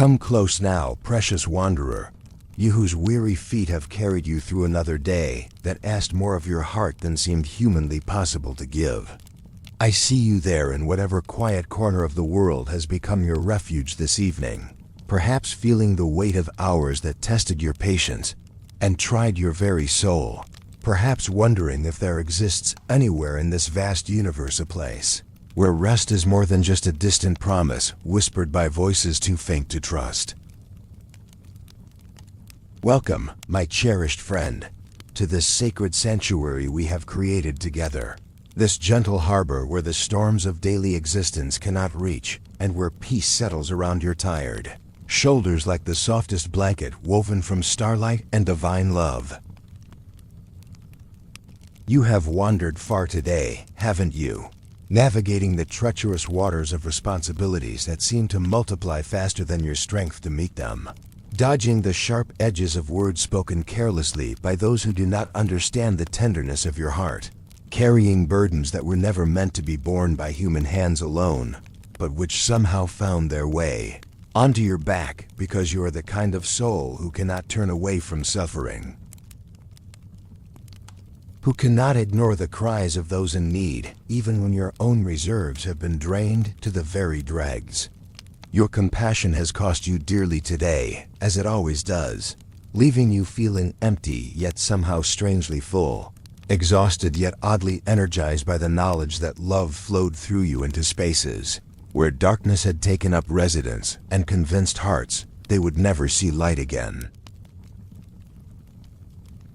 Come close now, precious wanderer, you whose weary feet have carried you through another day that asked more of your heart than seemed humanly possible to give. I see you there in whatever quiet corner of the world has become your refuge this evening, perhaps feeling the weight of hours that tested your patience and tried your very soul, perhaps wondering if there exists anywhere in this vast universe a place where rest is more than just a distant promise whispered by voices too faint to trust. Welcome, my cherished friend, to this sacred sanctuary we have created together. This gentle harbor where the storms of daily existence cannot reach, and where peace settles around your tired shoulders like the softest blanket woven from starlight and divine love. You have wandered far today, haven't you? Navigating the treacherous waters of responsibilities that seem to multiply faster than your strength to meet them. Dodging the sharp edges of words spoken carelessly by those who do not understand the tenderness of your heart. Carrying burdens that were never meant to be borne by human hands alone, but which somehow found their way onto your back because you are the kind of soul who cannot turn away from suffering, who cannot ignore the cries of those in need, even when your own reserves have been drained to the very dregs. Your compassion has cost you dearly today, as it always does, leaving you feeling empty yet somehow strangely full, exhausted yet oddly energized by the knowledge that love flowed through you into spaces where darkness had taken up residence and convinced hearts they would never see light again.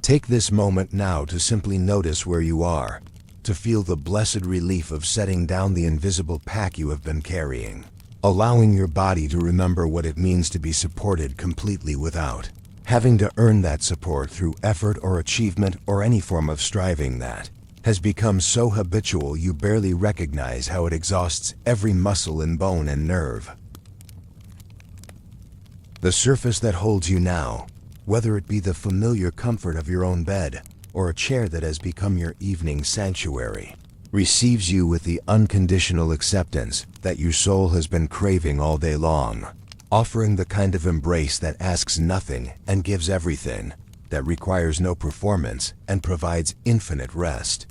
Take this moment now to simply notice where you are, to feel the blessed relief of setting down the invisible pack you have been carrying, allowing your body to remember what it means to be supported completely without having to earn that support through effort or achievement or any form of striving that has become so habitual you barely recognize how it exhausts every muscle and bone and nerve. The surface that holds you now, whether it be the familiar comfort of your own bed or a chair that has become your evening sanctuary, receives you with the unconditional acceptance that your soul has been craving all day long, offering the kind of embrace that asks nothing and gives everything, that requires no performance and provides infinite rest.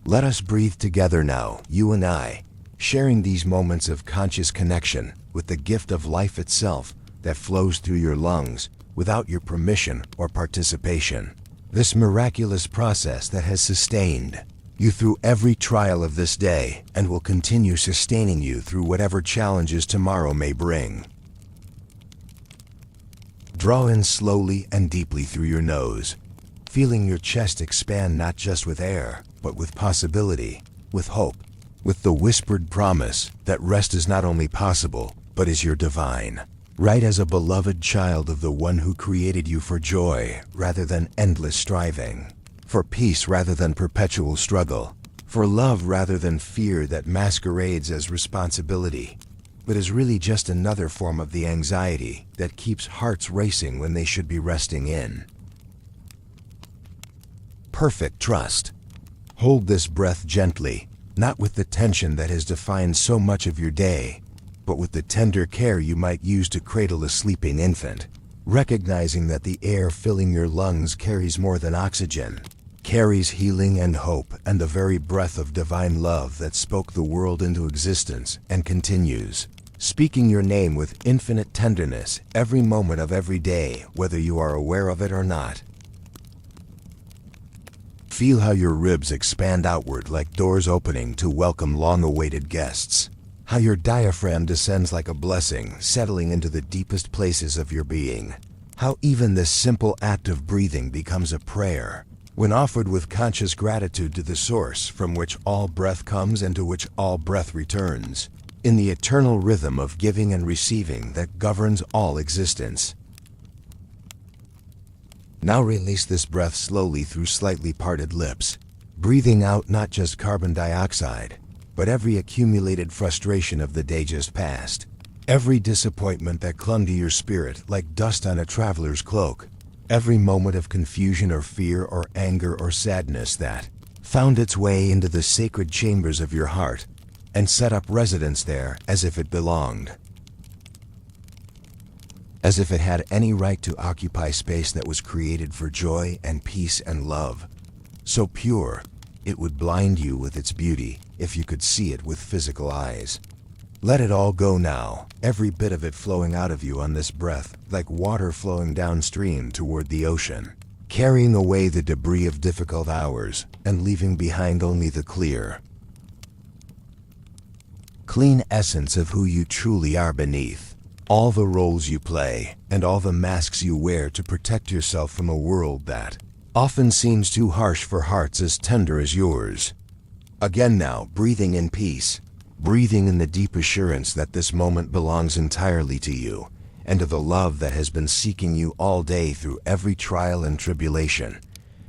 Let us breathe together now, you and I, sharing these moments of conscious connection with the gift of life itself that flows through your lungs without your permission or participation. This miraculous process that has sustained you through every trial of this day and will continue sustaining you through whatever challenges tomorrow may bring. Draw in slowly and deeply through your nose, feeling your chest expand not just with air, but with possibility, with hope, with the whispered promise that rest is not only possible, but is your divine right as a beloved child of the one who created you for joy rather than endless striving, for peace rather than perpetual struggle, for love rather than fear that masquerades as responsibility, but is really just another form of the anxiety that keeps hearts racing when they should be resting in perfect trust. Hold this breath gently, not with the tension that has defined so much of your day, but with the tender care you might use to cradle a sleeping infant, recognizing that the air filling your lungs carries more than oxygen, carries healing and hope and the very breath of divine love that spoke the world into existence and continues, speaking your name with infinite tenderness every moment of every day, whether you are aware of it or not. Feel how your ribs expand outward like doors opening to welcome long-awaited guests. How your diaphragm descends like a blessing, settling into the deepest places of your being. How even this simple act of breathing becomes a prayer, when offered with conscious gratitude to the source from which all breath comes and to which all breath returns, in the eternal rhythm of giving and receiving that governs all existence. Now release this breath slowly through slightly parted lips, breathing out not just carbon dioxide, but every accumulated frustration of the day just past, every disappointment that clung to your spirit like dust on a traveler's cloak, every moment of confusion or fear or anger or sadness that found its way into the sacred chambers of your heart and set up residence there as if it belonged. as if it had any right to occupy space that was created for joy and peace and love. So pure, it would blind you with its beauty if you could see it with physical eyes. Let it all go now, every bit of it flowing out of you on this breath, like water flowing downstream toward the ocean, carrying away the debris of difficult hours and leaving behind only the clear, clean essence of who you truly are beneath all the roles you play and all the masks you wear to protect yourself from a world that often seems too harsh for hearts as tender as yours. Again now, breathing in peace, breathing in the deep assurance that this moment belongs entirely to you and to the love that has been seeking you all day through every trial and tribulation,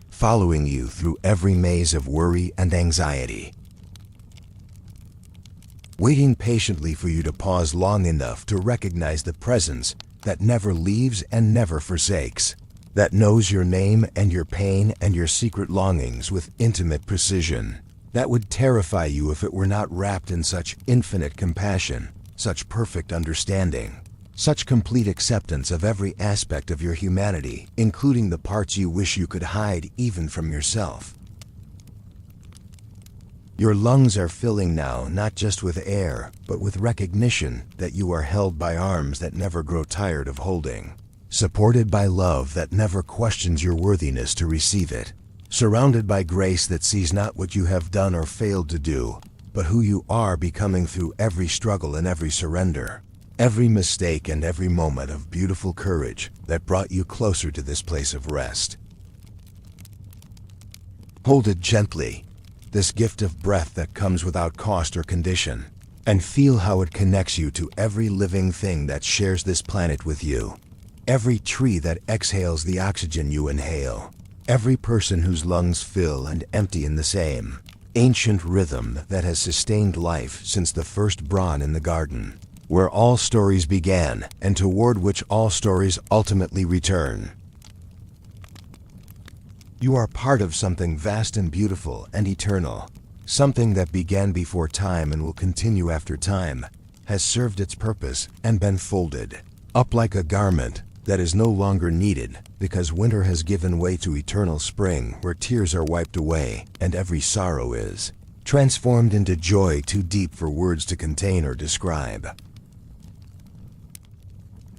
following you through every maze of worry and anxiety, waiting patiently for you to pause long enough to recognize the presence that never leaves and never forsakes, that knows your name and your pain and your secret longings with intimate precision, that would terrify you if it were not wrapped in such infinite compassion, such perfect understanding, such complete acceptance of every aspect of your humanity, including the parts you wish you could hide even from yourself. Your lungs are filling now not just with air, but with recognition that you are held by arms that never grow tired of holding, supported by love that never questions your worthiness to receive it, surrounded by grace that sees not what you have done or failed to do, but who you are becoming through every struggle and every surrender, every mistake and every moment of beautiful courage that brought you closer to this place of rest. Hold it gently, this gift of breath that comes without cost or condition, and feel how it connects you to every living thing that shares this planet with you, every tree that exhales the oxygen you inhale, every person whose lungs fill and empty in the same ancient rhythm that has sustained life since the first brawn in the garden, where all stories began and toward which all stories ultimately return. You are part of something vast and beautiful and eternal, something that began before time and will continue after time, has served its purpose and been folded up like a garment that is no longer needed because winter has given way to eternal spring where tears are wiped away and every sorrow is transformed into joy too deep for words to contain or describe.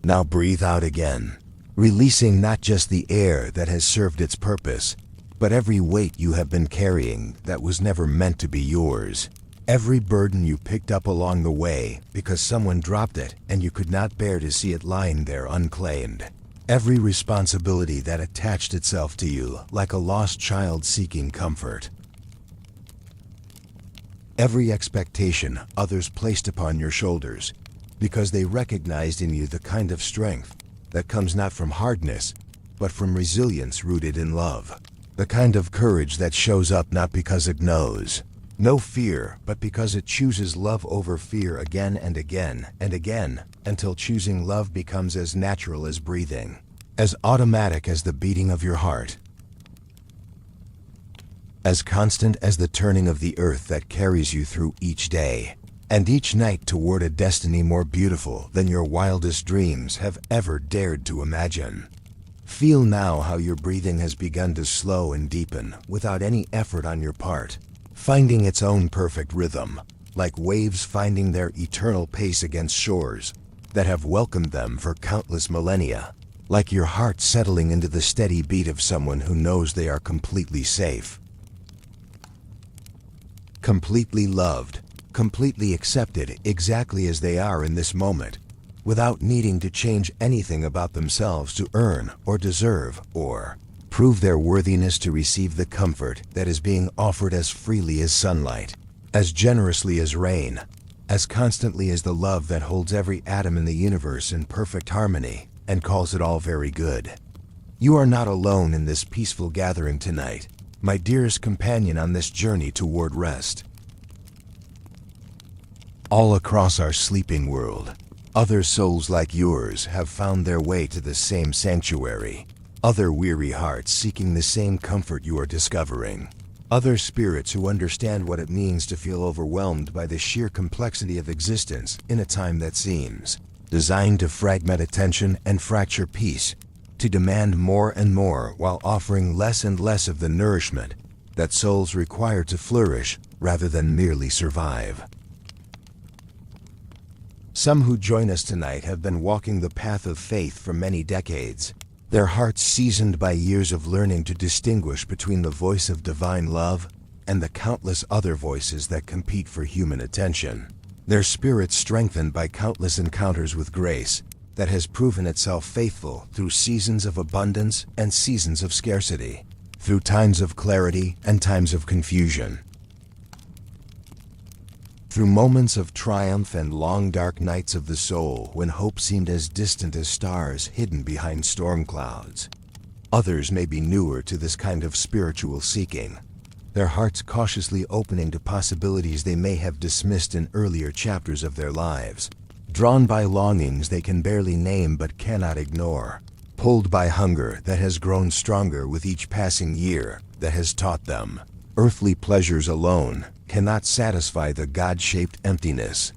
Now breathe out again, releasing not just the air that has served its purpose, but every weight you have been carrying that was never meant to be yours. Every burden you picked up along the way because someone dropped it and you could not bear to see it lying there unclaimed. Every responsibility that attached itself to you like a lost child seeking comfort. Every expectation others placed upon your shoulders because they recognized in you the kind of strength that comes not from hardness, but from resilience rooted in love. The kind of courage that shows up not because it knows no fear, but because it chooses love over fear again and again and again, until choosing love becomes as natural as breathing, as automatic as the beating of your heart, as constant as the turning of the earth that carries you through each day and each night toward a destiny more beautiful than your wildest dreams have ever dared to imagine. Feel now how your breathing has begun to slow and deepen without any effort on your part, finding its own perfect rhythm, like waves finding their eternal pace against shores that have welcomed them for countless millennia, like your heart settling into the steady beat of someone who knows they are completely safe, completely loved, completely accepted exactly as they are in this moment, without needing to change anything about themselves to earn or deserve or prove their worthiness to receive the comfort that is being offered as freely as sunlight, as generously as rain, as constantly as the love that holds every atom in the universe in perfect harmony and calls it all very good. You are not alone in this peaceful gathering tonight, my dearest companion on this journey toward rest. All across our sleeping world, other souls like yours have found their way to the same sanctuary, other weary hearts seeking the same comfort you are discovering, other spirits who understand what it means to feel overwhelmed by the sheer complexity of existence in a time that seems designed to fragment attention and fracture peace, to demand more and more while offering less and less of the nourishment that souls require to flourish rather than merely survive. Some who join us tonight have been walking the path of faith for many decades, their hearts seasoned by years of learning to distinguish between the voice of divine love and the countless other voices that compete for human attention. Their spirits strengthened by countless encounters with grace that has proven itself faithful through seasons of abundance and seasons of scarcity, through times of clarity and times of confusion, through moments of triumph and long dark nights of the soul when hope seemed as distant as stars hidden behind storm clouds. Others may be newer to this kind of spiritual seeking, their hearts cautiously opening to possibilities they may have dismissed in earlier chapters of their lives, drawn by longings they can barely name but cannot ignore, pulled by hunger that has grown stronger with each passing year that has taught them earthly pleasures alone cannot satisfy the God-shaped emptiness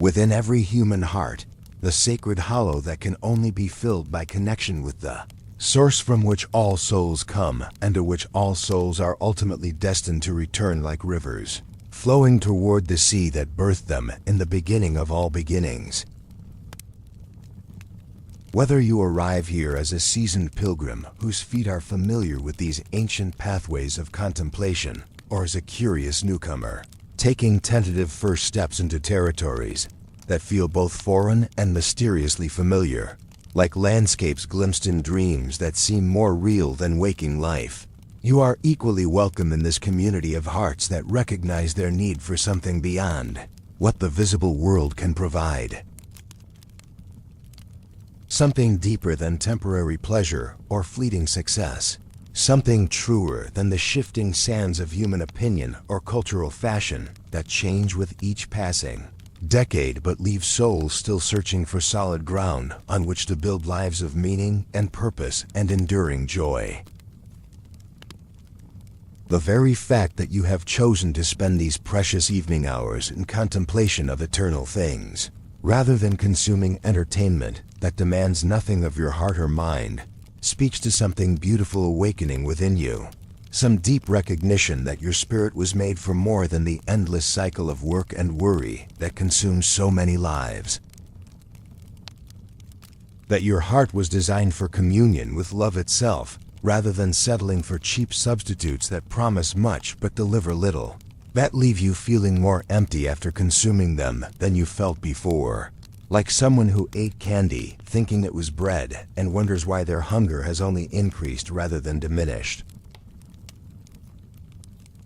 within every human heart, the sacred hollow that can only be filled by connection with the source from which all souls come and to which all souls are ultimately destined to return like rivers, flowing toward the sea that birthed them in the beginning of all beginnings. Whether you arrive here as a seasoned pilgrim whose feet are familiar with these ancient pathways of contemplation, or as a curious newcomer, taking tentative first steps into territories that feel both foreign and mysteriously familiar, like landscapes glimpsed in dreams that seem more real than waking life, you are equally welcome in this community of hearts that recognize their need for something beyond what the visible world can provide. Something deeper than temporary pleasure or fleeting success. Something truer than the shifting sands of human opinion or cultural fashion that change with each passing decade but leave souls still searching for solid ground on which to build lives of meaning and purpose and enduring joy. The very fact that you have chosen to spend these precious evening hours in contemplation of eternal things, rather than consuming entertainment that demands nothing of your heart or mind, speaks to something beautiful awakening within you, some deep recognition that your spirit was made for more than the endless cycle of work and worry that consumes so many lives, that your heart was designed for communion with love itself, rather than settling for cheap substitutes that promise much but deliver little, that leave you feeling more empty after consuming them than you felt before, like someone who ate candy thinking it was bread and wonders why their hunger has only increased rather than diminished.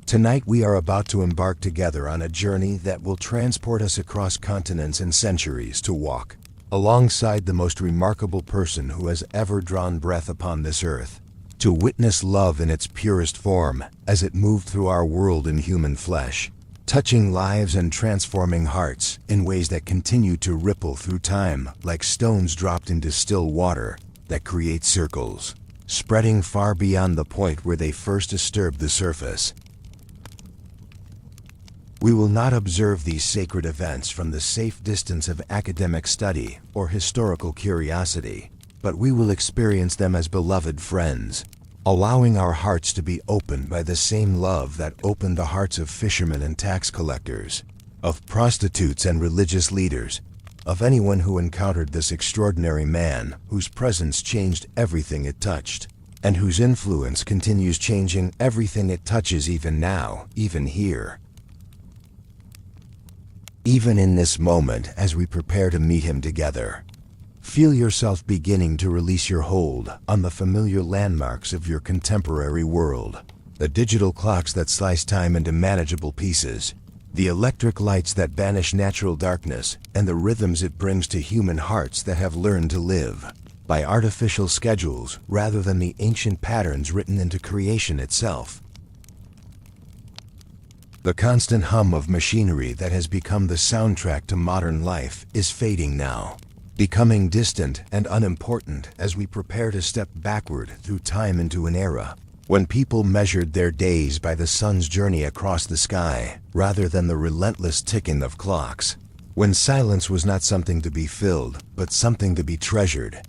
Tonight we are about to embark together on a journey that will transport us across continents and centuries to walk alongside the most remarkable person who has ever drawn breath upon this earth, to witness love in its purest form as it moved through our world in human flesh, touching lives and transforming hearts in ways that continue to ripple through time like stones dropped into still water that create circles, spreading far beyond the point where they first disturbed the surface. We will not observe these sacred events from the safe distance of academic study or historical curiosity, but we will experience them as beloved friends, allowing our hearts to be opened by the same love that opened the hearts of fishermen and tax collectors, of prostitutes and religious leaders, of anyone who encountered this extraordinary man whose presence changed everything it touched, and whose influence continues changing everything it touches even now, even here. Even in this moment as we prepare to meet him together, feel yourself beginning to release your hold on the familiar landmarks of your contemporary world, the digital clocks that slice time into manageable pieces, the electric lights that banish natural darkness, and the rhythms it brings to human hearts that have learned to live by artificial schedules rather than the ancient patterns written into creation itself. The constant hum of machinery that has become the soundtrack to modern life is fading now, becoming distant and unimportant as we prepare to step backward through time into an era when people measured their days by the sun's journey across the sky rather than the relentless ticking of clocks. When silence was not something to be filled, but something to be treasured.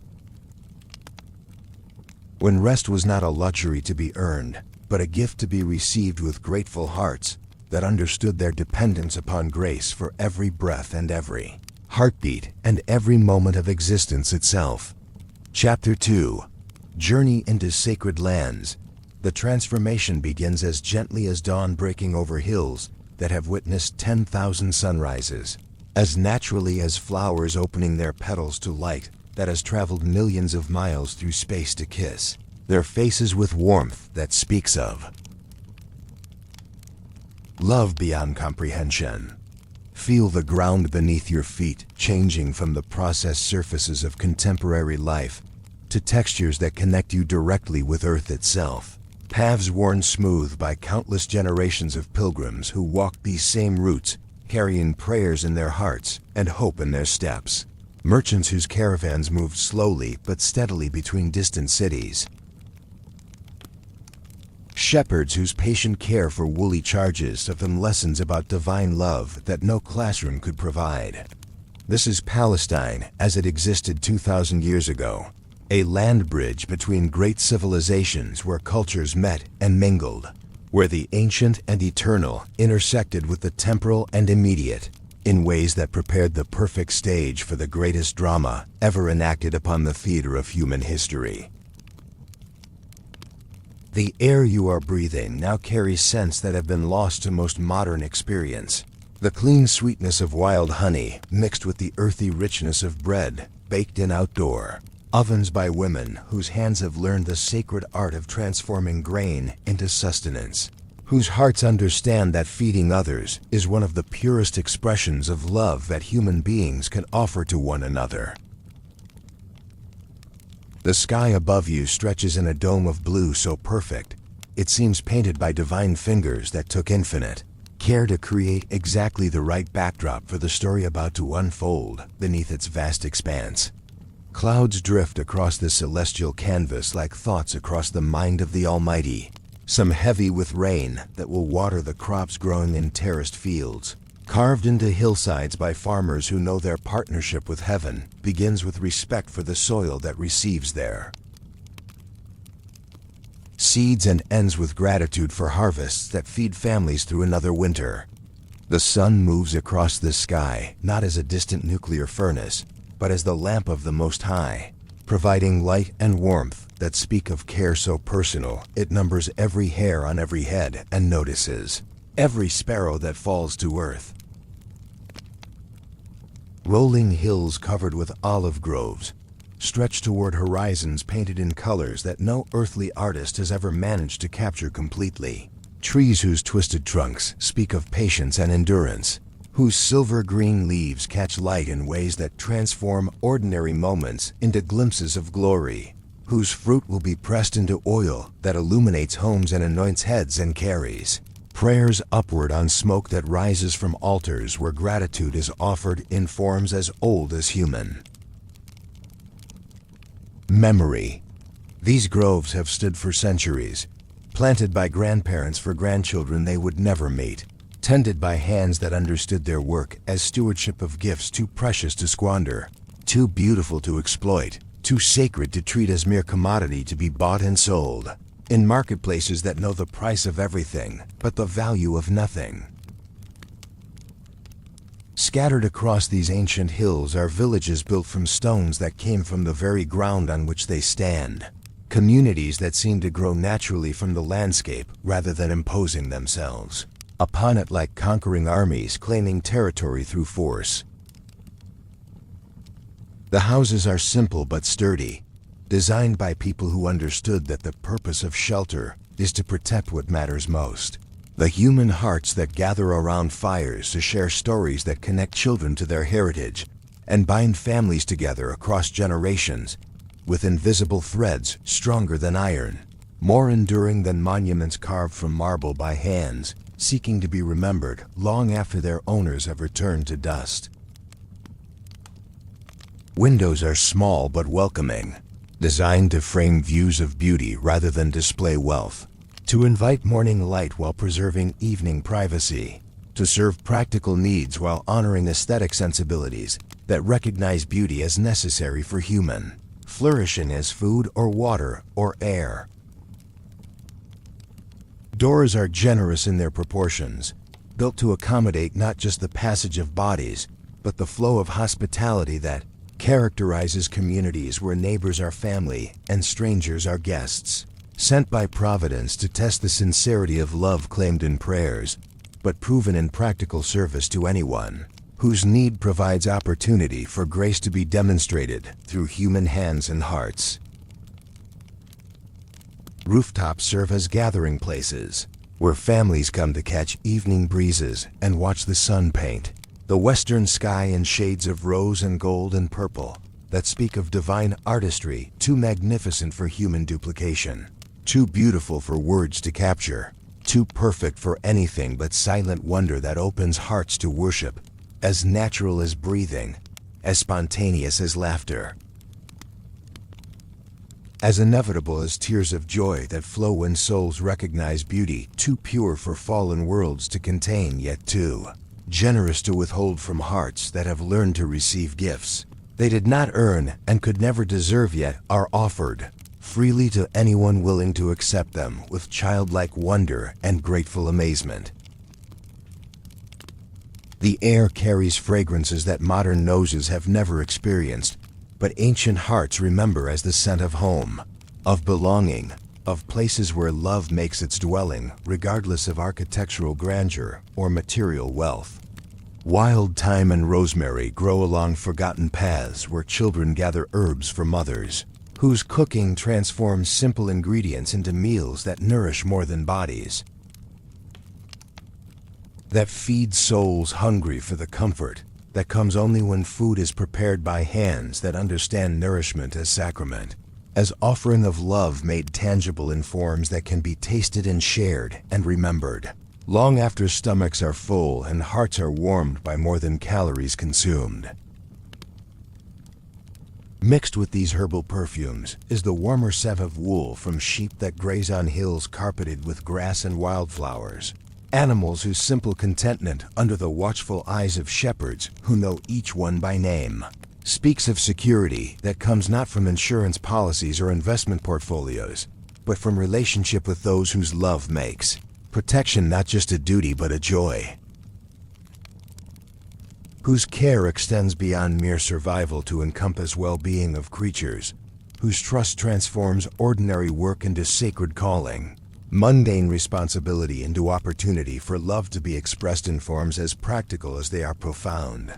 When rest was not a luxury to be earned, but a gift to be received with grateful hearts that understood their dependence upon grace for every breath and every heartbeat and every moment of existence itself. Chapter 2. Journey into Sacred Lands. The transformation begins as gently as dawn breaking over hills that have witnessed 10,000 sunrises, as naturally as flowers opening their petals to light that has traveled millions of miles through space to kiss their faces with warmth that speaks of love beyond comprehension. Feel the ground beneath your feet changing from the processed surfaces of contemporary life to textures that connect you directly with Earth itself. Paths worn smooth by countless generations of pilgrims who walked these same routes, carrying prayers in their hearts and hope in their steps. Merchants whose caravans moved slowly but steadily between distant cities. Shepherds whose patient care for woolly charges taught them lessons about divine love that no classroom could provide. This is Palestine as it existed 2,000 years ago, a land bridge between great civilizations where cultures met and mingled, where the ancient and eternal intersected with the temporal and immediate, in ways that prepared the perfect stage for the greatest drama ever enacted upon the theater of human history. The air you are breathing now carries scents that have been lost to most modern experience. The clean sweetness of wild honey mixed with the earthy richness of bread baked in outdoor ovens by women whose hands have learned the sacred art of transforming grain into sustenance, whose hearts understand that feeding others is one of the purest expressions of love that human beings can offer to one another. The sky above you stretches in a dome of blue so perfect, it seems painted by divine fingers that took infinite care to create exactly the right backdrop for the story about to unfold beneath its vast expanse. Clouds drift across this celestial canvas like thoughts across the mind of the Almighty, some heavy with rain that will water the crops growing in terraced fields, carved into hillsides by farmers who know their partnership with heaven begins with respect for the soil that receives their seeds and ends with gratitude for harvests that feed families through another winter. The sun moves across the sky not as a distant nuclear furnace, but as the lamp of the Most High, providing light and warmth that speak of care so personal it numbers every hair on every head and notices every sparrow that falls to earth. Rolling hills covered with olive groves stretch toward horizons painted in colors that no earthly artist has ever managed to capture completely. Trees whose twisted trunks speak of patience and endurance, whose silver-green leaves catch light in ways that transform ordinary moments into glimpses of glory, whose fruit will be pressed into oil that illuminates homes and anoints heads and carries prayers upward on smoke that rises from altars where gratitude is offered in forms as old as human. Memory. These groves have stood for centuries, planted by grandparents for grandchildren they would never meet, tended by hands that understood their work as stewardship of gifts too precious to squander, too beautiful to exploit, too sacred to treat as mere commodity to be bought and sold, in marketplaces that know the price of everything but the value of nothing. Scattered across these ancient hills are villages built from stones that came from the very ground on which they stand, communities that seem to grow naturally from the landscape rather than imposing themselves upon it like conquering armies claiming territory through force. The houses are simple but sturdy, designed by people who understood that the purpose of shelter is to protect what matters most. The human hearts that gather around fires to share stories that connect children to their heritage and bind families together across generations with invisible threads stronger than iron, more enduring than monuments carved from marble by hands seeking to be remembered long after their owners have returned to dust. Windows are small but welcoming, designed to frame views of beauty rather than display wealth, to invite morning light while preserving evening privacy. to serve practical needs while honoring aesthetic sensibilities that recognize beauty as necessary for human flourishing as food or water or air. Doors are generous in their proportions, built to accommodate not just the passage of bodies, but the flow of hospitality that characterizes communities where neighbors are family and strangers are guests, sent by Providence to test the sincerity of love claimed in prayers, but proven in practical service to anyone whose need provides opportunity for grace to be demonstrated through human hands and hearts. Rooftops serve as gathering places, where families come to catch evening breezes and watch the sun paint the western sky in shades of rose and gold and purple that speak of divine artistry too magnificent for human duplication, too beautiful for words to capture, too perfect for anything but silent wonder that opens hearts to worship, as natural as breathing, as spontaneous as laughter, as inevitable as tears of joy that flow when souls recognize beauty too pure for fallen worlds to contain, yet too generous to withhold from hearts that have learned to receive gifts they did not earn and could never deserve, yet are offered freely to anyone willing to accept them with childlike wonder and grateful amazement. The air carries fragrances that modern noses have never experienced, but ancient hearts remember as the scent of home, of belonging, of places where love makes its dwelling, regardless of architectural grandeur or material wealth. Wild thyme and rosemary grow along forgotten paths where children gather herbs for mothers, whose cooking transforms simple ingredients into meals that nourish more than bodies, that feed souls hungry for the comfort that comes only when food is prepared by hands that understand nourishment as sacrament, as offering of love made tangible in forms that can be tasted and shared and remembered, long after stomachs are full and hearts are warmed by more than calories consumed. Mixed with these herbal perfumes is the warmer scent of wool from sheep that graze on hills carpeted with grass and wildflowers, animals whose simple contentment under the watchful eyes of shepherds who know each one by name speaks of security that comes not from insurance policies or investment portfolios, but from relationship with those whose love makes protection not just a duty but a joy, whose care extends beyond mere survival to encompass well-being of creatures, whose trust transforms ordinary work into sacred calling, mundane responsibility into opportunity for love to be expressed in forms as practical as they are profound.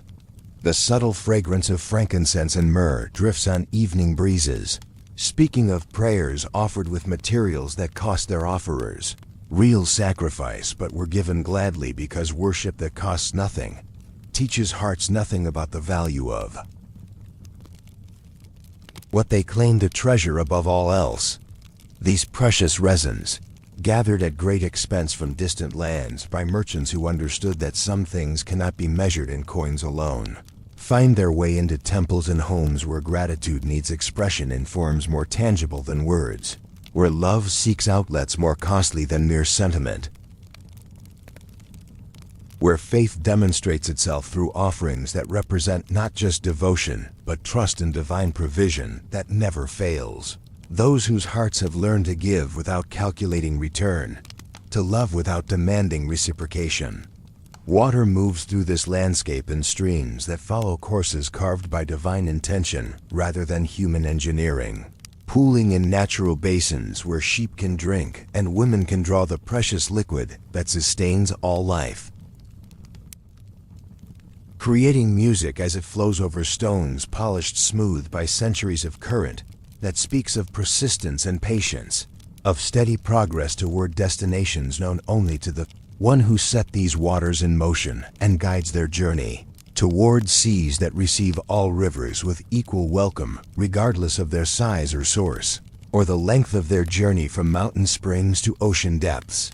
The subtle fragrance of frankincense and myrrh drifts on evening breezes, speaking of prayers offered with materials that cost their offerers real sacrifice but were given gladly, because worship that costs nothing teaches hearts nothing about the value of what they claim to treasure above all else. These precious resins, gathered at great expense from distant lands by merchants who understood that some things cannot be measured in coins alone, find their way into temples and homes where gratitude needs expression in forms more tangible than words, where love seeks outlets more costly than mere sentiment, where faith demonstrates itself through offerings that represent not just devotion, but trust in divine provision that never fails. Those whose hearts have learned to give without calculating return, to love without demanding reciprocation. Water moves through this landscape in streams that follow courses carved by divine intention rather than human engineering, pooling in natural basins where sheep can drink and women can draw the precious liquid that sustains all life, creating music as it flows over stones polished smooth by centuries of current that speaks of persistence and patience, of steady progress toward destinations known only to the one who set these waters in motion and guides their journey, toward seas that receive all rivers with equal welcome regardless of their size or source, or the length of their journey from mountain springs to ocean depths.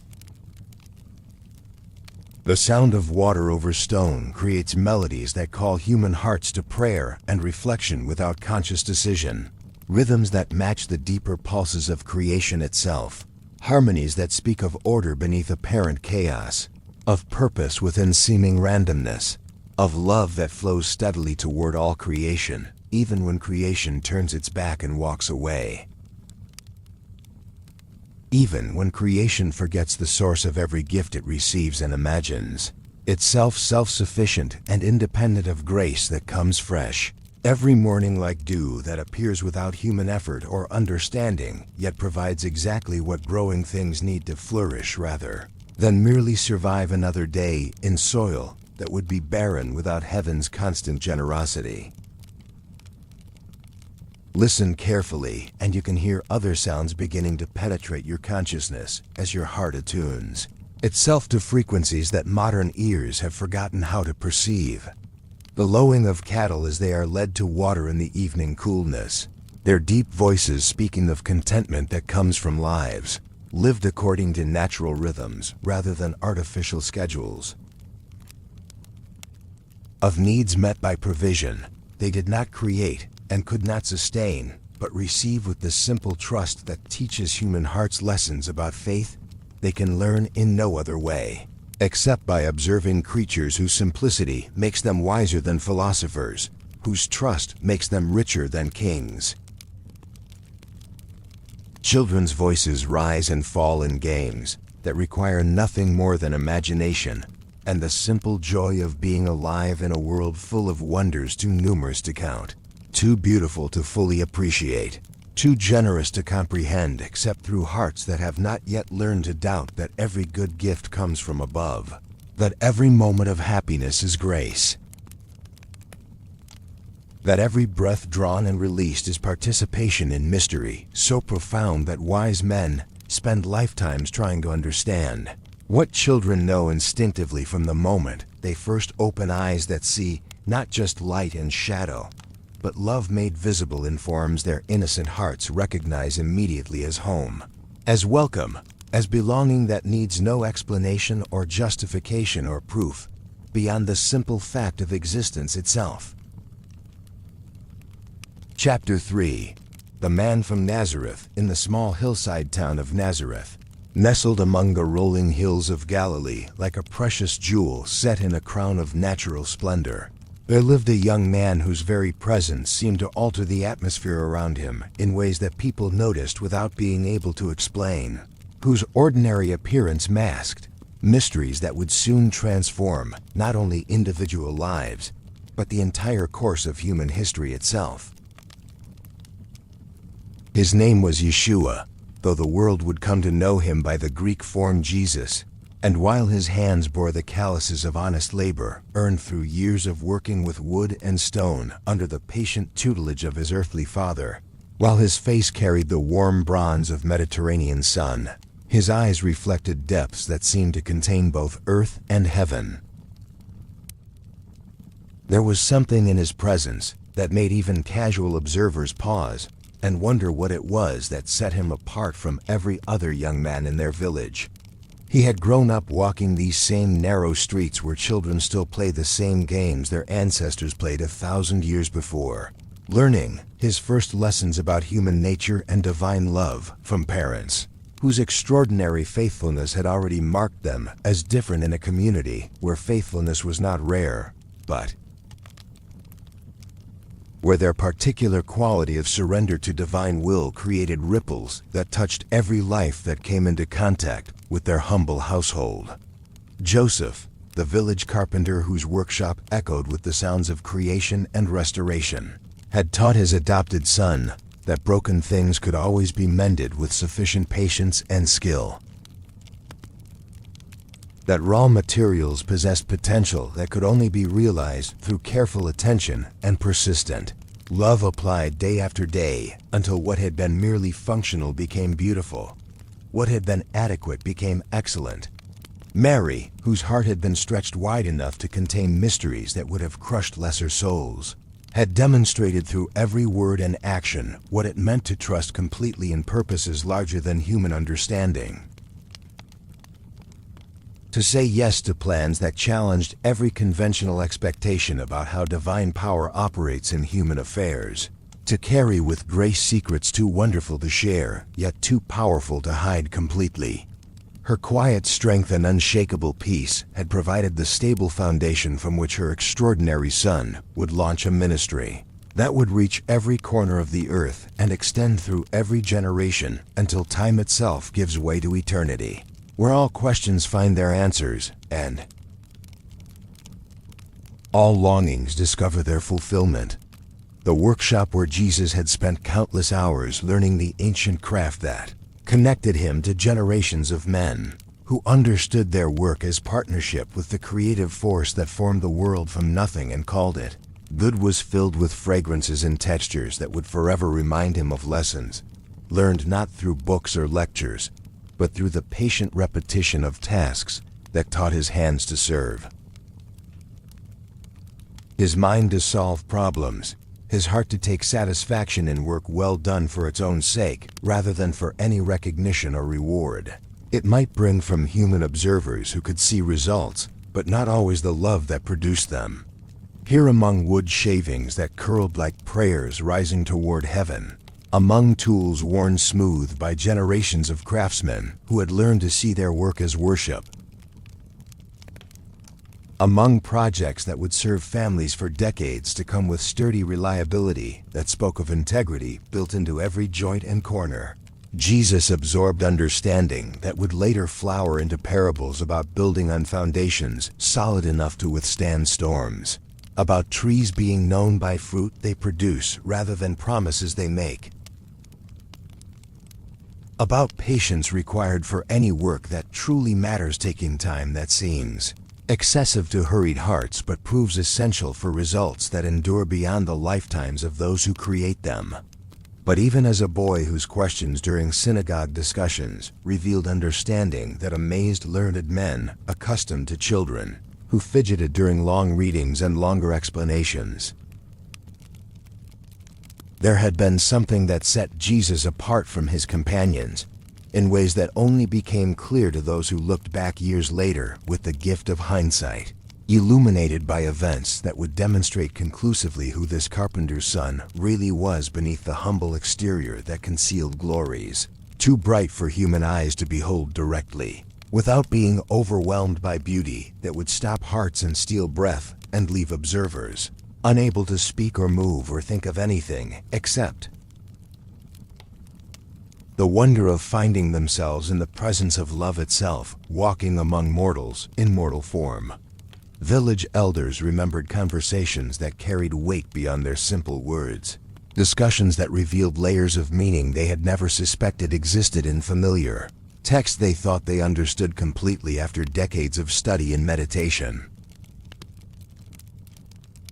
The sound of water over stone creates melodies that call human hearts to prayer and reflection without conscious decision, rhythms that match the deeper pulses of creation itself, harmonies that speak of order beneath apparent chaos, of purpose within seeming randomness, of love that flows steadily toward all creation, even when creation turns its back and walks away. Even when creation forgets the source of every gift it receives and imagines, itself self-sufficient and independent of grace that comes fresh, every morning like dew that appears without human effort or understanding, yet provides exactly what growing things need to flourish rather than merely survive another day in soil that would be barren without heaven's constant generosity. Listen carefully, and you can hear other sounds beginning to penetrate your consciousness as your heart attunes itself to frequencies that modern ears have forgotten how to perceive. The lowing of cattle as they are led to water in the evening coolness, their deep voices speaking of contentment that comes from lives lived according to natural rhythms rather than artificial schedules. Of needs met by provision, they did not create and could not sustain, but receive with the simple trust that teaches human hearts lessons about faith they can learn in no other way, except by observing creatures whose simplicity makes them wiser than philosophers, whose trust makes them richer than kings. Children's voices rise and fall in games that require nothing more than imagination and the simple joy of being alive in a world full of wonders too numerous to count, too beautiful to fully appreciate, too generous to comprehend except through hearts that have not yet learned to doubt that every good gift comes from above, that every moment of happiness is grace, that every breath drawn and released is participation in mystery so profound that wise men spend lifetimes trying to understand. What children know instinctively from the moment they first open eyes that see not just light and shadow, but love made visible in forms their innocent hearts recognize immediately as home, as welcome, as belonging that needs no explanation or justification or proof beyond the simple fact of existence itself. Chapter 3. The man from Nazareth in the small hillside town of Nazareth, nestled among the rolling hills of Galilee like a precious jewel set in a crown of natural splendor, there lived a young man whose very presence seemed to alter the atmosphere around him in ways that people noticed without being able to explain, whose ordinary appearance masked mysteries that would soon transform not only individual lives, but the entire course of human history itself. His name was Yeshua, though the world would come to know him by the Greek form Jesus, and while his hands bore the calluses of honest labor, earned through years of working with wood and stone under the patient tutelage of his earthly father, while his face carried the warm bronze of Mediterranean sun, his eyes reflected depths that seemed to contain both earth and heaven. There was something in his presence that made even casual observers pause and wonder what it was that set him apart from every other young man in their village. He had grown up walking these same narrow streets where children still play the same games their ancestors played 1,000 years before, learning his first lessons about human nature and divine love from parents whose extraordinary faithfulness had already marked them as different in a community where faithfulness was not rare, but where their particular quality of surrender to divine will created ripples that touched every life that came into contact with their humble household. Joseph, the village carpenter whose workshop echoed with the sounds of creation and restoration, had taught his adopted son that broken things could always be mended with sufficient patience and skill, that raw materials possessed potential that could only be realized through careful attention and persistent love applied day after day until what had been merely functional became beautiful, what had been adequate became excellent. Mary, whose heart had been stretched wide enough to contain mysteries that would have crushed lesser souls, had demonstrated through every word and action what it meant to trust completely in purposes larger than human understanding, to say yes to plans that challenged every conventional expectation about how divine power operates in human affairs, to carry with grace secrets too wonderful to share, yet too powerful to hide completely. Her quiet strength and unshakable peace had provided the stable foundation from which her extraordinary son would launch a ministry that would reach every corner of the earth and extend through every generation until time itself gives way to eternity, where all questions find their answers and all longings discover their fulfillment. The workshop where Jesus had spent countless hours learning the ancient craft that connected him to generations of men who understood their work as partnership with the creative force that formed the world from nothing and called it good, was filled with fragrances and textures that would forever remind him of lessons learned not through books or lectures, but through the patient repetition of tasks that taught his hands to serve, his mind to solve problems, his heart to take satisfaction in work well done for its own sake, rather than for any recognition or reward it might bring from human observers who could see results, but not always the love that produced them. Here among wood shavings that curled like prayers rising toward heaven, among tools worn smooth by generations of craftsmen who had learned to see their work as worship, among projects that would serve families for decades to come with sturdy reliability that spoke of integrity built into every joint and corner, Jesus absorbed understanding that would later flower into parables about building on foundations solid enough to withstand storms, about trees being known by fruit they produce rather than promises they make, about patience required for any work that truly matters, taking time that seems excessive to hurried hearts but proves essential for results that endure beyond the lifetimes of those who create them. But even as a boy whose questions during synagogue discussions revealed understanding that amazed learned men accustomed to children who fidgeted during long readings and longer explanations, there had been something that set Jesus apart from his companions in ways that only became clear to those who looked back years later with the gift of hindsight, illuminated by events that would demonstrate conclusively who this carpenter's son really was beneath the humble exterior that concealed glories too bright for human eyes to behold directly, without being overwhelmed by beauty that would stop hearts and steal breath and leave observers unable to speak or move or think of anything except the wonder of finding themselves in the presence of love itself, walking among mortals in mortal form. Village elders remembered conversations that carried weight beyond their simple words, discussions that revealed layers of meaning they had never suspected existed in familiar texts they thought they understood completely after decades of study and meditation.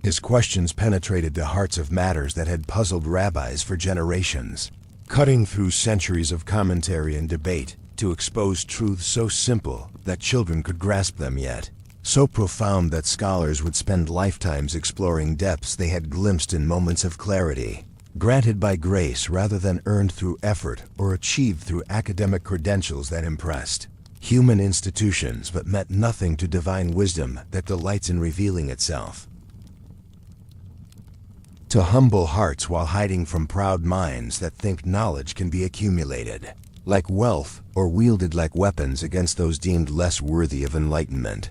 His questions penetrated the hearts of matters that had puzzled rabbis for generations, cutting through centuries of commentary and debate to expose truths so simple that children could grasp them, yet so profound that scholars would spend lifetimes exploring depths they had glimpsed in moments of clarity, granted by grace rather than earned through effort or achieved through academic credentials that impressed human institutions but meant nothing to divine wisdom that delights in revealing itself to humble hearts while hiding from proud minds that think knowledge can be accumulated like wealth or wielded like weapons against those deemed less worthy of enlightenment.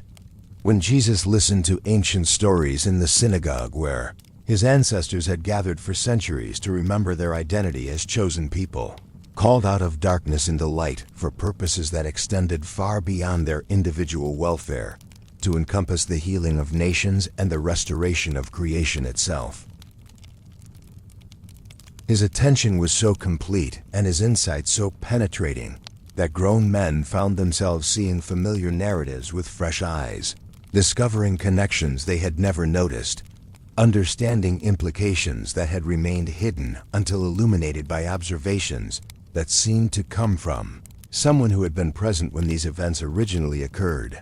When Jesus listened to ancient stories in the synagogue where his ancestors had gathered for centuries to remember their identity as chosen people, called out of darkness into light for purposes that extended far beyond their individual welfare, to encompass the healing of nations and the restoration of creation itself, his attention was so complete and his insight so penetrating that grown men found themselves seeing familiar narratives with fresh eyes, discovering connections they had never noticed, understanding implications that had remained hidden until illuminated by observations that seemed to come from someone who had been present when these events originally occurred,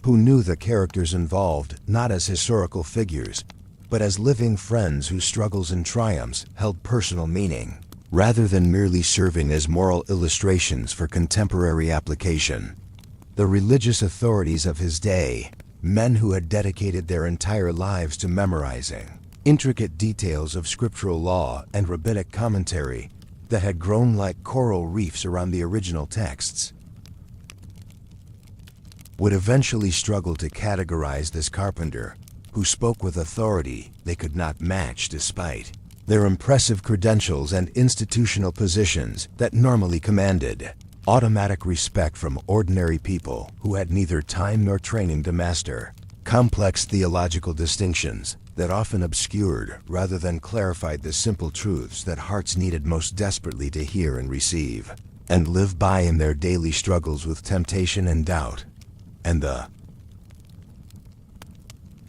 who knew the characters involved not as historical figures, but as living friends whose struggles and triumphs held personal meaning, rather than merely serving as moral illustrations for contemporary application. The religious authorities of his day, men who had dedicated their entire lives to memorizing intricate details of scriptural law and rabbinic commentary, that had grown like coral reefs around the original texts, would eventually struggle to categorize this carpenter, who spoke with authority they could not match despite their impressive credentials and institutional positions that normally commanded automatic respect from ordinary people who had neither time nor training to master complex theological distinctions that often obscured rather than clarified the simple truths that hearts needed most desperately to hear and receive and live by in their daily struggles with temptation and doubt, and the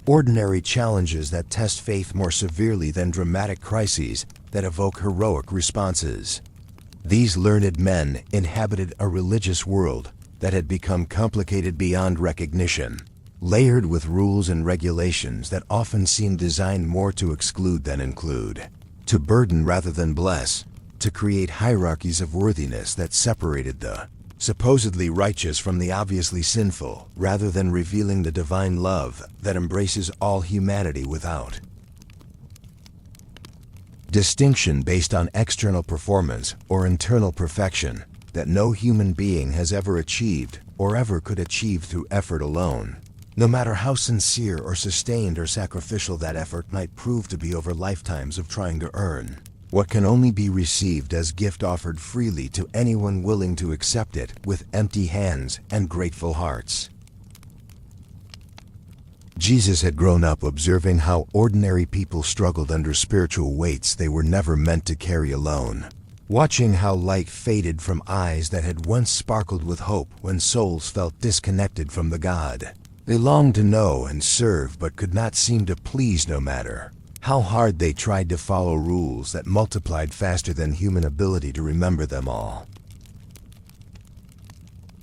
ordinary challenges that test faith more severely than dramatic crises that evoke heroic responses. These learned men inhabited a religious world that had become complicated beyond recognition, layered with rules and regulations that often seemed designed more to exclude than include, to burden rather than bless, to create hierarchies of worthiness that separated the supposedly righteous from the obviously sinful, rather than revealing the divine love that embraces all humanity without distinction based on external performance or internal perfection that no human being has ever achieved or ever could achieve through effort alone, no matter how sincere or sustained or sacrificial that effort might prove to be over lifetimes of trying to earn what can only be received as gift offered freely to anyone willing to accept it with empty hands and grateful hearts. Jesus had grown up observing how ordinary people struggled under spiritual weights they were never meant to carry alone, watching how light faded from eyes that had once sparkled with hope when souls felt disconnected from the God they longed to know and serve but could not seem to please, no matter how hard they tried to follow rules that multiplied faster than human ability to remember them all.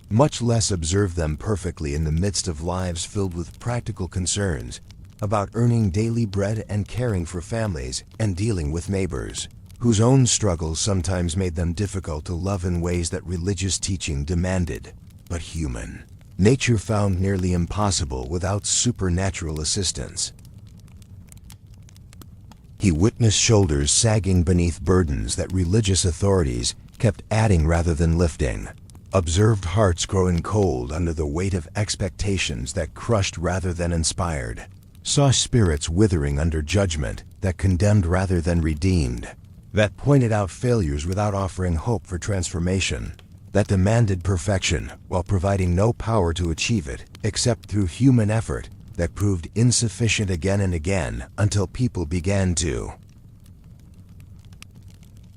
Much less observe them perfectly in the midst of lives filled with practical concerns about earning daily bread and caring for families and dealing with neighbors, whose own struggles sometimes made them difficult to love in ways that religious teaching demanded, but human nature found nearly impossible without supernatural assistance. He witnessed shoulders sagging beneath burdens that religious authorities kept adding rather than lifting, observed hearts growing cold under the weight of expectations that crushed rather than inspired, saw spirits withering under judgment that condemned rather than redeemed, that pointed out failures without offering hope for transformation, that demanded perfection while providing no power to achieve it except through human effort that proved insufficient again and again until people began to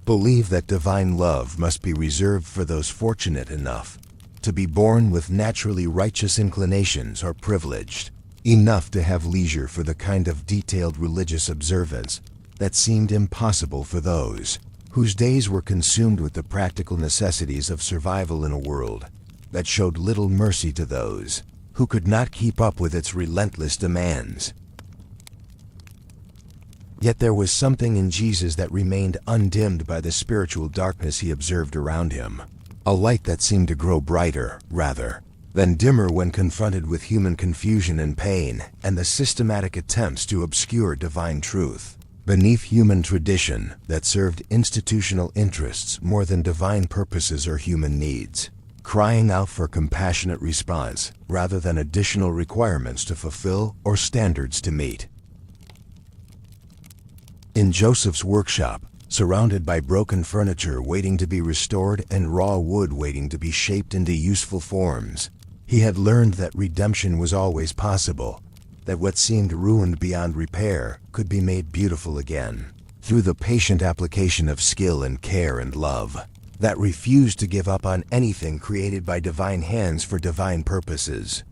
believe that divine love must be reserved for those fortunate enough to be born with naturally righteous inclinations or privileged enough to have leisure for the kind of detailed religious observance that seemed impossible for those whose days were consumed with the practical necessities of survival in a world that showed little mercy to those who could not keep up with its relentless demands. Yet there was something in Jesus that remained undimmed by the spiritual darkness he observed around him, a light that seemed to grow brighter, rather, than dimmer when confronted with human confusion and pain and the systematic attempts to obscure divine truth beneath human tradition that served institutional interests more than divine purposes or human needs, crying out for compassionate response rather than additional requirements to fulfill or standards to meet. In Joseph's workshop, surrounded by broken furniture waiting to be restored and raw wood waiting to be shaped into useful forms, he had learned that redemption was always possible, that what seemed ruined beyond repair could be made beautiful again, through the patient application of skill and care and love that refused to give up on anything created by divine hands for divine purposes.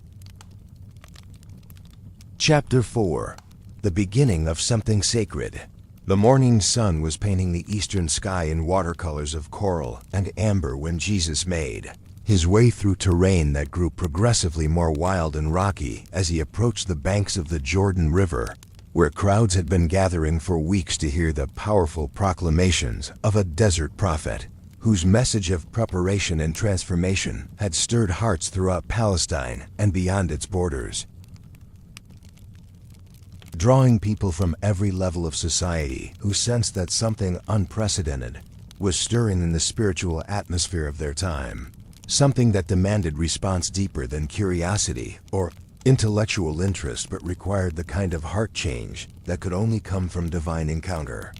Chapter 4. The beginning of something sacred. The morning sun was painting the eastern sky in watercolors of coral and amber when Jesus made his way through terrain that grew progressively more wild and rocky as he approached the banks of the Jordan River, where crowds had been gathering for weeks to hear the powerful proclamations of a desert prophet, whose message of preparation and transformation had stirred hearts throughout Palestine and beyond its borders. Drawing people from every level of society who sensed that something unprecedented was stirring in the spiritual atmosphere of their time, something that demanded response deeper than curiosity or intellectual interest, but required the kind of heart change that could only come from divine encounter.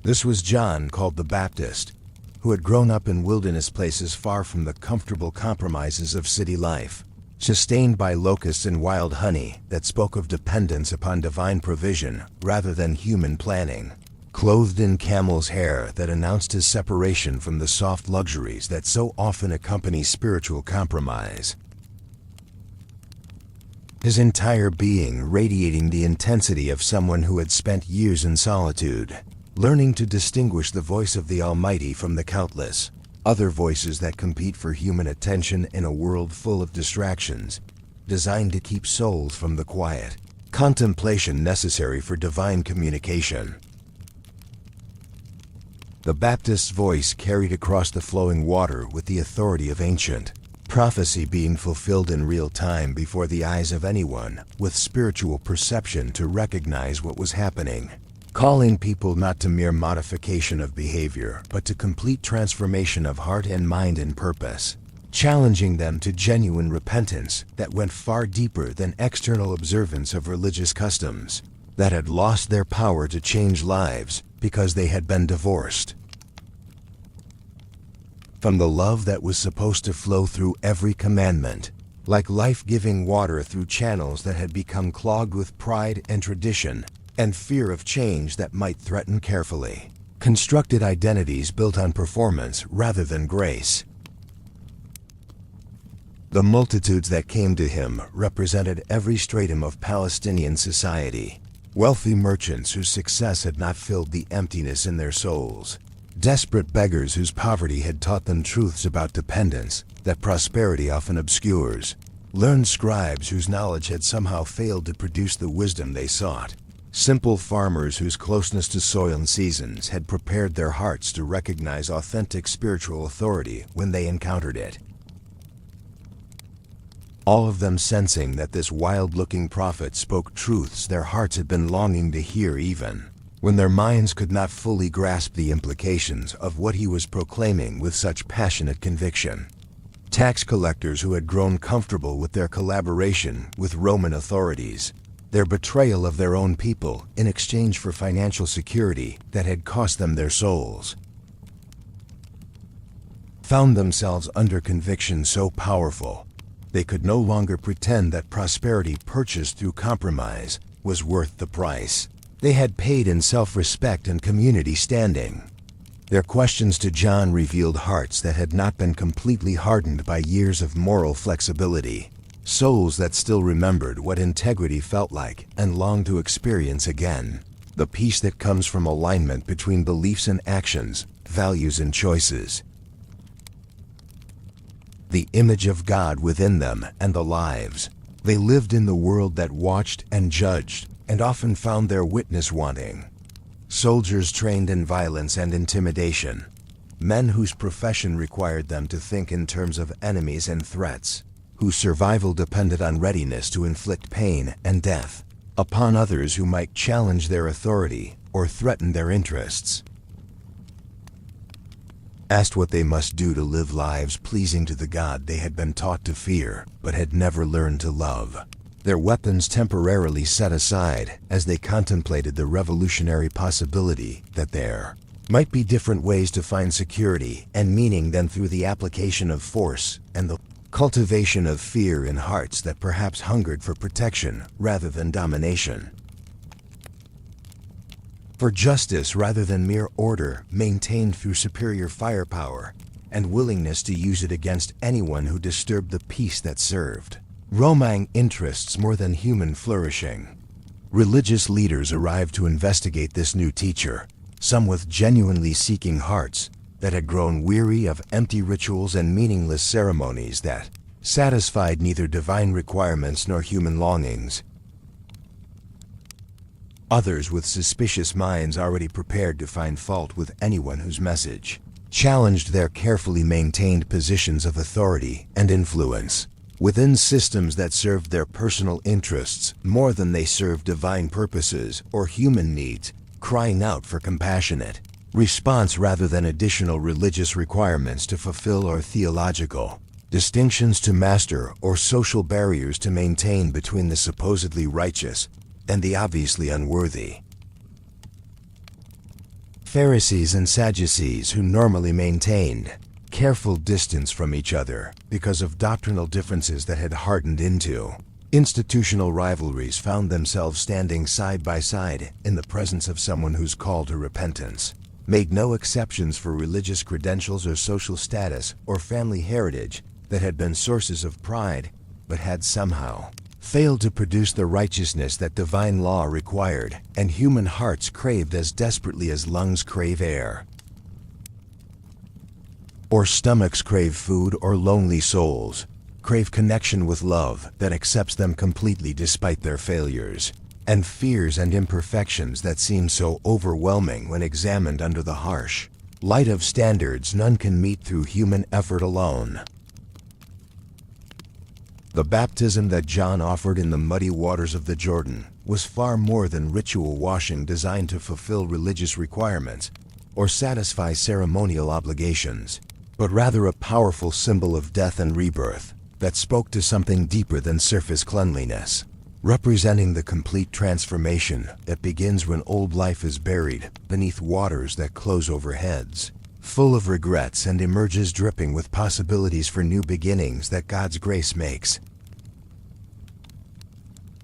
This was John, called the Baptist, who had grown up in wilderness places far from the comfortable compromises of city life, sustained by locusts and wild honey that spoke of dependence upon divine provision rather than human planning, clothed in camel's hair that announced his separation from the soft luxuries that so often accompany spiritual compromise. His entire being radiating the intensity of someone who had spent years in solitude, learning to distinguish the voice of the Almighty from the countless other voices that compete for human attention in a world full of distractions, designed to keep souls from the quiet contemplation necessary for divine communication. The Baptist's voice carried across the flowing water with the authority of ancient prophecy, being fulfilled in real time before the eyes of anyone with spiritual perception to recognize what was happening, calling people not to mere modification of behavior, but to complete transformation of heart and mind and purpose, challenging them to genuine repentance that went far deeper than external observance of religious customs that had lost their power to change lives because they had been divorced from the love that was supposed to flow through every commandment, like life-giving water through channels that had become clogged with pride and tradition and fear of change that might threaten carefully constructed identities built on performance rather than grace. The multitudes that came to him represented every stratum of Palestinian society: wealthy merchants whose success had not filled the emptiness in their souls, desperate beggars whose poverty had taught them truths about dependence that prosperity often obscures, learned scribes whose knowledge had somehow failed to produce the wisdom they sought, simple farmers whose closeness to soil and seasons had prepared their hearts to recognize authentic spiritual authority when they encountered it. All of them sensing that this wild-looking prophet spoke truths their hearts had been longing to hear, even when their minds could not fully grasp the implications of what he was proclaiming with such passionate conviction. Tax collectors who had grown comfortable with their collaboration with Roman authorities, their betrayal of their own people in exchange for financial security that had cost them their souls, found themselves under conviction so powerful they could no longer pretend that prosperity purchased through compromise was worth the price they had paid in self-respect and community standing. Their questions to John revealed hearts that had not been completely hardened by years of moral flexibility, souls that still remembered what integrity felt like and longed to experience again the peace that comes from alignment between beliefs and actions, values and choices. The image of God within them and the lives they lived in, the world that watched and judged and often found their witness wanting. Soldiers trained in violence and intimidation, men whose profession required them to think in terms of enemies and threats, whose survival depended on readiness to inflict pain and death upon others who might challenge their authority or threaten their interests. Asked what they must do to live lives pleasing to the God they had been taught to fear but had never learned to love, their weapons temporarily set aside as they contemplated the revolutionary possibility that there might be different ways to find security and meaning than through the application of force and the cultivation of fear in hearts that perhaps hungered for protection rather than domination, for justice rather than mere order maintained through superior firepower and willingness to use it against anyone who disturbed the peace that served Romang interests more than human flourishing. Religious leaders arrived to investigate this new teacher, some with genuinely seeking hearts that had grown weary of empty rituals and meaningless ceremonies that satisfied neither divine requirements nor human longings. Others with suspicious minds already prepared to find fault with anyone whose message challenged their carefully maintained positions of authority and influence within systems that served their personal interests more than they served divine purposes or human needs, crying out for compassionate response rather than additional religious requirements to fulfill or theological distinctions to master or social barriers to maintain between the supposedly righteous and the obviously unworthy. Pharisees and Sadducees, who normally maintained careful distance from each other because of doctrinal differences that had hardened into institutional rivalries, found themselves standing side by side in the presence of someone whose call to repentance made no exceptions for religious credentials or social status or family heritage that had been sources of pride, but had somehow failed to produce the righteousness that divine law required and human hearts craved as desperately as lungs crave air, or stomachs crave food, or lonely souls crave connection with love that accepts them completely despite their failures, and fears and imperfections that seem so overwhelming when examined under the harsh light of standards none can meet through human effort alone. The baptism that John offered in the muddy waters of the Jordan was far more than ritual washing designed to fulfill religious requirements or satisfy ceremonial obligations, but rather a powerful symbol of death and rebirth that spoke to something deeper than surface cleanliness, representing the complete transformation that begins when old life is buried beneath waters that close over heads, full of regrets, and emerges dripping with possibilities for new beginnings that God's grace makes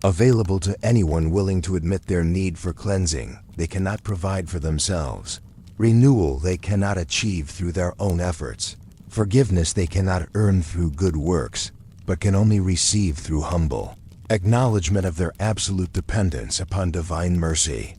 available to anyone willing to admit their need for cleansing they cannot provide for themselves, renewal they cannot achieve through their own efforts, forgiveness they cannot earn through good works, but can only receive through humble acknowledgement of their absolute dependence upon divine mercy.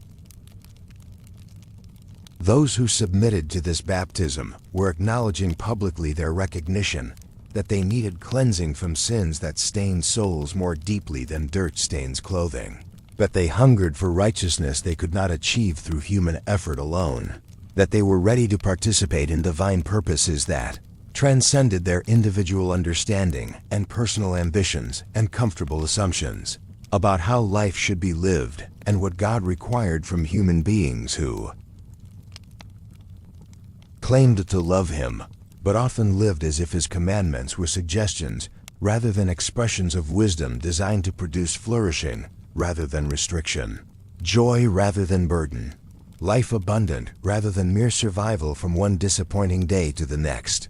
Those who submitted to this baptism were acknowledging publicly their recognition that they needed cleansing from sins that stained souls more deeply than dirt stains clothing, that they hungered for righteousness they could not achieve through human effort alone, that they were ready to participate in divine purposes that transcended their individual understanding and personal ambitions and comfortable assumptions about how life should be lived and what God required from human beings who claimed to love Him, but often lived as if His commandments were suggestions rather than expressions of wisdom designed to produce flourishing rather than restriction, joy rather than burden, life abundant rather than mere survival from one disappointing day to the next.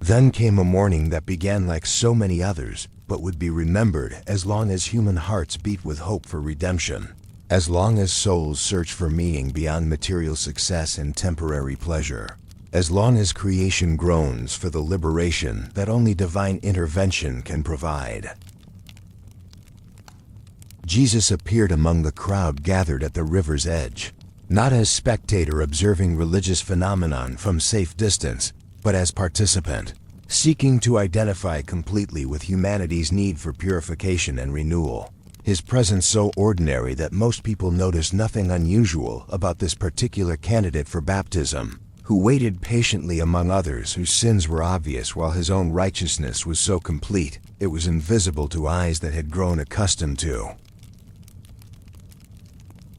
Then came a morning that began like so many others, but would be remembered as long as human hearts beat with hope for redemption, as long as souls search for meaning beyond material success and temporary pleasure, as long as creation groans for the liberation that only divine intervention can provide. Jesus appeared among the crowd gathered at the river's edge, not as spectator observing religious phenomenon from safe distance, but as participant, seeking to identify completely with humanity's need for purification and renewal. His presence so ordinary that most people noticed nothing unusual about this particular candidate for baptism, who waited patiently among others whose sins were obvious while his own righteousness was so complete it was invisible to eyes that had grown accustomed to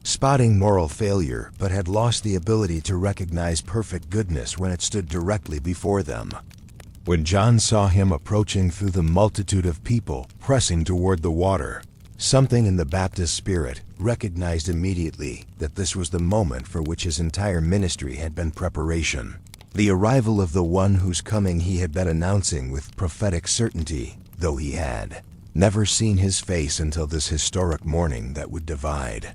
spotting moral failure but had lost the ability to recognize perfect goodness when it stood directly before them. When John saw him approaching through the multitude of people pressing toward the water, something in the Baptist spirit recognized immediately that this was the moment for which his entire ministry had been preparation, the arrival of the one whose coming he had been announcing with prophetic certainty, though he had never seen his face until this historic morning that would divide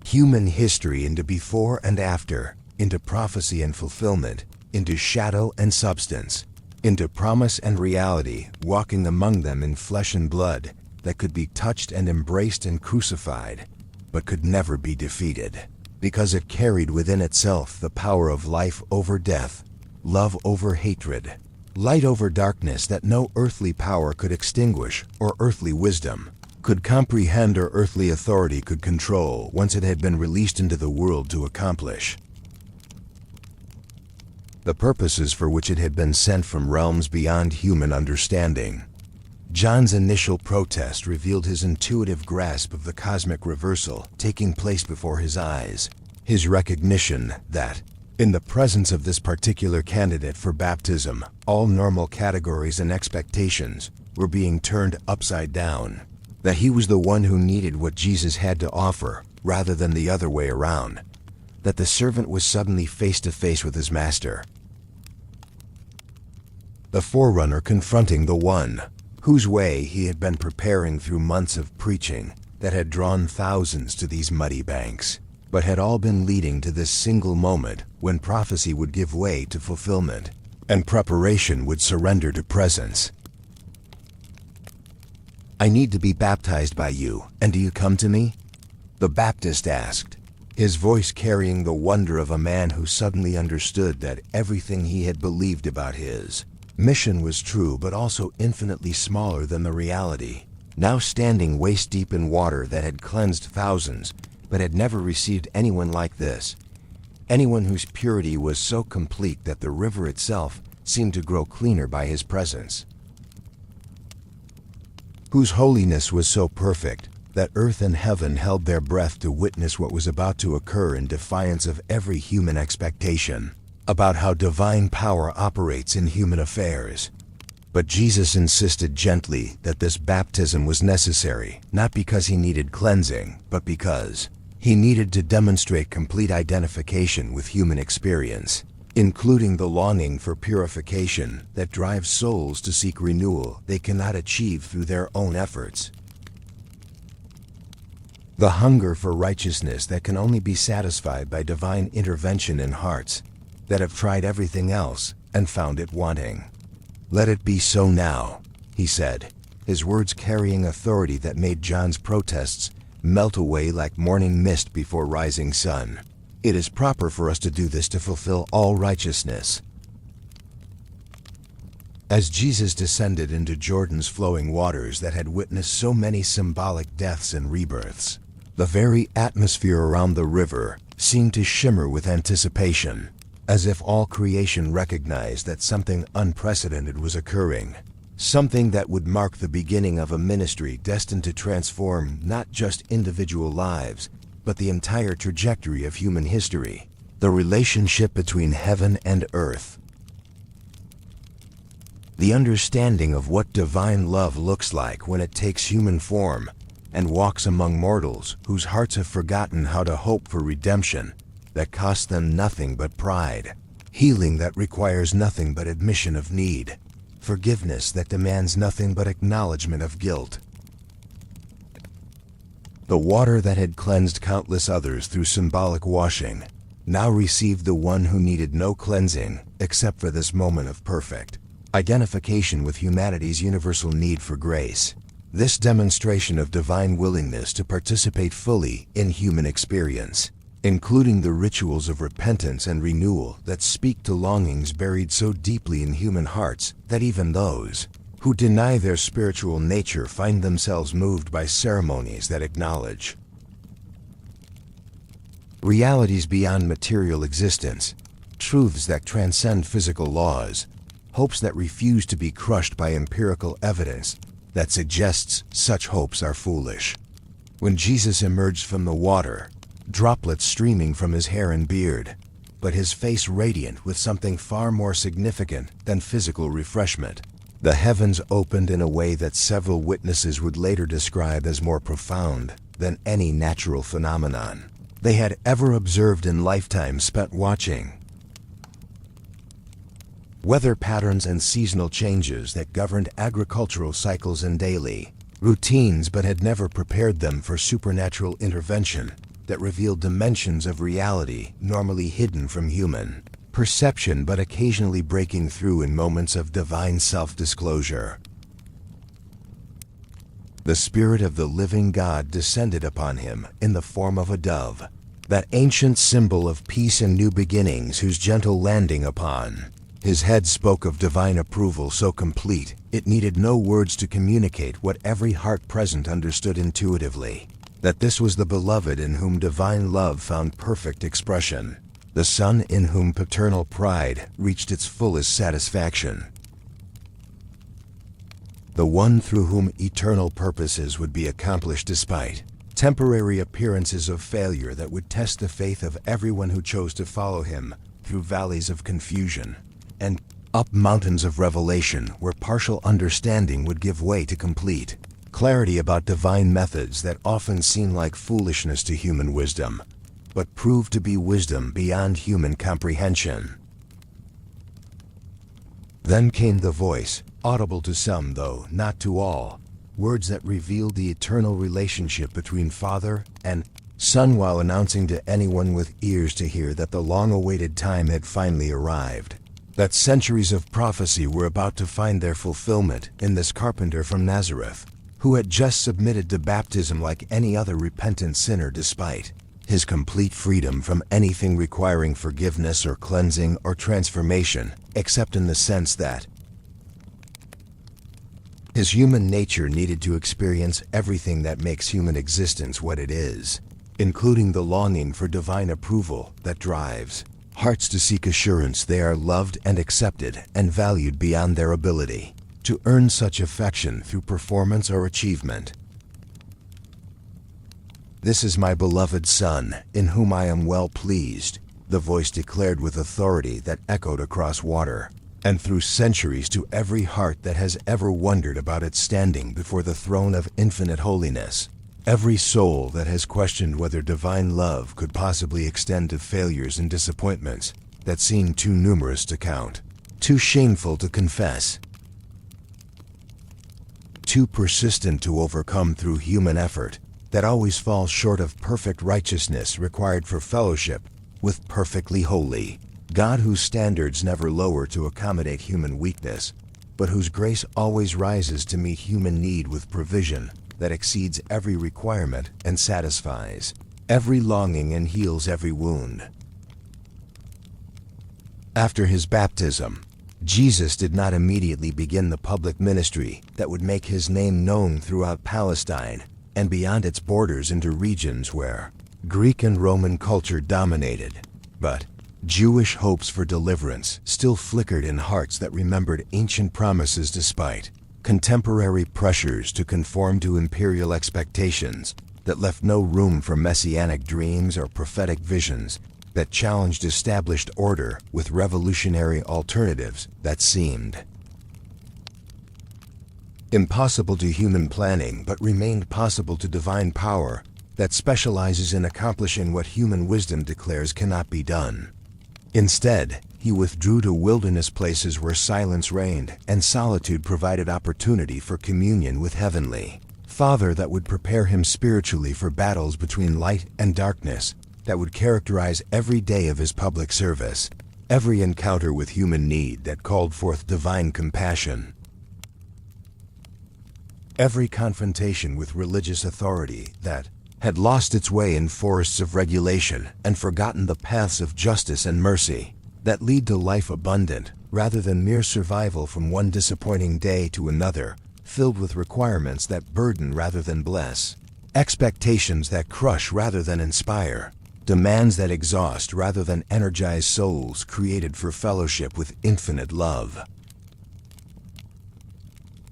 human history into before and after, into prophecy and fulfillment, into shadow and substance, into promise and reality, walking among them in flesh and blood that could be touched and embraced and crucified, but could never be defeated, because it carried within itself the power of life over death, love over hatred, light over darkness that no earthly power could extinguish or earthly wisdom could comprehend or earthly authority could control once it had been released into the world to accomplish the purposes for which it had been sent from realms beyond human understanding. John's initial protest revealed his intuitive grasp of the cosmic reversal taking place before his eyes. His recognition that, in the presence of this particular candidate for baptism, all normal categories and expectations were being turned upside down. That he was the one who needed what Jesus had to offer, rather than the other way around. That the servant was suddenly face to face with his master. The forerunner confronting the one whose way he had been preparing through months of preaching that had drawn thousands to these muddy banks, but had all been leading to this single moment when prophecy would give way to fulfillment, and preparation would surrender to presence. "I need to be baptized by you, and do you come to me?" the Baptist asked, his voice carrying the wonder of a man who suddenly understood that everything he had believed about his mission was true, but also infinitely smaller than the reality. Now standing waist-deep in water that had cleansed thousands, but had never received anyone like this. Anyone whose purity was so complete that the river itself seemed to grow cleaner by his presence. Whose holiness was so perfect that earth and heaven held their breath to witness what was about to occur in defiance of every human expectation about how divine power operates in human affairs. But Jesus insisted gently that this baptism was necessary, not because he needed cleansing, but because he needed to demonstrate complete identification with human experience, including the longing for purification that drives souls to seek renewal they cannot achieve through their own efforts. The hunger for righteousness that can only be satisfied by divine intervention in hearts that have tried everything else and found it wanting. "Let it be so now," he said, his words carrying authority that made John's protests melt away like morning mist before rising sun. "It is proper for us to do this to fulfill all righteousness." As Jesus descended into Jordan's flowing waters that had witnessed so many symbolic deaths and rebirths, the very atmosphere around the river seemed to shimmer with anticipation, as if all creation recognized that something unprecedented was occurring, something that would mark the beginning of a ministry destined to transform not just individual lives, but the entire trajectory of human history, the relationship between heaven and earth. The understanding of what divine love looks like when it takes human form and walks among mortals whose hearts have forgotten how to hope for redemption that costs them nothing but pride, healing that requires nothing but admission of need, forgiveness that demands nothing but acknowledgement of guilt. The water that had cleansed countless others through symbolic washing now received the one who needed no cleansing except for this moment of perfect identification with humanity's universal need for grace. This demonstration of divine willingness to participate fully in human experience, including the rituals of repentance and renewal that speak to longings buried so deeply in human hearts that even those who deny their spiritual nature find themselves moved by ceremonies that acknowledge realities beyond material existence, truths that transcend physical laws, hopes that refuse to be crushed by empirical evidence that suggests such hopes are foolish. When Jesus emerged from the water, droplets streaming from his hair and beard, but his face radiant with something far more significant than physical refreshment, the heavens opened in a way that several witnesses would later describe as more profound than any natural phenomenon they had ever observed in lifetimes spent watching. Weather patterns and seasonal changes that governed agricultural cycles and daily routines but had never prepared them for supernatural intervention that revealed dimensions of reality normally hidden from human perception but occasionally breaking through in moments of divine self-disclosure. The Spirit of the living God descended upon him in the form of a dove, that ancient symbol of peace and new beginnings whose gentle landing upon his head spoke of divine approval so complete it needed no words to communicate what every heart present understood intuitively, that this was the beloved in whom divine love found perfect expression, the Son in whom paternal pride reached its fullest satisfaction. the one through whom eternal purposes would be accomplished despite temporary appearances of failure that would test the faith of everyone who chose to follow him through valleys of confusion and up mountains of revelation where partial understanding would give way to complete clarity about divine methods that often seem like foolishness to human wisdom, but prove to be wisdom beyond human comprehension. Then came the voice, audible to some though not to all, words that revealed the eternal relationship between Father and Son while announcing to anyone with ears to hear that the long-awaited time had finally arrived, that centuries of prophecy were about to find their fulfillment in this carpenter from Nazareth, who had just submitted to baptism like any other repentant sinner despite his complete freedom from anything requiring forgiveness or cleansing or transformation, except in the sense that his human nature needed to experience everything that makes human existence what it is, including the longing for divine approval that drives hearts to seek assurance they are loved and accepted and valued beyond their ability to earn such affection through performance or achievement. "This is my beloved Son, in whom I am well pleased," the voice declared with authority that echoed across water and through centuries to every heart that has ever wondered about its standing before the throne of infinite holiness. Every soul that has questioned whether divine love could possibly extend to failures and disappointments that seem too numerous to count, too shameful to confess, too persistent to overcome through human effort, that always falls short of perfect righteousness required for fellowship with perfectly holy God, whose standards never lower to accommodate human weakness, but whose grace always rises to meet human need with provision that exceeds every requirement and satisfies every longing and heals every wound. After his baptism, Jesus did not immediately begin the public ministry that would make his name known throughout Palestine and beyond its borders into regions where Greek and Roman culture dominated, but Jewish hopes for deliverance still flickered in hearts that remembered ancient promises despite contemporary pressures to conform to imperial expectations that left no room for messianic dreams or prophetic visions that challenged established order with revolutionary alternatives that seemed impossible to human planning but remained possible to divine power that specializes in accomplishing what human wisdom declares cannot be done. Instead, he withdrew to wilderness places where silence reigned and solitude provided opportunity for communion with Heavenly Father that would prepare him spiritually for battles between light and darkness that would characterize every day of his public service, every encounter with human need that called forth divine compassion, every confrontation with religious authority that had lost its way in forests of regulation and forgotten the paths of justice and mercy that lead to life abundant rather than mere survival from one disappointing day to another, filled with requirements that burden rather than bless, expectations that crush rather than inspire, demands that exhaust rather than energize souls created for fellowship with infinite love.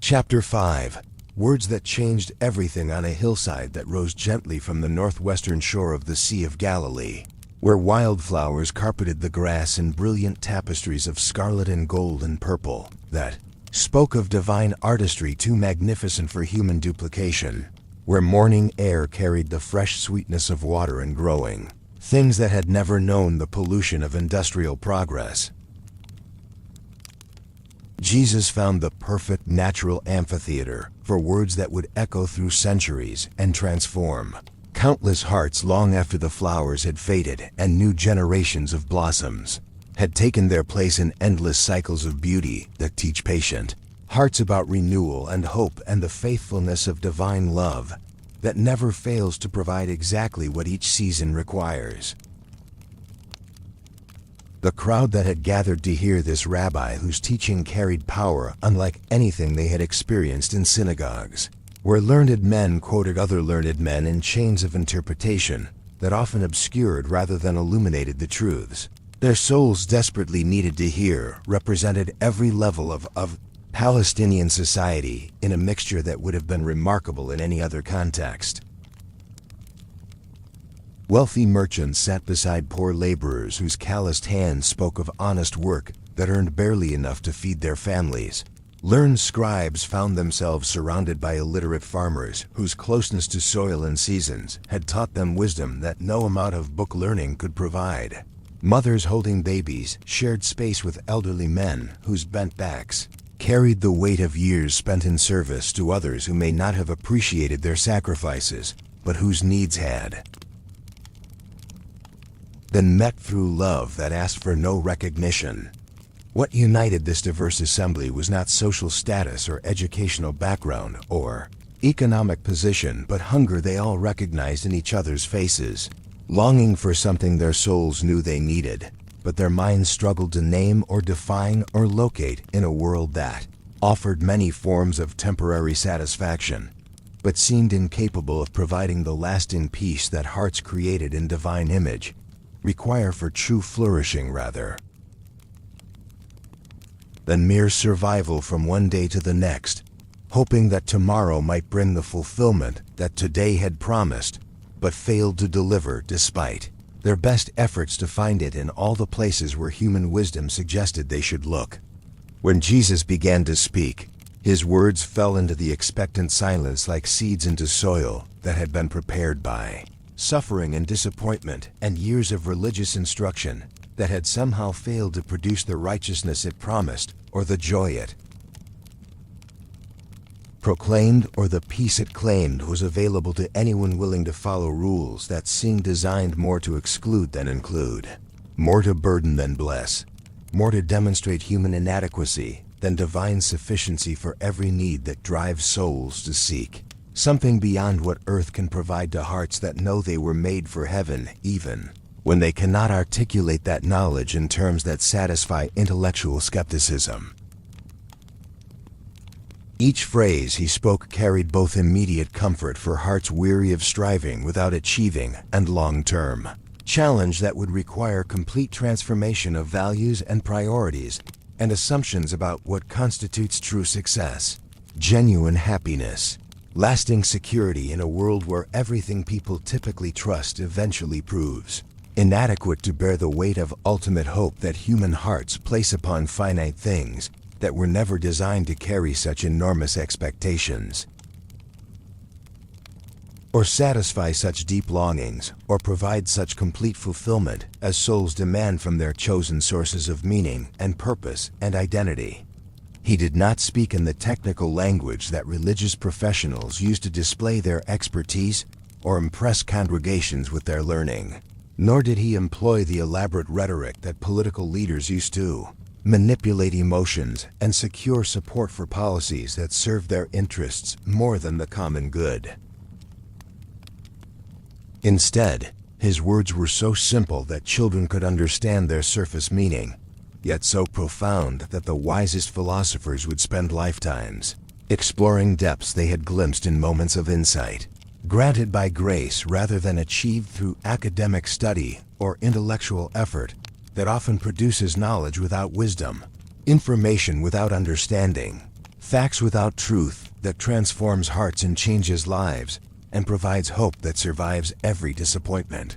Chapter 5. Words that changed everything on a hillside that rose gently from the northwestern shore of the Sea of Galilee, where wildflowers carpeted the grass in brilliant tapestries of scarlet and gold and purple that spoke of divine artistry too magnificent for human duplication, where morning air carried the fresh sweetness of water and growing things that had never known the pollution of industrial progress. Jesus found the perfect natural amphitheater for words that would echo through centuries and transform countless hearts long after the flowers had faded and new generations of blossoms had taken their place in endless cycles of beauty that teach patient hearts about renewal and hope and the faithfulness of divine love that never fails to provide exactly what each season requires. The crowd that had gathered to hear this rabbi whose teaching carried power unlike anything they had experienced in synagogues, where learned men quoted other learned men in chains of interpretation that often obscured rather than illuminated the truths their souls desperately needed to hear, represented every level of Palestinian society in a mixture that would have been remarkable in any other context. Wealthy merchants sat beside poor laborers whose calloused hands spoke of honest work that earned barely enough to feed their families. Learned scribes found themselves surrounded by illiterate farmers whose closeness to soil and seasons had taught them wisdom that no amount of book learning could provide. Mothers holding babies shared space with elderly men whose bent backs carried the weight of years spent in service to others who may not have appreciated their sacrifices, but whose needs had. Then met through love that asked for no recognition. What united this diverse assembly was not social status or educational background or economic position, but hunger they all recognized in each other's faces, longing for something their souls knew they needed, but their minds struggled to name or define or locate in a world that offered many forms of temporary satisfaction, but seemed incapable of providing the lasting peace that hearts created in divine image require for true flourishing rather than mere survival from one day to the next, hoping that tomorrow might bring the fulfillment that today had promised, but failed to deliver despite their best efforts to find it in all the places where human wisdom suggested they should look. When Jesus began to speak, his words fell into the expectant silence like seeds into soil that had been prepared by suffering and disappointment and years of religious instruction that had somehow failed to produce the righteousness it promised or the joy it proclaimed or the peace it claimed was available to anyone willing to follow rules that seemed designed more to exclude than include, more to burden than bless, more to demonstrate human inadequacy than divine sufficiency for every need that drives souls to seek something beyond what earth can provide to hearts that know they were made for heaven, even when they cannot articulate that knowledge in terms that satisfy intellectual skepticism. Each phrase he spoke carried both immediate comfort for hearts weary of striving without achieving and long-term challenge that would require complete transformation of values and priorities and assumptions about what constitutes true success, genuine happiness, lasting security in a world where everything people typically trust eventually proves inadequate to bear the weight of ultimate hope that human hearts place upon finite things that were never designed to carry such enormous expectations, or satisfy such deep longings, or provide such complete fulfillment as souls demand from their chosen sources of meaning and purpose and identity. He did not speak in the technical language that religious professionals use to display their expertise or impress congregations with their learning. Nor did he employ the elaborate rhetoric that political leaders used to manipulate emotions and secure support for policies that served their interests more than the common good. Instead, his words were so simple that children could understand their surface meaning, yet so profound that the wisest philosophers would spend lifetimes exploring depths they had glimpsed in moments of insight, granted by grace rather than achieved through academic study or intellectual effort that often produces knowledge without wisdom, information without understanding, facts without truth that transforms hearts and changes lives and provides hope that survives every disappointment.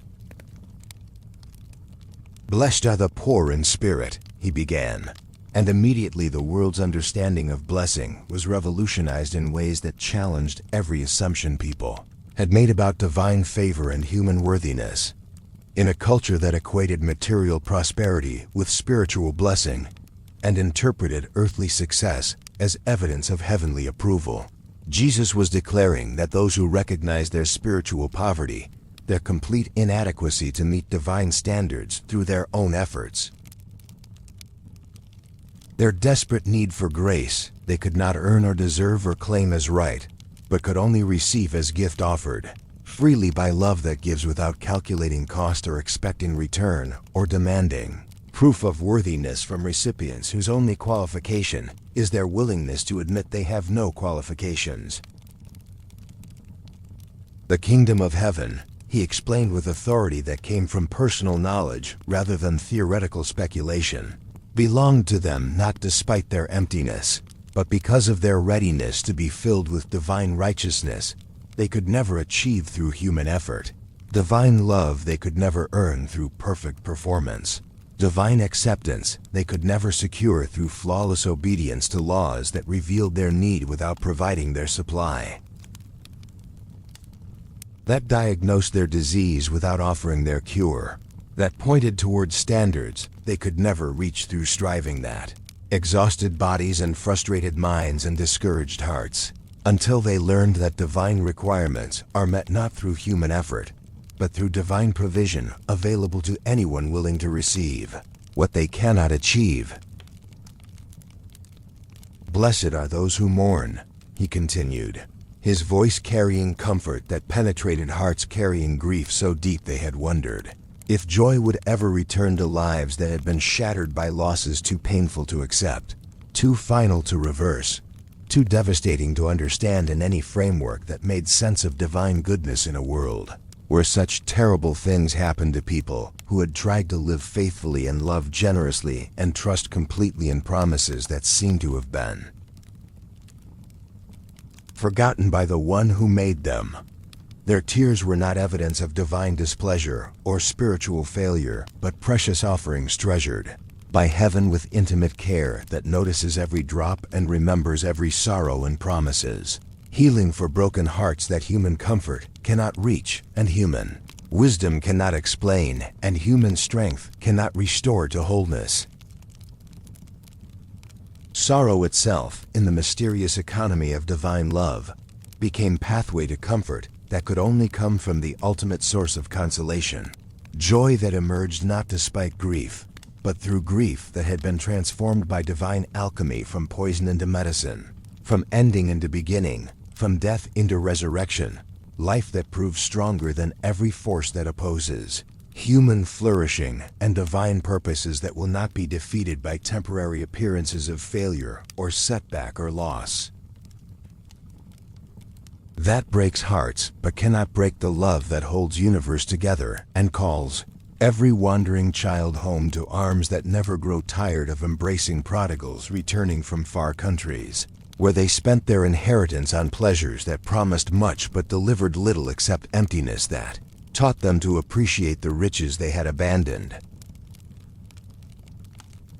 "Blessed are the poor in spirit," he began, and immediately the world's understanding of blessing was revolutionized in ways that challenged every assumption people had made about divine favor and human worthiness. In a culture that equated material prosperity with spiritual blessing and interpreted earthly success as evidence of heavenly approval, Jesus was declaring that those who recognized their spiritual poverty, their complete inadequacy to meet divine standards through their own efforts, their desperate need for grace they could not earn or deserve or claim as right, but could only receive as gift offered freely by love that gives without calculating cost or expecting return or demanding proof of worthiness from recipients whose only qualification is their willingness to admit they have no qualifications. The kingdom of heaven, he explained with authority that came from personal knowledge rather than theoretical speculation, belonged to them not despite their emptiness, But because of their readiness to be filled with divine righteousness, they could never achieve through human effort. Divine love they could never earn through perfect performance. Divine acceptance they could never secure through flawless obedience to laws that revealed their need without providing their supply. That diagnosed their disease without offering their cure. That pointed towards standards they could never reach through striving that. Exhausted bodies and frustrated minds and discouraged hearts, until they learned that divine requirements are met not through human effort, but through divine provision available to anyone willing to receive what they cannot achieve. Blessed are those who mourn, he continued, his voice carrying comfort that penetrated hearts carrying grief so deep they had wondered if joy would ever return to lives that had been shattered by losses too painful to accept, too final to reverse, too devastating to understand in any framework that made sense of divine goodness in a world where such terrible things happened to people who had tried to live faithfully and love generously and trust completely in promises that seemed to have been forgotten by the one who made them. Their tears were not evidence of divine displeasure or spiritual failure, but precious offerings treasured by heaven with intimate care that notices every drop and remembers every sorrow and promises. Healing for broken hearts that human comfort cannot reach and human wisdom cannot explain and human strength cannot restore to wholeness. Sorrow itself, in the mysterious economy of divine love, became pathway to comfort that could only come from the ultimate source of consolation. Joy that emerged not despite grief, but through grief that had been transformed by divine alchemy from poison into medicine, from ending into beginning, from death into resurrection, life that proves stronger than every force that opposes, human flourishing and divine purposes that will not be defeated by temporary appearances of failure or setback or loss. That breaks hearts but cannot break the love that holds universe together and calls every wandering child home to arms that never grow tired of embracing prodigals returning from far countries, where they spent their inheritance on pleasures that promised much but delivered little except emptiness that taught them to appreciate the riches they had abandoned.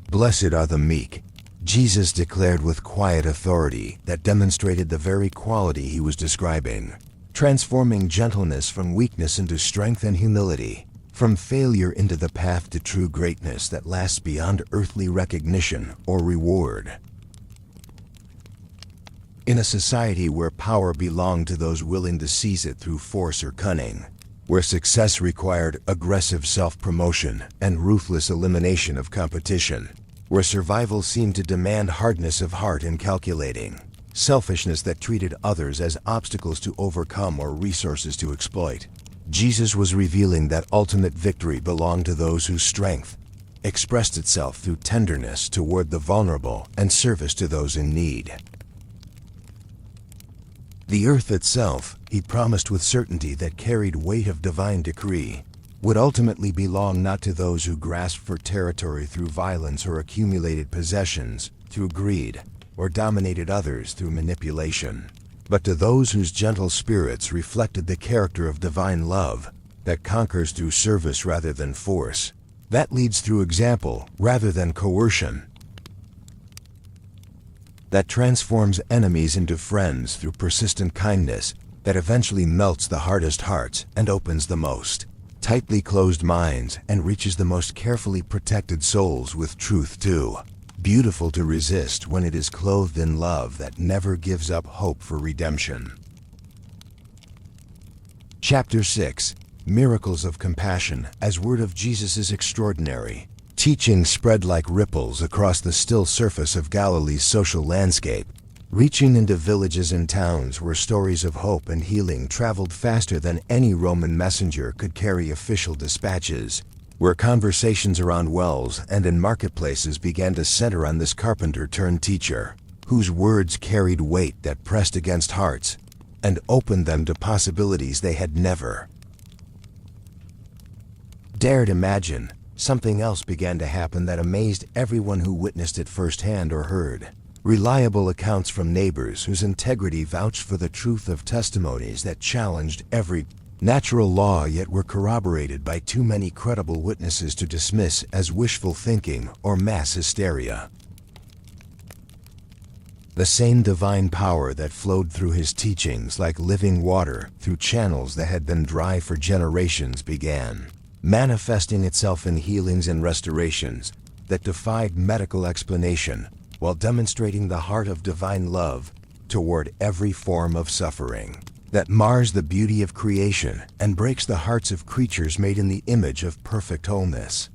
Blessed are the meek, Jesus declared with quiet authority that demonstrated the very quality he was describing, transforming gentleness from weakness into strength and humility, from failure into the path to true greatness that lasts beyond earthly recognition or reward. In a society where power belonged to those willing to seize it through force or cunning, where success required aggressive self-promotion and ruthless elimination of competition, where survival seemed to demand hardness of heart and calculating, selfishness that treated others as obstacles to overcome or resources to exploit, Jesus was revealing that ultimate victory belonged to those whose strength expressed itself through tenderness toward the vulnerable and service to those in need. The earth itself, he promised with certainty that carried weight of divine decree, would ultimately belong not to those who grasped for territory through violence or accumulated possessions through greed, or dominated others through manipulation, but to those whose gentle spirits reflected the character of divine love that conquers through service rather than force, that leads through example rather than coercion, that transforms enemies into friends through persistent kindness, that eventually melts the hardest hearts and opens the most tightly closed minds and reaches the most carefully protected souls with truth too beautiful to resist when it is clothed in love that never gives up hope for redemption. Chapter 6. Miracles of Compassion as Word of Jesus is extraordinary. Teaching spread like ripples across the still surface of Galilee's social landscape, reaching into villages and towns where stories of hope and healing traveled faster than any Roman messenger could carry official dispatches, where conversations around wells and in marketplaces began to center on this carpenter-turned-teacher, whose words carried weight that pressed against hearts and opened them to possibilities they had never dared imagine. Something else began to happen that amazed everyone who witnessed it firsthand or heard Reliable accounts from neighbors whose integrity vouched for the truth of testimonies that challenged every natural law yet were corroborated by too many credible witnesses to dismiss as wishful thinking or mass hysteria. The same divine power that flowed through his teachings like living water through channels that had been dry for generations began manifesting itself in healings and restorations that defied medical explanation, while demonstrating the heart of divine love toward every form of suffering that mars the beauty of creation and breaks the hearts of creatures made in the image of perfect wholeness.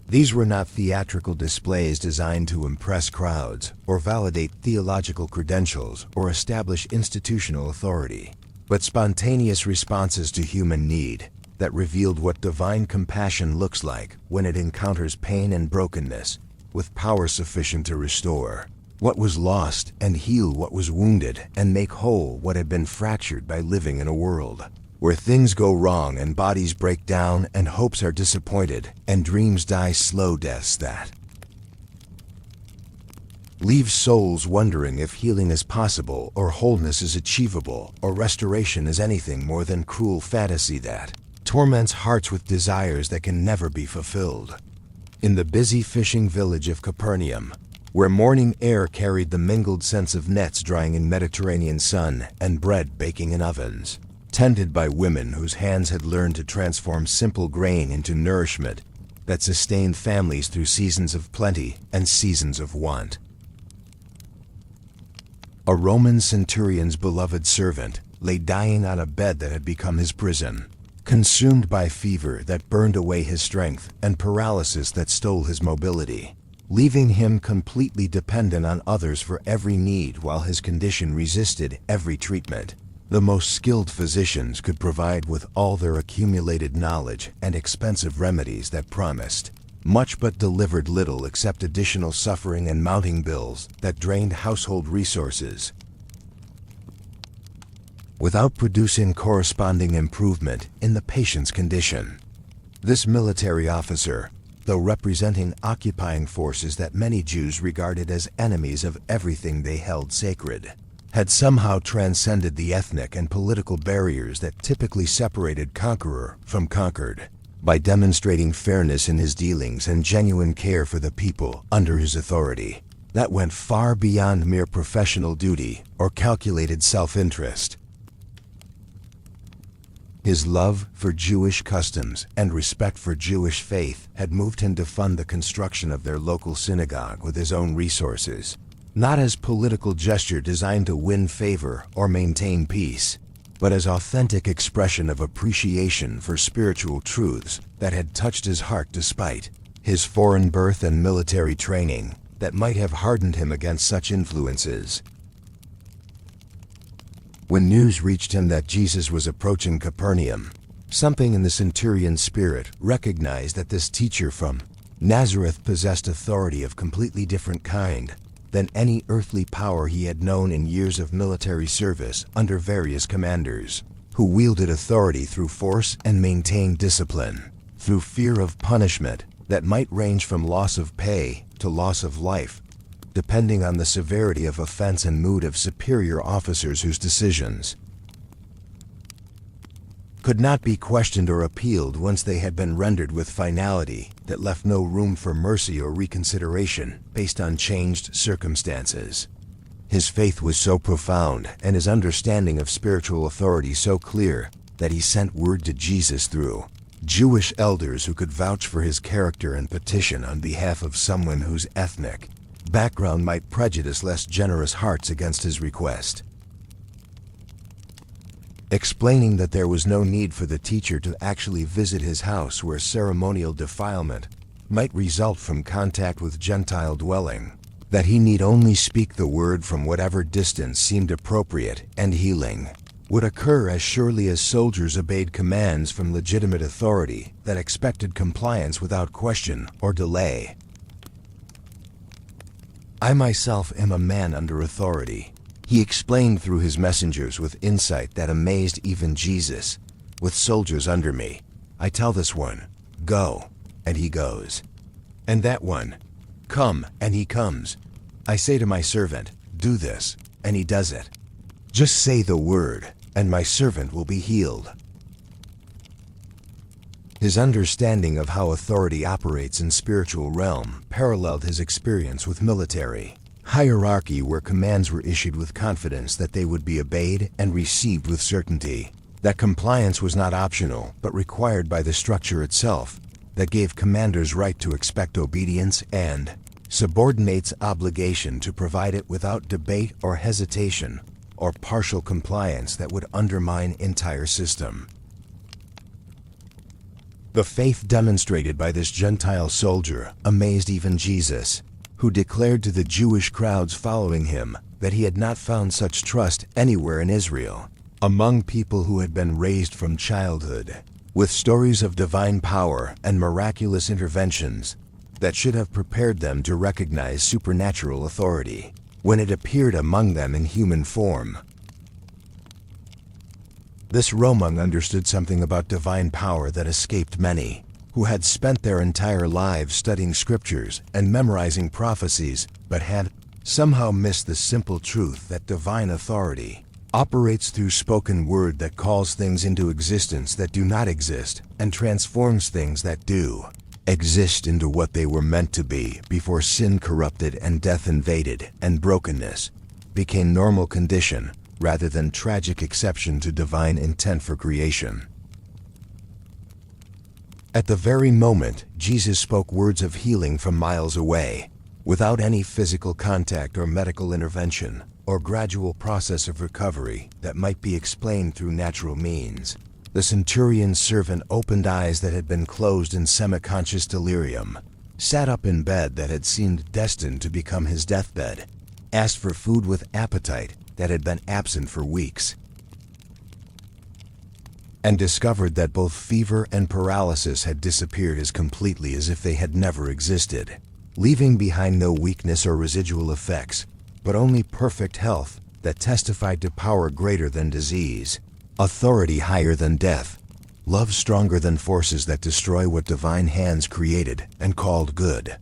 These were not theatrical displays designed to impress crowds or validate theological credentials or establish institutional authority, but spontaneous responses to human need that revealed what divine compassion looks like when it encounters pain and brokenness with power sufficient to restore what was lost and heal what was wounded and make whole what had been fractured by living in a world where things go wrong and bodies break down and hopes are disappointed and dreams die slow deaths that leave souls wondering if healing is possible or wholeness is achievable or restoration is anything more than cruel fantasy that torments hearts with desires that can never be fulfilled. In the busy fishing village of Capernaum, where morning air carried the mingled scents of nets drying in Mediterranean sun and bread baking in ovens, tended by women whose hands had learned to transform simple grain into nourishment that sustained families through seasons of plenty and seasons of want. A Roman centurion's beloved servant lay dying on a bed that had become his prison, consumed by fever that burned away his strength and paralysis that stole his mobility, leaving him completely dependent on others for every need while his condition resisted every treatment the most skilled physicians could provide with all their accumulated knowledge and expensive remedies that promised much but delivered little except additional suffering and mounting bills that drained household resources without producing corresponding improvement in the patient's condition. This military officer, though representing occupying forces that many Jews regarded as enemies of everything they held sacred, had somehow transcended the ethnic and political barriers that typically separated conqueror from conquered, by demonstrating fairness in his dealings and genuine care for the people under his authority that went far beyond mere professional duty or calculated self-interest. His love for Jewish customs and respect for Jewish faith had moved him to fund the construction of their local synagogue with his own resources, not as political gesture designed to win favor or maintain peace, but as authentic expression of appreciation for spiritual truths that had touched his heart despite his foreign birth and military training that might have hardened him against such influences. When news reached him that Jesus was approaching Capernaum, something in the centurion's spirit recognized that this teacher from Nazareth possessed authority of completely different kind than any earthly power he had known in years of military service under various commanders, who wielded authority through force and maintained discipline, through fear of punishment that might range from loss of pay to loss of life, depending on the severity of offense and mood of superior officers whose decisions could not be questioned or appealed once they had been rendered with finality that left no room for mercy or reconsideration based on changed circumstances. His faith was so profound and his understanding of spiritual authority so clear that he sent word to Jesus through Jewish elders who could vouch for his character and petition on behalf of someone whose ethnic background might prejudice less generous hearts against his request, explaining that there was no need for the teacher to actually visit his house where ceremonial defilement might result from contact with Gentile dwelling, that he need only speak the word from whatever distance seemed appropriate, and healing would occur as surely as soldiers obeyed commands from legitimate authority that expected compliance without question or delay. I myself am a man under authority, he explained through his messengers with insight that amazed even Jesus. With soldiers under me, I tell this one, go, and he goes. And that one, Come, and he comes. I say to my servant, do this, and he does it. Just say the word, and my servant will be healed. His understanding of how authority operates in spiritual realm paralleled his experience with military hierarchy, where commands were issued with confidence that they would be obeyed and received with certainty, that compliance was not optional but required by the structure itself, that gave commanders right to expect obedience and subordinates obligation to provide it without debate or hesitation or partial compliance that would undermine entire system. The faith demonstrated by this Gentile soldier amazed even Jesus, who declared to the Jewish crowds following him that he had not found such trust anywhere in Israel. Among people who had been raised from childhood with stories of divine power and miraculous interventions that should have prepared them to recognize supernatural authority when it appeared among them in human form. This Romang understood something about divine power that escaped many, who had spent their entire lives studying scriptures and memorizing prophecies, but had somehow missed the simple truth that divine authority operates through spoken word that calls things into existence that do not exist and transforms things that do exist into what they were meant to be before sin corrupted and death invaded and brokenness became normal condition rather than tragic exception to divine intent for creation. At the very moment Jesus spoke words of healing from miles away, without any physical contact or medical intervention or gradual process of recovery that might be explained through natural means, the centurion's servant opened eyes that had been closed in semi-conscious delirium, sat up in bed that had seemed destined to become his deathbed, asked for food with appetite that had been absent for weeks, and discovered that both fever and paralysis had disappeared as completely as if they had never existed, leaving behind no weakness or residual effects, but only perfect health that testified to power greater than disease, authority higher than death, love stronger than forces that destroy what divine hands created and called good.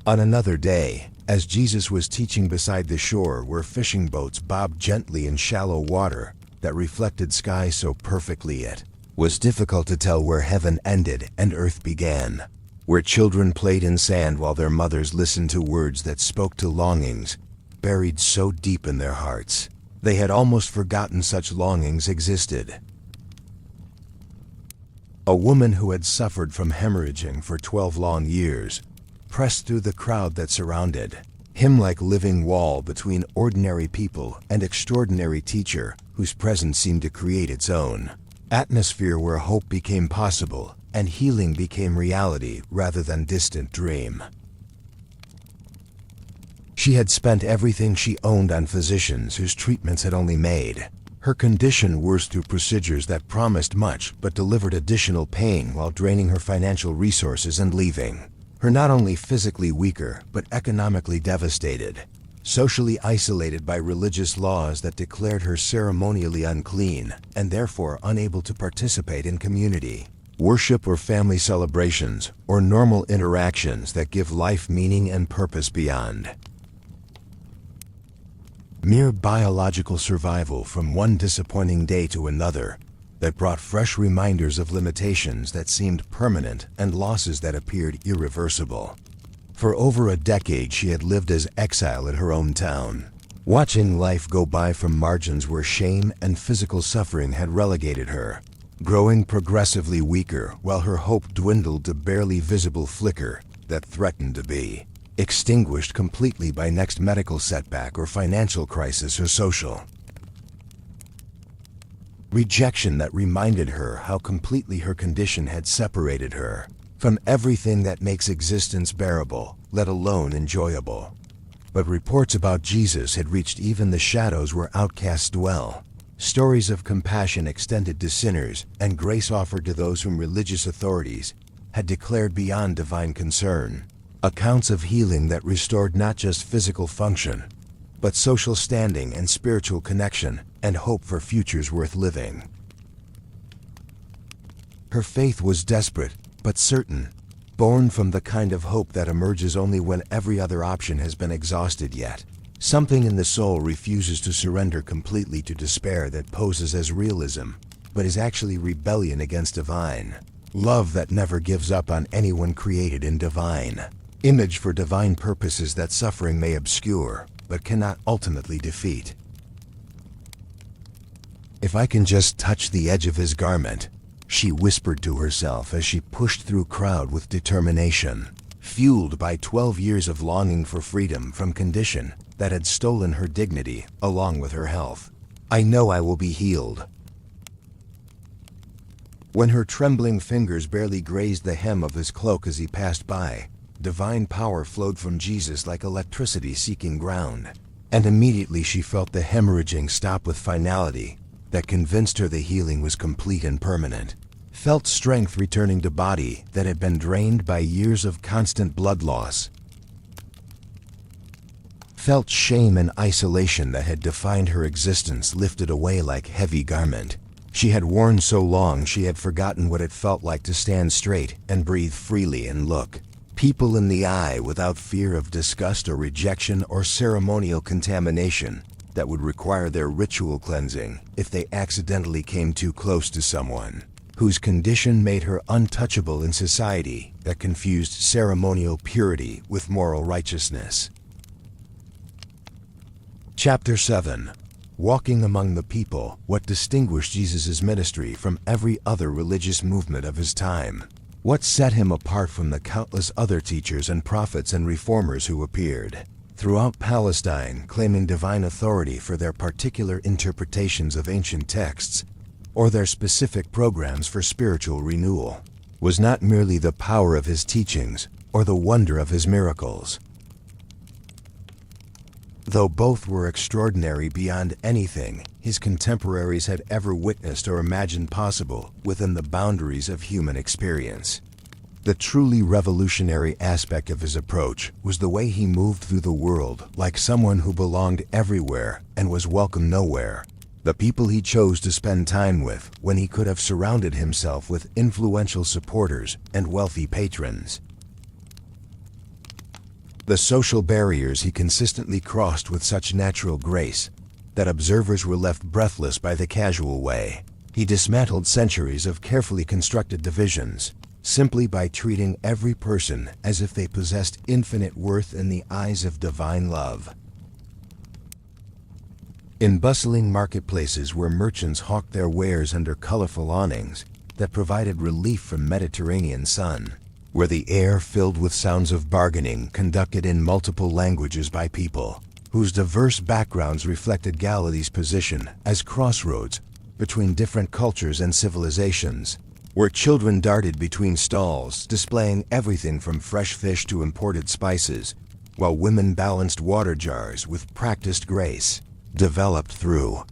On another day, as Jesus was teaching beside the shore where fishing boats bobbed gently in shallow water that reflected sky so perfectly it was difficult to tell where heaven ended and earth began, where children played in sand while their mothers listened to words that spoke to longings buried so deep in their hearts they had almost forgotten such longings existed. A woman who had suffered from hemorrhaging for 12 long years pressed through the crowd that surrounded him like living wall between ordinary people and extraordinary teacher whose presence seemed to create its own atmosphere where hope became possible and healing became reality rather than distant dream. She had spent everything she owned on physicians whose treatments had only made her condition worse through procedures that promised much but delivered additional pain while draining her financial resources and leaving her not only physically weaker but economically devastated, socially isolated by religious laws that declared her ceremonially unclean and therefore unable to participate in community, worship or family celebrations or normal interactions that give life meaning and purpose beyond mere biological survival from one disappointing day to another that brought fresh reminders of limitations that seemed permanent and losses that appeared irreversible. For over a decade she had lived as exile in her own town, watching life go by from margins where shame and physical suffering had relegated her, growing progressively weaker while her hope dwindled to barely visible flicker that threatened to be extinguished completely by next medical setback or financial crisis or social rejection that reminded her how completely her condition had separated her from everything that makes existence bearable, let alone enjoyable. But reports about Jesus had reached even the shadows where outcasts dwell. Stories of compassion extended to sinners and grace offered to those whom religious authorities had declared beyond divine concern. Accounts of healing that restored not just physical function, but social standing and spiritual connection and hope for futures worth living. Her faith was desperate, but certain, born from the kind of hope that emerges only when every other option has been exhausted yet. Something in the soul refuses to surrender completely to despair that poses as realism, but is actually rebellion against divine love that never gives up on anyone created in divine image for divine purposes that suffering may obscure, but cannot ultimately defeat. "If I can just touch the edge of his garment," she whispered to herself as she pushed through crowd with determination, fueled by 12 years of longing for freedom from condition that had stolen her dignity along with her health. "I know I will be healed." When her trembling fingers barely grazed the hem of his cloak as he passed by, divine power flowed from Jesus like electricity seeking ground, and immediately she felt the hemorrhaging stop with finality that convinced her the healing was complete and permanent. Felt strength returning to body that had been drained by years of constant blood loss. Felt shame and isolation that had defined her existence lifted away like heavy garment. She had worn so long she had forgotten what it felt like to stand straight and breathe freely and look people in the eye without fear of disgust or rejection or ceremonial contamination that would require their ritual cleansing if they accidentally came too close to someone whose condition made her untouchable in society that confused ceremonial purity with moral righteousness. Chapter 7. Walking among the people, what distinguished Jesus' ministry from every other religious movement of his time. What set him apart from the countless other teachers and prophets and reformers who appeared throughout Palestine claiming divine authority for their particular interpretations of ancient texts or their specific programs for spiritual renewal, was not merely the power of his teachings or the wonder of his miracles. Though both were extraordinary beyond anything his contemporaries had ever witnessed or imagined possible within the boundaries of human experience. The truly revolutionary aspect of his approach was the way he moved through the world like someone who belonged everywhere and was welcome nowhere. The people he chose to spend time with when he could have surrounded himself with influential supporters and wealthy patrons. The social barriers he consistently crossed with such natural grace that observers were left breathless by the casual way he dismantled centuries of carefully constructed divisions, simply by treating every person as if they possessed infinite worth in the eyes of divine love. In bustling marketplaces where merchants hawked their wares under colorful awnings that provided relief from Mediterranean sun, where the air filled with sounds of bargaining conducted in multiple languages by people whose diverse backgrounds reflected Galilee's position as crossroads between different cultures and civilizations, where children darted between stalls displaying everything from fresh fish to imported spices, while women balanced water jars with practiced grace, developed through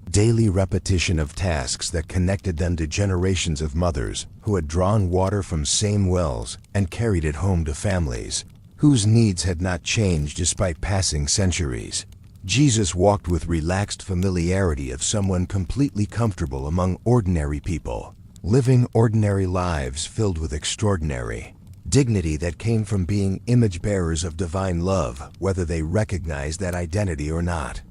daily repetition of tasks that connected them to generations of mothers who had drawn water from same wells and carried it home to families whose needs had not changed despite passing centuries. Jesus walked with relaxed familiarity of someone completely comfortable among ordinary people, living ordinary lives filled with extraordinary dignity that came from being image bearers of divine love, whether they recognized that identity or not.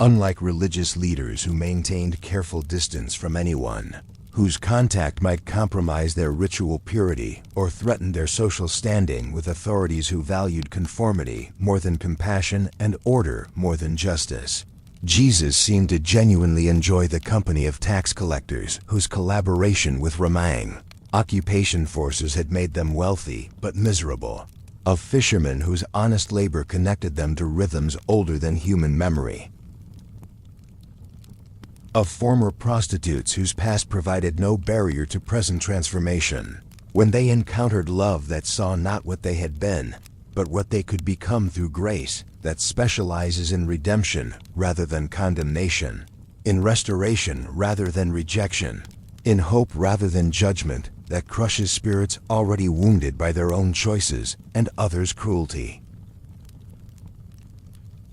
Unlike religious leaders who maintained careful distance from anyone whose contact might compromise their ritual purity or threaten their social standing, with authorities who valued conformity more than compassion and order more than justice, Jesus seemed to genuinely enjoy the company of tax collectors whose collaboration with Ramang occupation forces had made them wealthy but miserable, of fishermen whose honest labor connected them to rhythms older than human memory, of former prostitutes whose past provided no barrier to present transformation, when they encountered love that saw not what they had been, but what they could become through grace that specializes in redemption rather than condemnation, in restoration rather than rejection, in hope rather than judgment, that crushes spirits already wounded by their own choices and others' cruelty.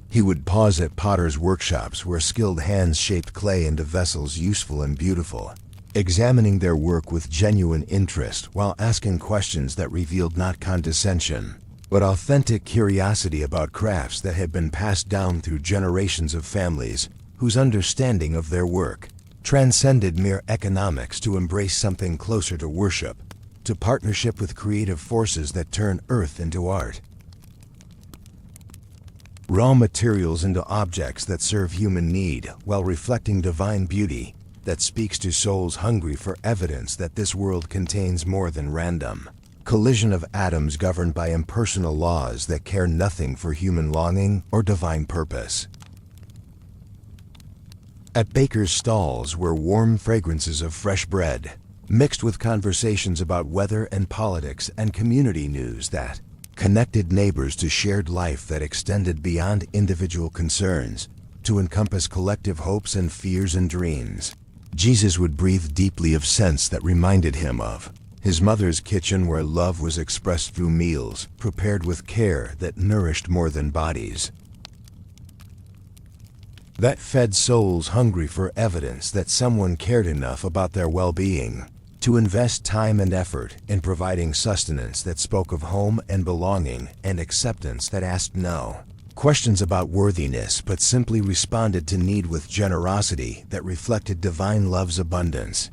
He would pause at potters' workshops where skilled hands shaped clay into vessels useful and beautiful, examining their work with genuine interest while asking questions that revealed not condescension, but authentic curiosity about crafts that had been passed down through generations of families whose understanding of their work transcended mere economics to embrace something closer to worship, to partnership with creative forces that turn earth into art. Raw materials into objects that serve human need while reflecting divine beauty that speaks to souls hungry for evidence that this world contains more than random. Collision of atoms governed by impersonal laws that care nothing for human longing or divine purpose. At bakers' stalls were warm fragrances of fresh bread, mixed with conversations about weather and politics and community news that connected neighbors to shared life that extended beyond individual concerns to encompass collective hopes and fears and dreams. Jesus would breathe deeply of scents that reminded him of his mother's kitchen, where love was expressed through meals prepared with care that nourished more than bodies, that fed souls hungry for evidence that someone cared enough about their well-being to invest time and effort in providing sustenance that spoke of home and belonging, and acceptance that asked no questions about worthiness but simply responded to need with generosity that reflected divine love's abundance.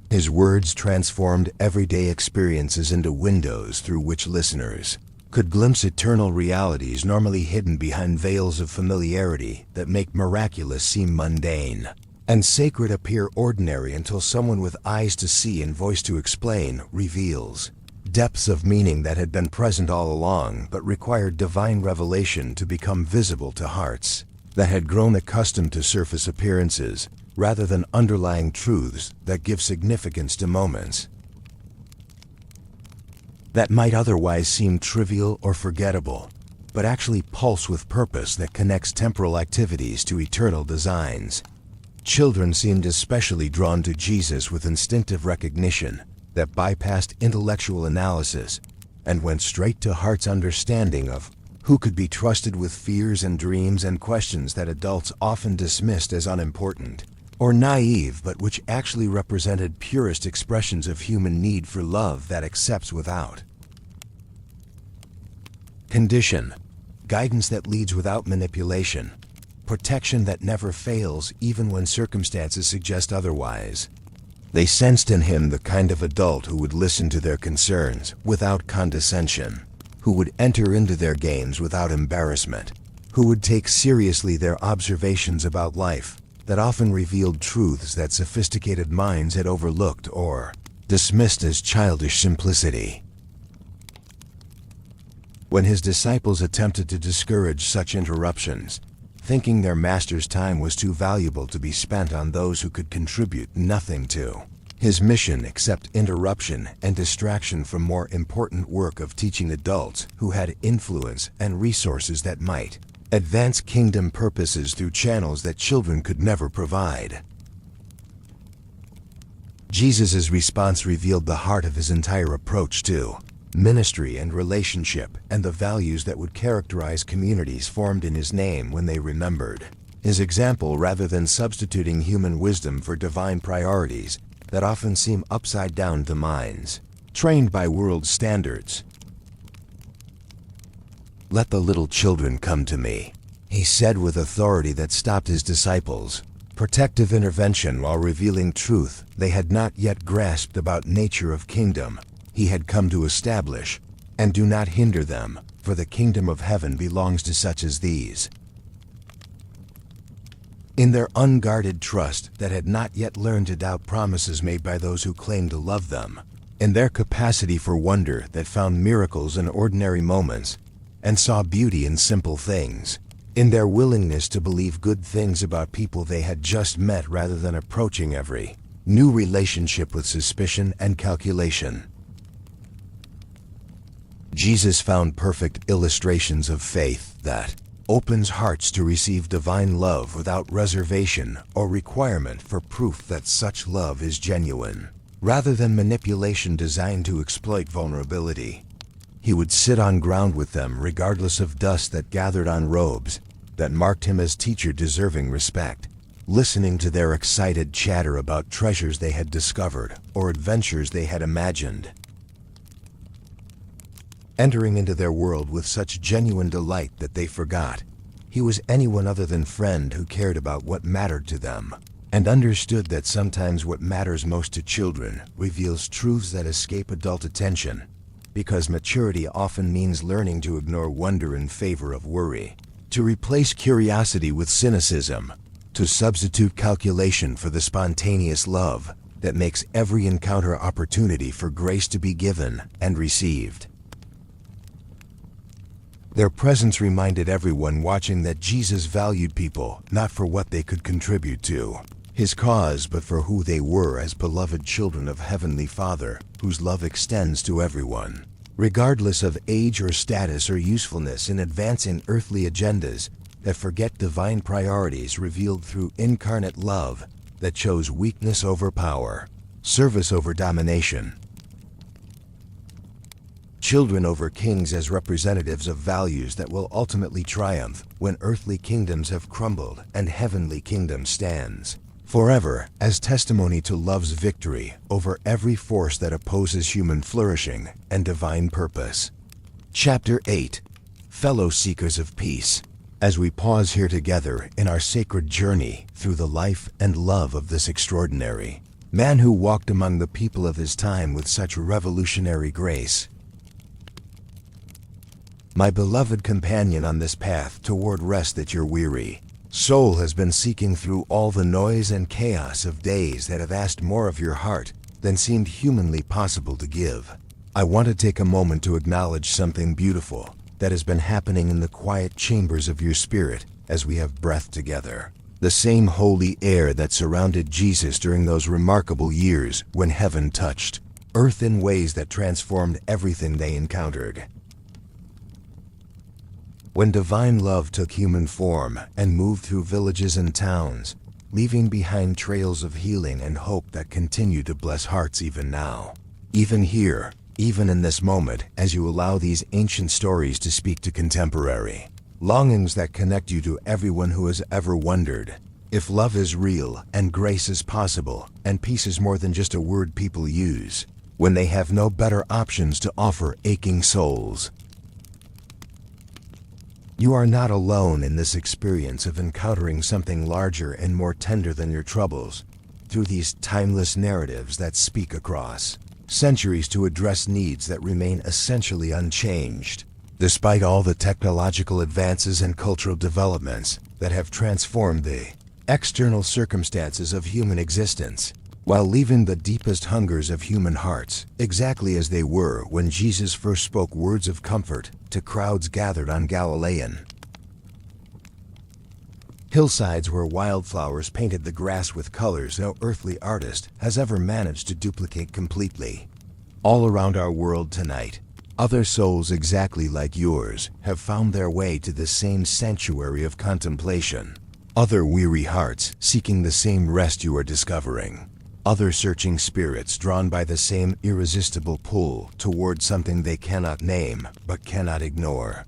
His words transformed everyday experiences into windows through which listeners could glimpse eternal realities normally hidden behind veils of familiarity that make miraculous seem mundane, and sacred appear ordinary until someone with eyes to see and voice to explain reveals depths of meaning that had been present all along but required divine revelation to become visible to hearts that had grown accustomed to surface appearances rather than underlying truths that give significance to moments that might otherwise seem trivial or forgettable, but actually pulse with purpose that connects temporal activities to eternal designs. Children seemed especially drawn to Jesus with instinctive recognition that bypassed intellectual analysis and went straight to heart's understanding of who could be trusted with fears and dreams and questions that adults often dismissed as unimportant or naive, but which actually represented purest expressions of human need for love that accepts without condition, guidance that leads without manipulation, protection that never fails even when circumstances suggest otherwise. They sensed in him the kind of adult who would listen to their concerns without condescension, who would enter into their games without embarrassment, who would take seriously their observations about life that often revealed truths that sophisticated minds had overlooked or dismissed as childish simplicity. When his disciples attempted to discourage such interruptions, thinking their master's time was too valuable to be spent on those who could contribute nothing to his mission except interruption and distraction from more important work of teaching adults who had influence and resources that might advance kingdom purposes through channels that children could never provide. Jesus' response revealed the heart of his entire approach to ministry and relationship, and the values that would characterize communities formed in his name when they remembered his example rather than substituting human wisdom for divine priorities that often seem upside down to minds trained by world standards. "Let the little children come to me," he said with authority that stopped his disciples' protective intervention while revealing truth they had not yet grasped about nature of kingdom he had come to establish. "And do not hinder them, for the kingdom of heaven belongs to such as these." In their unguarded trust that had not yet learned to doubt promises made by those who claimed to love them, in their capacity for wonder that found miracles in ordinary moments and saw beauty in simple things, in their willingness to believe good things about people they had just met rather than approaching every new relationship with suspicion and calculation. Jesus found perfect illustrations of faith that opens hearts to receive divine love without reservation or requirement for proof that such love is genuine, rather than manipulation designed to exploit vulnerability. He would sit on ground with them regardless of dust that gathered on robes that marked him as teacher deserving respect. listening to their excited chatter about treasures they had discovered or adventures they had imagined. Entering into their world with such genuine delight that they forgot he was anyone other than friend who cared about what mattered to them, and understood that sometimes what matters most to children reveals truths that escape adult attention, because maturity often means learning to ignore wonder in favor of worry, to replace curiosity with cynicism, to substitute calculation for the spontaneous love that makes every encounter opportunity for grace to be given and received. Their presence reminded everyone watching that Jesus valued people not for what they could contribute to his cause, but for who they were as beloved children of Heavenly Father, whose love extends to everyone, regardless of age or status or usefulness, in advancing earthly agendas that forget divine priorities revealed through incarnate love that chose weakness over power, service over domination, children over kings, as representatives of values that will ultimately triumph when earthly kingdoms have crumbled and heavenly kingdom stands forever as testimony to love's victory over every force that opposes human flourishing and divine purpose. Chapter 8. Fellow Seekers of Peace. As we pause here together in our sacred journey through the life and love of this extraordinary man who walked among the people of his time with such revolutionary grace, my beloved companion on this path toward rest that your weary soul has been seeking through all the noise and chaos of days that have asked more of your heart than seemed humanly possible to give, I want to take a moment to acknowledge something beautiful that has been happening in the quiet chambers of your spirit as we have breath together. The same holy air that surrounded Jesus during those remarkable years when heaven touched earth in ways that transformed everything they encountered. When divine love took human form and moved through villages and towns, leaving behind trails of healing and hope that continue to bless hearts even now. Even here, even in this moment, as you allow these ancient stories to speak to contemporary longings that connect you to everyone who has ever wondered if love is real and grace is possible and peace is more than just a word people use when they have no better options to offer aching souls. You are not alone in this experience of encountering something larger and more tender than your troubles through these timeless narratives that speak across centuries to address needs that remain essentially unchanged, despite all the technological advances and cultural developments that have transformed the external circumstances of human existence, while leaving the deepest hungers of human hearts exactly as they were when Jesus first spoke words of comfort to crowds gathered on Galilean hillsides where wildflowers painted the grass with colors no earthly artist has ever managed to duplicate completely. All around our world tonight, other souls exactly like yours have found their way to the same sanctuary of contemplation. Other weary hearts seeking the same rest you are discovering. Other searching spirits drawn by the same irresistible pull toward something they cannot name but cannot ignore.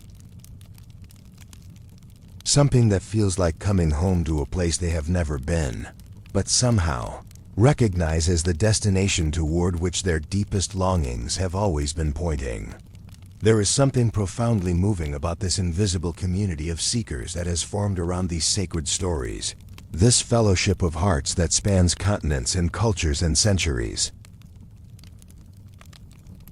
Something that feels like coming home to a place they have never been, but somehow recognize as the destination toward which their deepest longings have always been pointing. There is something profoundly moving about this invisible community of seekers that has formed around these sacred stories, this fellowship of hearts that spans continents and cultures and centuries.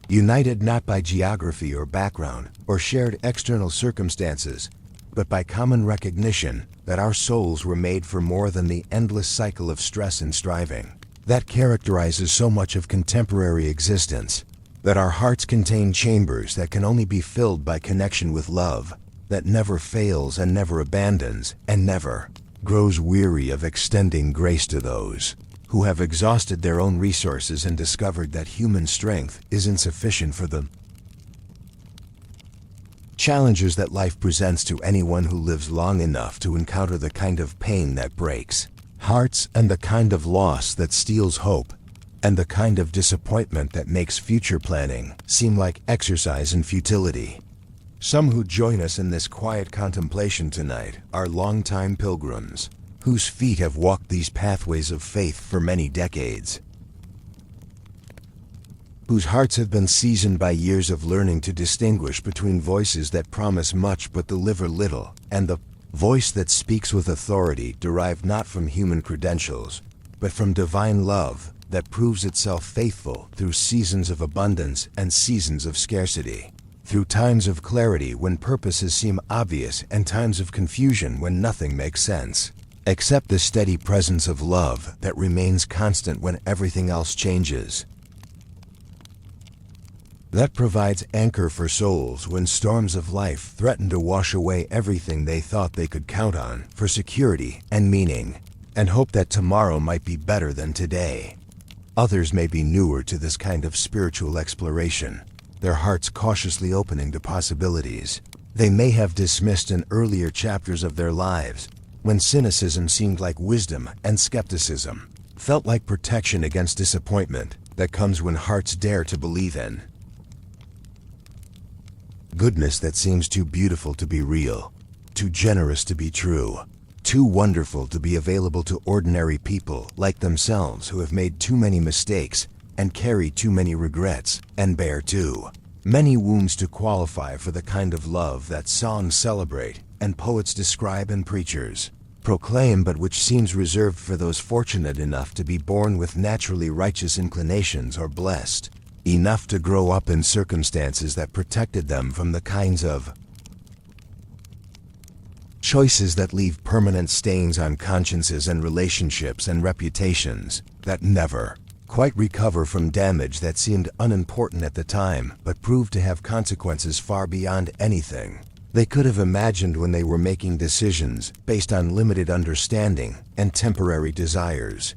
United not by geography or background or shared external circumstances, but by common recognition that our souls were made for more than the endless cycle of stress and striving that characterizes so much of contemporary existence, that our hearts contain chambers that can only be filled by connection with love, that never fails and never abandons and never grows weary of extending grace to those who have exhausted their own resources and discovered that human strength is insufficient for them. Challenges that life presents to anyone who lives long enough to encounter the kind of pain that breaks hearts and the kind of loss that steals hope and the kind of disappointment that makes future planning seem like exercise in futility. Some who join us in this quiet contemplation tonight are longtime pilgrims, whose feet have walked these pathways of faith for many decades, whose hearts have been seasoned by years of learning to distinguish between voices that promise much but deliver little, and the voice that speaks with authority derived not from human credentials, but from divine love that proves itself faithful through seasons of abundance and seasons of scarcity, through times of clarity when purposes seem obvious and times of confusion when nothing makes sense. Accept the steady presence of love that remains constant when everything else changes, that provides anchor for souls when storms of life threaten to wash away everything they thought they could count on for security and meaning, and hope that tomorrow might be better than today. Others may be newer to this kind of spiritual exploration, their hearts cautiously opening to possibilities. They may have dismissed in earlier chapters of their lives, when cynicism seemed like wisdom and skepticism felt like protection against disappointment that comes when hearts dare to believe in goodness that seems too beautiful to be real, too generous to be true, too wonderful to be available to ordinary people like themselves who have made too many mistakes and carry too many regrets and bear too many wounds to qualify for the kind of love that songs celebrate and poets describe and preachers proclaim, but which seems reserved for those fortunate enough to be born with naturally righteous inclinations or blessed enough to grow up in circumstances that protected them from the kinds of choices that leave permanent stains on consciences and relationships and reputations, that never quite recover from damage that seemed unimportant at the time but proved to have consequences far beyond anything they could have imagined when they were making decisions based on limited understanding and temporary desires.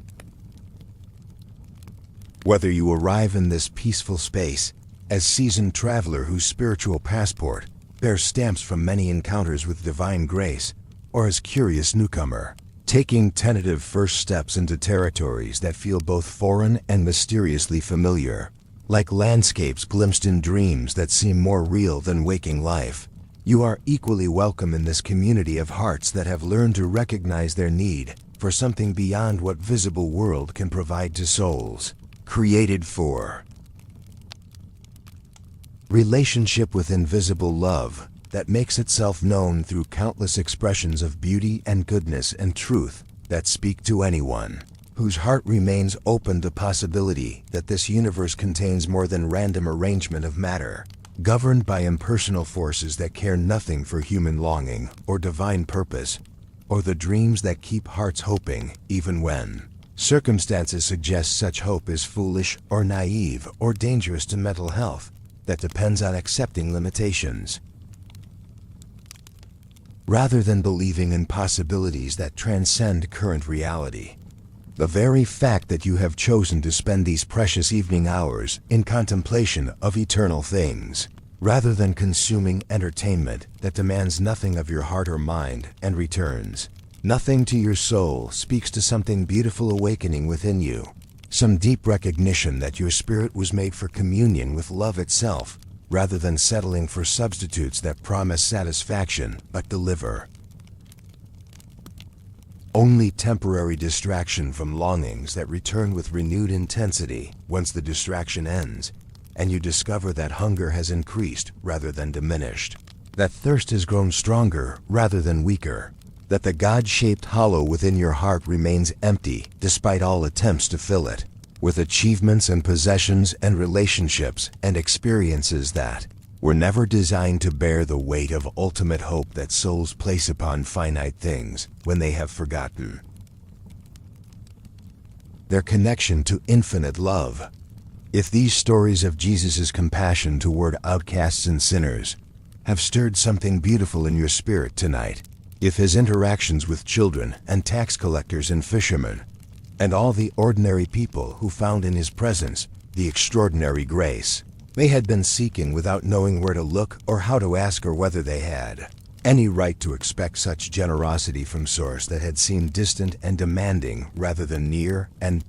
Whether you arrive in this peaceful space as seasoned traveler whose spiritual passport bears stamps from many encounters with divine grace, or as curious newcomer, taking tentative first steps into territories that feel both foreign and mysteriously familiar, like landscapes glimpsed in dreams that seem more real than waking life, you are equally welcome in this community of hearts that have learned to recognize their need for something beyond what visible world can provide to souls created for relationship with invisible love that makes itself known through countless expressions of beauty and goodness and truth that speak to anyone whose heart remains open to possibility that this universe contains more than random arrangement of matter, governed by impersonal forces that care nothing for human longing or divine purpose, or the dreams that keep hearts hoping even when circumstances suggest such hope is foolish or naive or dangerous to mental health that depends on accepting limitations, rather than believing in possibilities that transcend current reality. The very fact that you have chosen to spend these precious evening hours in contemplation of eternal things, rather than consuming entertainment that demands nothing of your heart or mind and returns nothing to your soul, speaks to something beautiful awakening within you, some deep recognition that your spirit was made for communion with love itself, rather than settling for substitutes that promise satisfaction but deliver only temporary distraction from longings that return with renewed intensity once the distraction ends, and you discover that hunger has increased rather than diminished, that thirst has grown stronger rather than weaker, that the God-shaped hollow within your heart remains empty despite all attempts to fill it with achievements and possessions and relationships and experiences that were never designed to bear the weight of ultimate hope that souls place upon finite things when they have forgotten their connection to infinite love. If these stories of Jesus' compassion toward outcasts and sinners have stirred something beautiful in your spirit tonight, if his interactions with children and tax collectors and fishermen, and all the ordinary people who found in his presence the extraordinary grace they had been seeking without knowing where to look or how to ask or whether they had any right to expect such generosity from source that had seemed distant and demanding rather than near and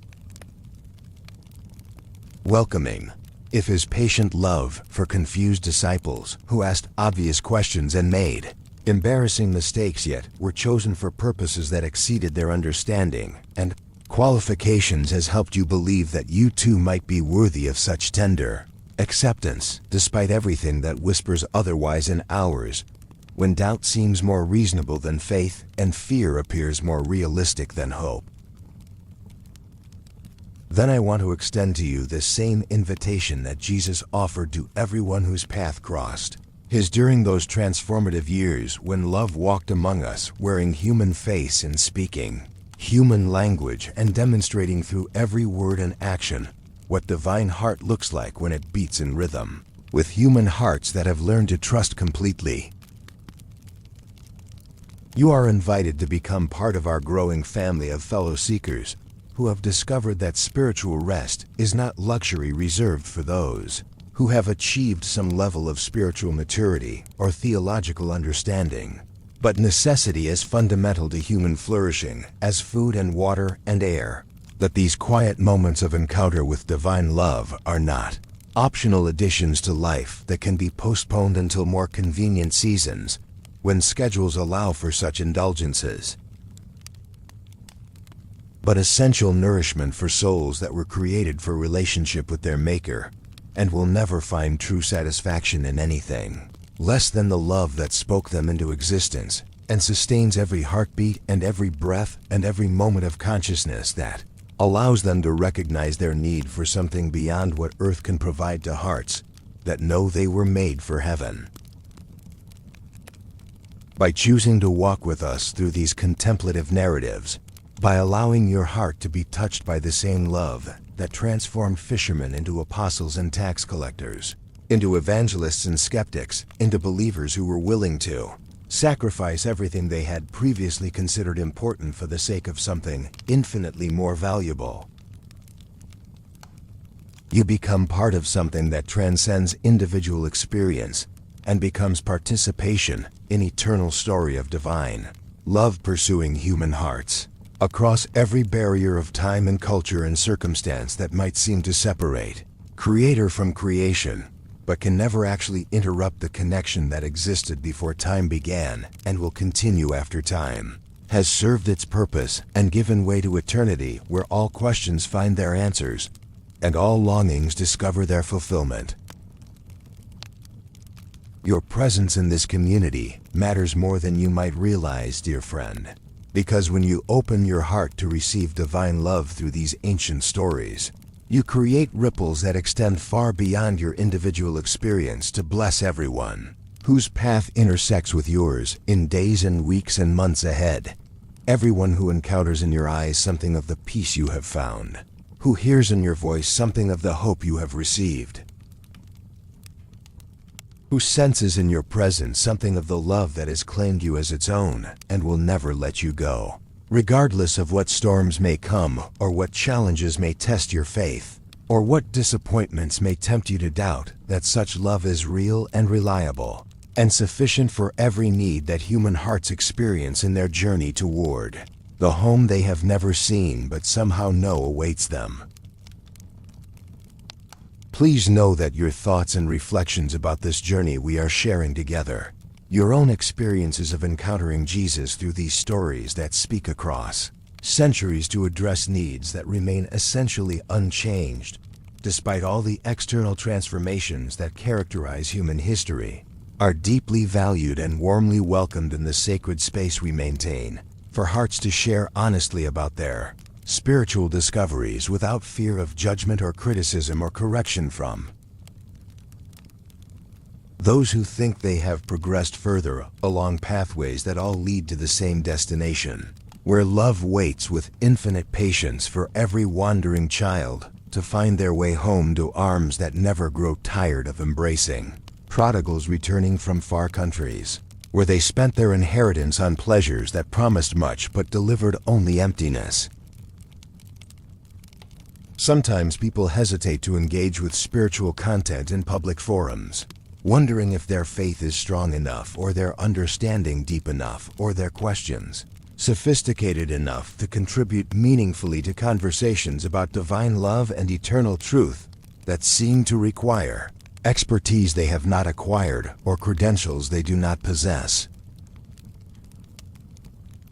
welcoming, if his patient love for confused disciples who asked obvious questions and made Embarrassing mistakes yet were chosen for purposes that exceeded their understanding, and qualifications has helped you believe that you too might be worthy of such tender acceptance, despite everything that whispers otherwise in ours, when doubt seems more reasonable than faith and fear appears more realistic than hope. Then I want to extend to you the same invitation that Jesus offered to everyone whose path crossed his during those transformative years when love walked among us, wearing human face and speaking human language and demonstrating through every word and action what divine heart looks like when it beats in rhythm, with human hearts that have learned to trust completely. You are invited to become part of our growing family of fellow seekers who have discovered that spiritual rest is not luxury reserved for those who have achieved some level of spiritual maturity or theological understanding, but necessity as fundamental to human flourishing as food and water and air. That these quiet moments of encounter with divine love are not optional additions to life that can be postponed until more convenient seasons, when schedules allow for such indulgences, but essential nourishment for souls that were created for relationship with their Maker, and will never find true satisfaction in anything less than the love that spoke them into existence and sustains every heartbeat and every breath and every moment of consciousness, that allows them to recognize their need for something beyond what earth can provide to hearts that know they were made for heaven. By choosing to walk with us through these contemplative narratives, by allowing your heart to be touched by the same love that transformed fishermen into apostles and tax collectors, into evangelists and skeptics, into believers who were willing to sacrifice everything they had previously considered important for the sake of something infinitely more valuable. You become part of something that transcends individual experience and becomes participation in eternal story of divine love pursuing human hearts across every barrier of time and culture and circumstance that might seem to separate creator from creation, but can never actually interrupt the connection that existed before time began and will continue after time has served its purpose and given way to eternity, where all questions find their answers and all longings discover their fulfillment. Your presence in this community matters more than you might realize, dear friend, because when you open your heart to receive divine love through these ancient stories, you create ripples that extend far beyond your individual experience to bless everyone whose path intersects with yours in days and weeks and months ahead. Everyone who encounters in your eyes something of the peace you have found, who hears in your voice something of the hope you have received, who senses in your presence something of the love that has claimed you as its own and will never let you go, regardless of what storms may come or what challenges may test your faith, or what disappointments may tempt you to doubt that such love is real and reliable and sufficient for every need that human hearts experience in their journey toward the home they have never seen but somehow know awaits them. Please know that your thoughts and reflections about this journey we are sharing together, your own experiences of encountering Jesus through these stories that speak across centuries to address needs that remain essentially unchanged, despite all the external transformations that characterize human history, are deeply valued and warmly welcomed in the sacred space we maintain for hearts to share honestly about their spiritual discoveries without fear of judgment or criticism or correction from those who think they have progressed further along pathways that all lead to the same destination, where love waits with infinite patience for every wandering child to find their way home to arms that never grow tired of embracing prodigals returning from far countries, where they spent their inheritance on pleasures that promised much but delivered only emptiness. Sometimes people hesitate to engage with spiritual content in public forums, wondering if their faith is strong enough or their understanding deep enough or their questions sophisticated enough to contribute meaningfully to conversations about divine love and eternal truth that seem to require expertise they have not acquired or credentials they do not possess.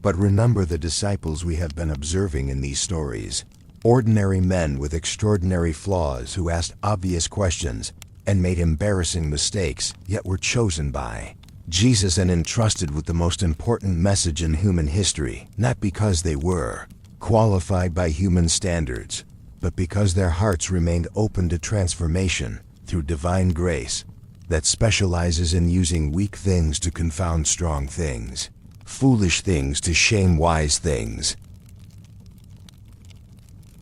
But remember the disciples we have been observing in these stories. Ordinary men with extraordinary flaws who asked obvious questions and made embarrassing mistakes, yet were chosen by Jesus and entrusted with the most important message in human history, not because they were qualified by human standards, but because their hearts remained open to transformation through divine grace that specializes in using weak things to confound strong things, foolish things to shame wise things,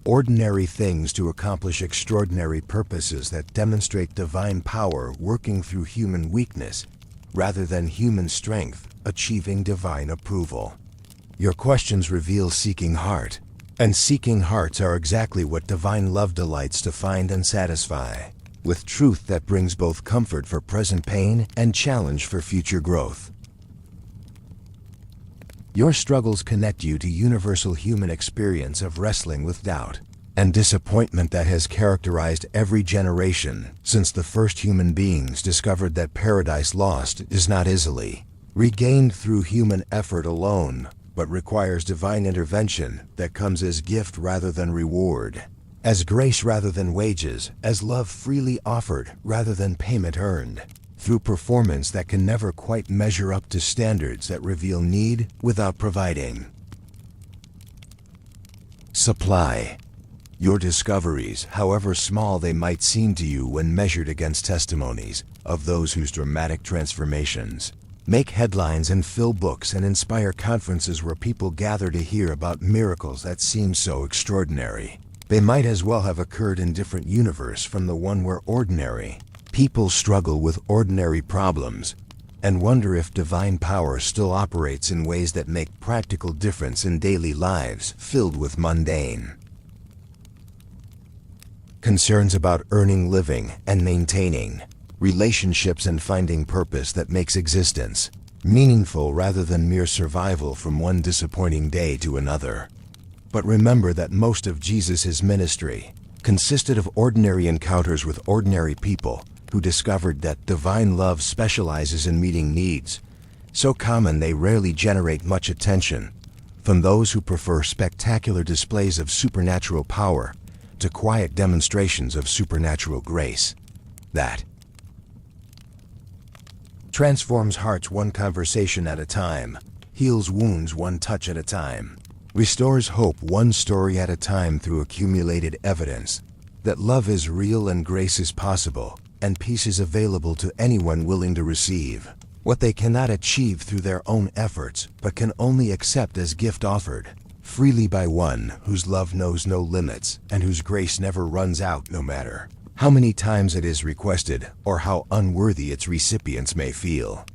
ordinary things to accomplish extraordinary purposes that demonstrate divine power working through human weakness rather than human strength, achieving divine approval. Your questions reveal seeking heart, and seeking hearts are exactly what divine love delights to find and satisfy, with truth that brings both comfort for present pain and challenge for future growth. Your struggles connect you to universal human experience of wrestling with doubt and disappointment that has characterized every generation since the first human beings discovered that paradise lost is not easily regained through human effort alone, but requires divine intervention that comes as gift rather than reward, as grace rather than wages, as love freely offered rather than payment earned, through performance that can never quite measure up to standards that reveal need without providing. Supply. Your discoveries, however small they might seem to you when measured against testimonies of those whose dramatic transformations make headlines and fill books and inspire conferences where people gather to hear about miracles that seem so extraordinary. They might as well have occurred in a different universe from the one where ordinary people struggle with ordinary problems and wonder if divine power still operates in ways that make practical difference in daily lives filled with mundane concerns about earning living and maintaining relationships and finding purpose that makes existence meaningful rather than mere survival from one disappointing day to another. But remember that most of Jesus' ministry consisted of ordinary encounters with ordinary people who discovered that divine love specializes in meeting needs, so common they rarely generate much attention, from those who prefer spectacular displays of supernatural power to quiet demonstrations of supernatural grace that transforms hearts one conversation at a time, heals wounds one touch at a time, restores hope one story at a time through accumulated evidence that love is real and grace is possible, and peace is available to anyone willing to receive what they cannot achieve through their own efforts, but can only accept as gift offered freely by one whose love knows no limits and whose grace never runs out no matter how many times it is requested or how unworthy its recipients may feel.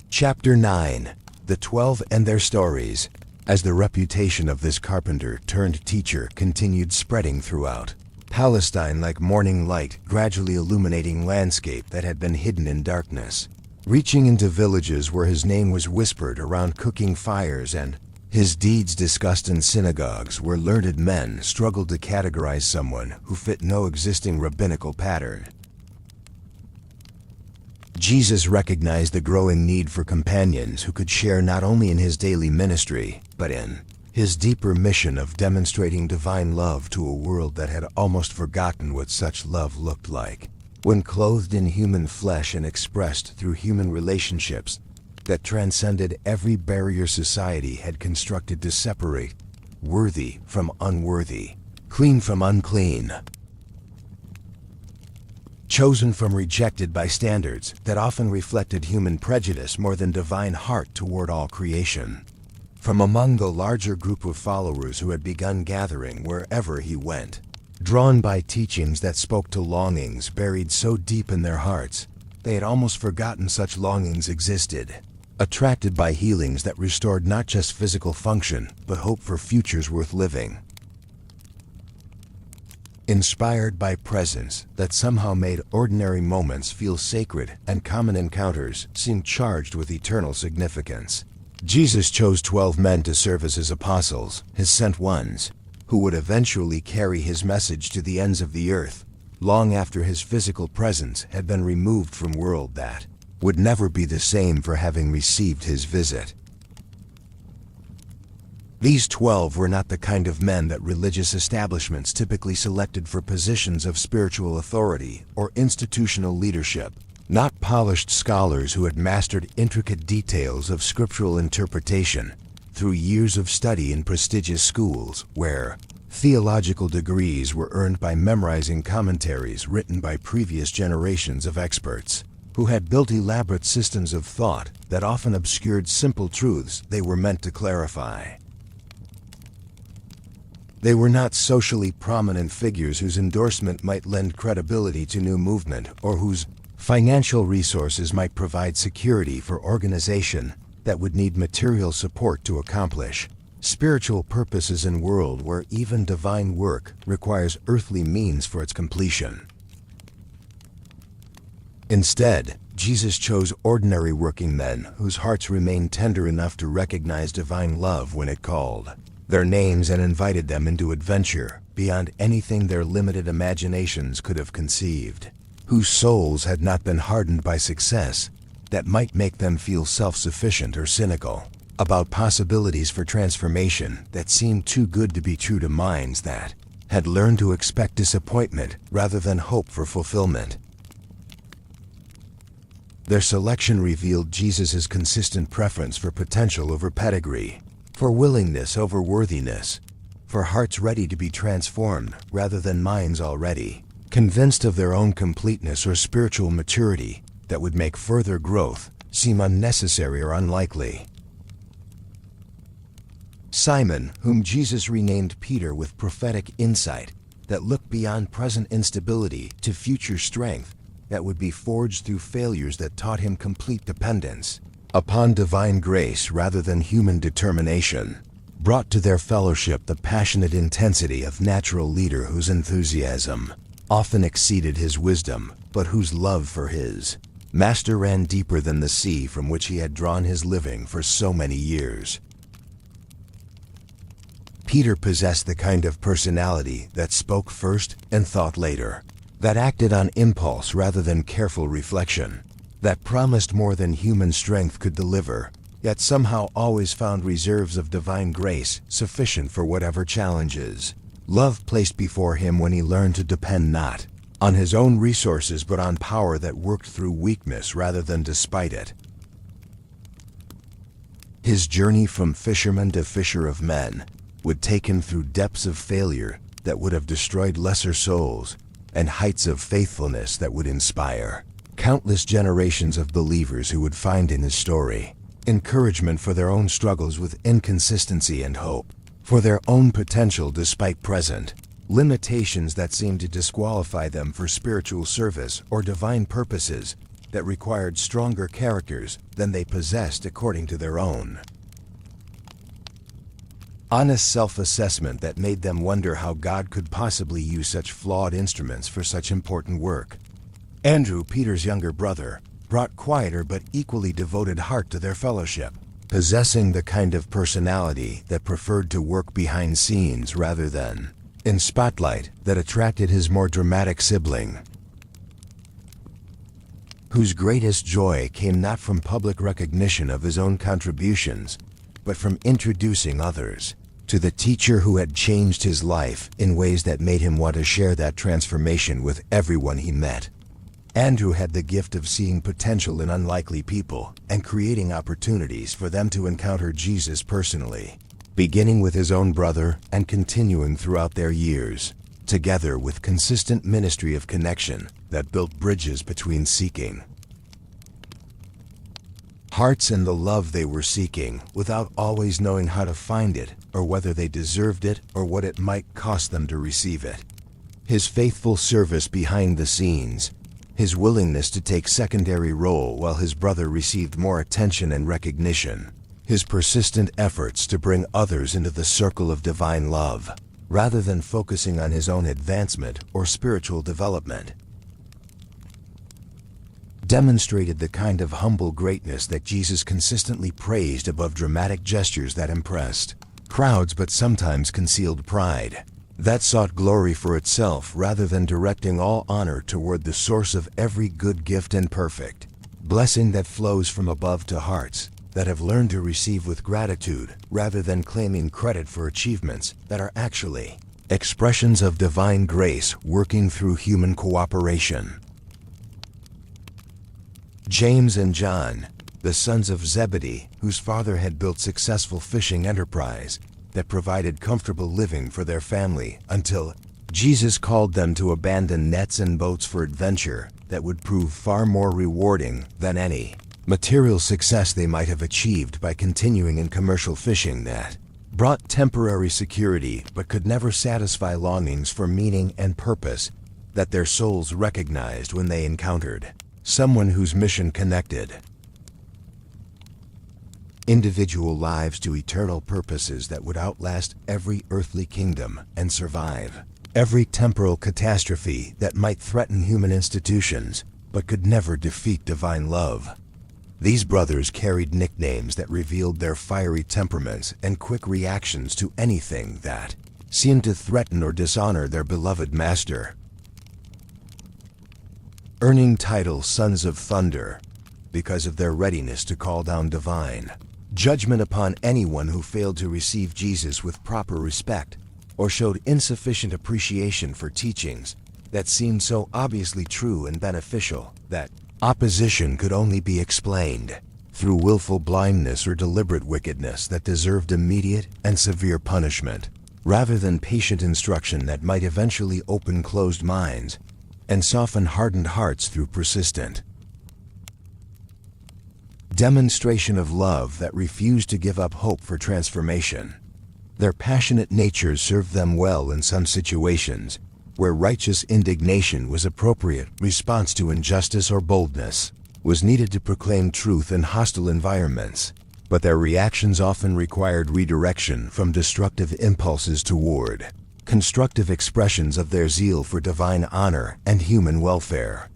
Chapter 9. The 12 and Their Stories. As the reputation of this carpenter-turned-teacher continued spreading throughout Palestine like morning light, gradually illuminating landscape that had been hidden in darkness, reaching into villages where his name was whispered around cooking fires and his deeds discussed in synagogues where learned men struggled to categorize someone who fit no existing rabbinical pattern. Jesus recognized the growing need for companions who could share not only in his daily ministry, but in his deeper mission of demonstrating divine love to a world that had almost forgotten what such love looked like, when clothed in human flesh and expressed through human relationships that transcended every barrier society had constructed to separate worthy from unworthy, clean from unclean, chosen from rejected by standards that often reflected human prejudice more than divine heart toward all creation. From among the larger group of followers who had begun gathering wherever he went, drawn by teachings that spoke to longings buried so deep in their hearts, they had almost forgotten such longings existed, attracted by healings that restored not just physical function, but hope for futures worth living. Inspired by presence that somehow made ordinary moments feel sacred and common encounters seem charged with eternal significance, Jesus chose 12 men to serve as his apostles, his sent ones, who would eventually carry his message to the ends of the earth, long after his physical presence had been removed from world that would never be the same for having received his visit. These 12 were not the kind of men that religious establishments typically selected for positions of spiritual authority or institutional leadership. Not polished scholars who had mastered intricate details of scriptural interpretation through years of study in prestigious schools where theological degrees were earned by memorizing commentaries written by previous generations of experts who had built elaborate systems of thought that often obscured simple truths they were meant to clarify. They were not socially prominent figures whose endorsement might lend credibility to new movement or whose financial resources might provide security for organization that would need material support to accomplish spiritual purposes in a world where even divine work requires earthly means for its completion. Instead, Jesus chose ordinary working men whose hearts remained tender enough to recognize divine love when it called their names and invited them into adventure beyond anything their limited imaginations could have conceived, whose souls had not been hardened by success that might make them feel self-sufficient or cynical about possibilities for transformation that seemed too good to be true to minds that had learned to expect disappointment rather than hope for fulfillment. Their selection revealed Jesus' consistent preference for potential over pedigree, for willingness over worthiness, for hearts ready to be transformed rather than minds already convinced of their own completeness or spiritual maturity that would make further growth seem unnecessary or unlikely. Simon, whom Jesus renamed Peter with prophetic insight that looked beyond present instability to future strength that would be forged through failures that taught him complete dependence upon divine grace rather than human determination, brought to their fellowship the passionate intensity of natural leader whose enthusiasm often exceeded his wisdom, but whose love for his master ran deeper than the sea from which he had drawn his living for so many years. Peter possessed the kind of personality that spoke first and thought later, that acted on impulse rather than careful reflection, that promised more than human strength could deliver, yet somehow always found reserves of divine grace sufficient for whatever challenges love placed before him when he learned to depend not on his own resources but on power that worked through weakness rather than despite it. His journey from fisherman to fisher of men would take him through depths of failure that would have destroyed lesser souls and heights of faithfulness that would inspire countless generations of believers who would find in his story encouragement for their own struggles with inconsistency and hope for their own potential despite present limitations that seemed to disqualify them for spiritual service or divine purposes that required stronger characters than they possessed according to their own honest self-assessment that made them wonder how God could possibly use such flawed instruments for such important work. Andrew, Peter's younger brother, brought quieter but equally devoted heart to their fellowship, possessing the kind of personality that preferred to work behind scenes rather than in spotlight that attracted his more dramatic sibling, whose greatest joy came not from public recognition of his own contributions, but from introducing others to the teacher who had changed his life in ways that made him want to share that transformation with everyone he met. Andrew had the gift of seeing potential in unlikely people and creating opportunities for them to encounter Jesus personally, beginning with his own brother and continuing throughout their years, together with consistent ministry of connection that built bridges between seeking hearts and the love they were seeking without always knowing how to find it or whether they deserved it or what it might cost them to receive it. His faithful service behind the scenes, his willingness to take secondary role while his brother received more attention and recognition, his persistent efforts to bring others into the circle of divine love, rather than focusing on his own advancement or spiritual development, demonstrated the kind of humble greatness that Jesus consistently praised above dramatic gestures that impressed crowds but sometimes concealed pride that sought glory for itself rather than directing all honor toward the source of every good gift and perfect blessing that flows from above to hearts that have learned to receive with gratitude rather than claiming credit for achievements that are actually expressions of divine grace working through human cooperation. James and John, the sons of Zebedee, whose father had built successful fishing enterprise that provided comfortable living for their family until Jesus called them to abandon nets and boats for adventure that would prove far more rewarding than any material success they might have achieved by continuing in commercial fishing that brought temporary security but could never satisfy longings for meaning and purpose that their souls recognized when they encountered someone whose mission connected individual lives to eternal purposes that would outlast every earthly kingdom and survive every temporal catastrophe that might threaten human institutions but could never defeat divine love. These brothers carried nicknames that revealed their fiery temperaments and quick reactions to anything that seemed to threaten or dishonor their beloved master. Earning title Sons of Thunder because of their readiness to call down divine judgment upon anyone who failed to receive Jesus with proper respect or showed insufficient appreciation for teachings that seemed so obviously true and beneficial that opposition could only be explained through willful blindness or deliberate wickedness that deserved immediate and severe punishment, rather than patient instruction that might eventually open closed minds and soften hardened hearts through persistent demonstration of love that refused to give up hope for transformation. Their passionate natures served them well in some situations where righteous indignation was appropriate response to injustice or boldness was needed to proclaim truth in hostile environments, but their reactions often required redirection from destructive impulses toward constructive expressions of their zeal for divine honor and human welfare.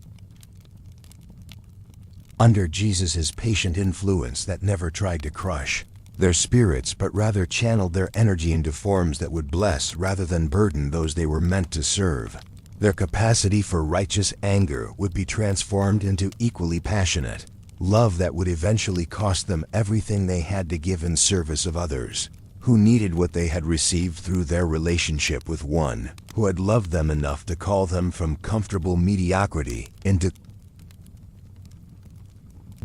Under Jesus' patient influence that never tried to crush their spirits but rather channeled their energy into forms that would bless rather than burden those they were meant to serve, their capacity for righteous anger would be transformed into equally passionate love that would eventually cost them everything they had to give in service of others who needed what they had received through their relationship with one who had loved them enough to call them from comfortable mediocrity into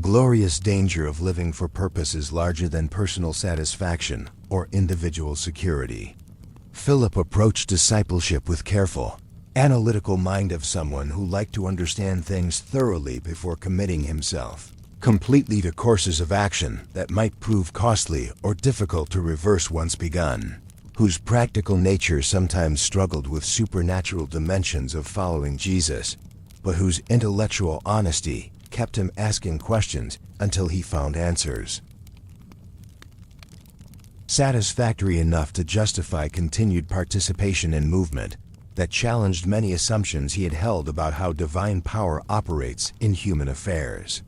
glorious danger of living for purposes larger than personal satisfaction or individual security. Philip approached discipleship with careful, analytical mind of someone who liked to understand things thoroughly before committing himself completely to courses of action that might prove costly or difficult to reverse once begun, whose practical nature sometimes struggled with supernatural dimensions of following Jesus, but whose intellectual honesty kept him asking questions until he found answers satisfactory enough to justify continued participation in movement that challenged many assumptions he had held about how divine power operates in human affairs.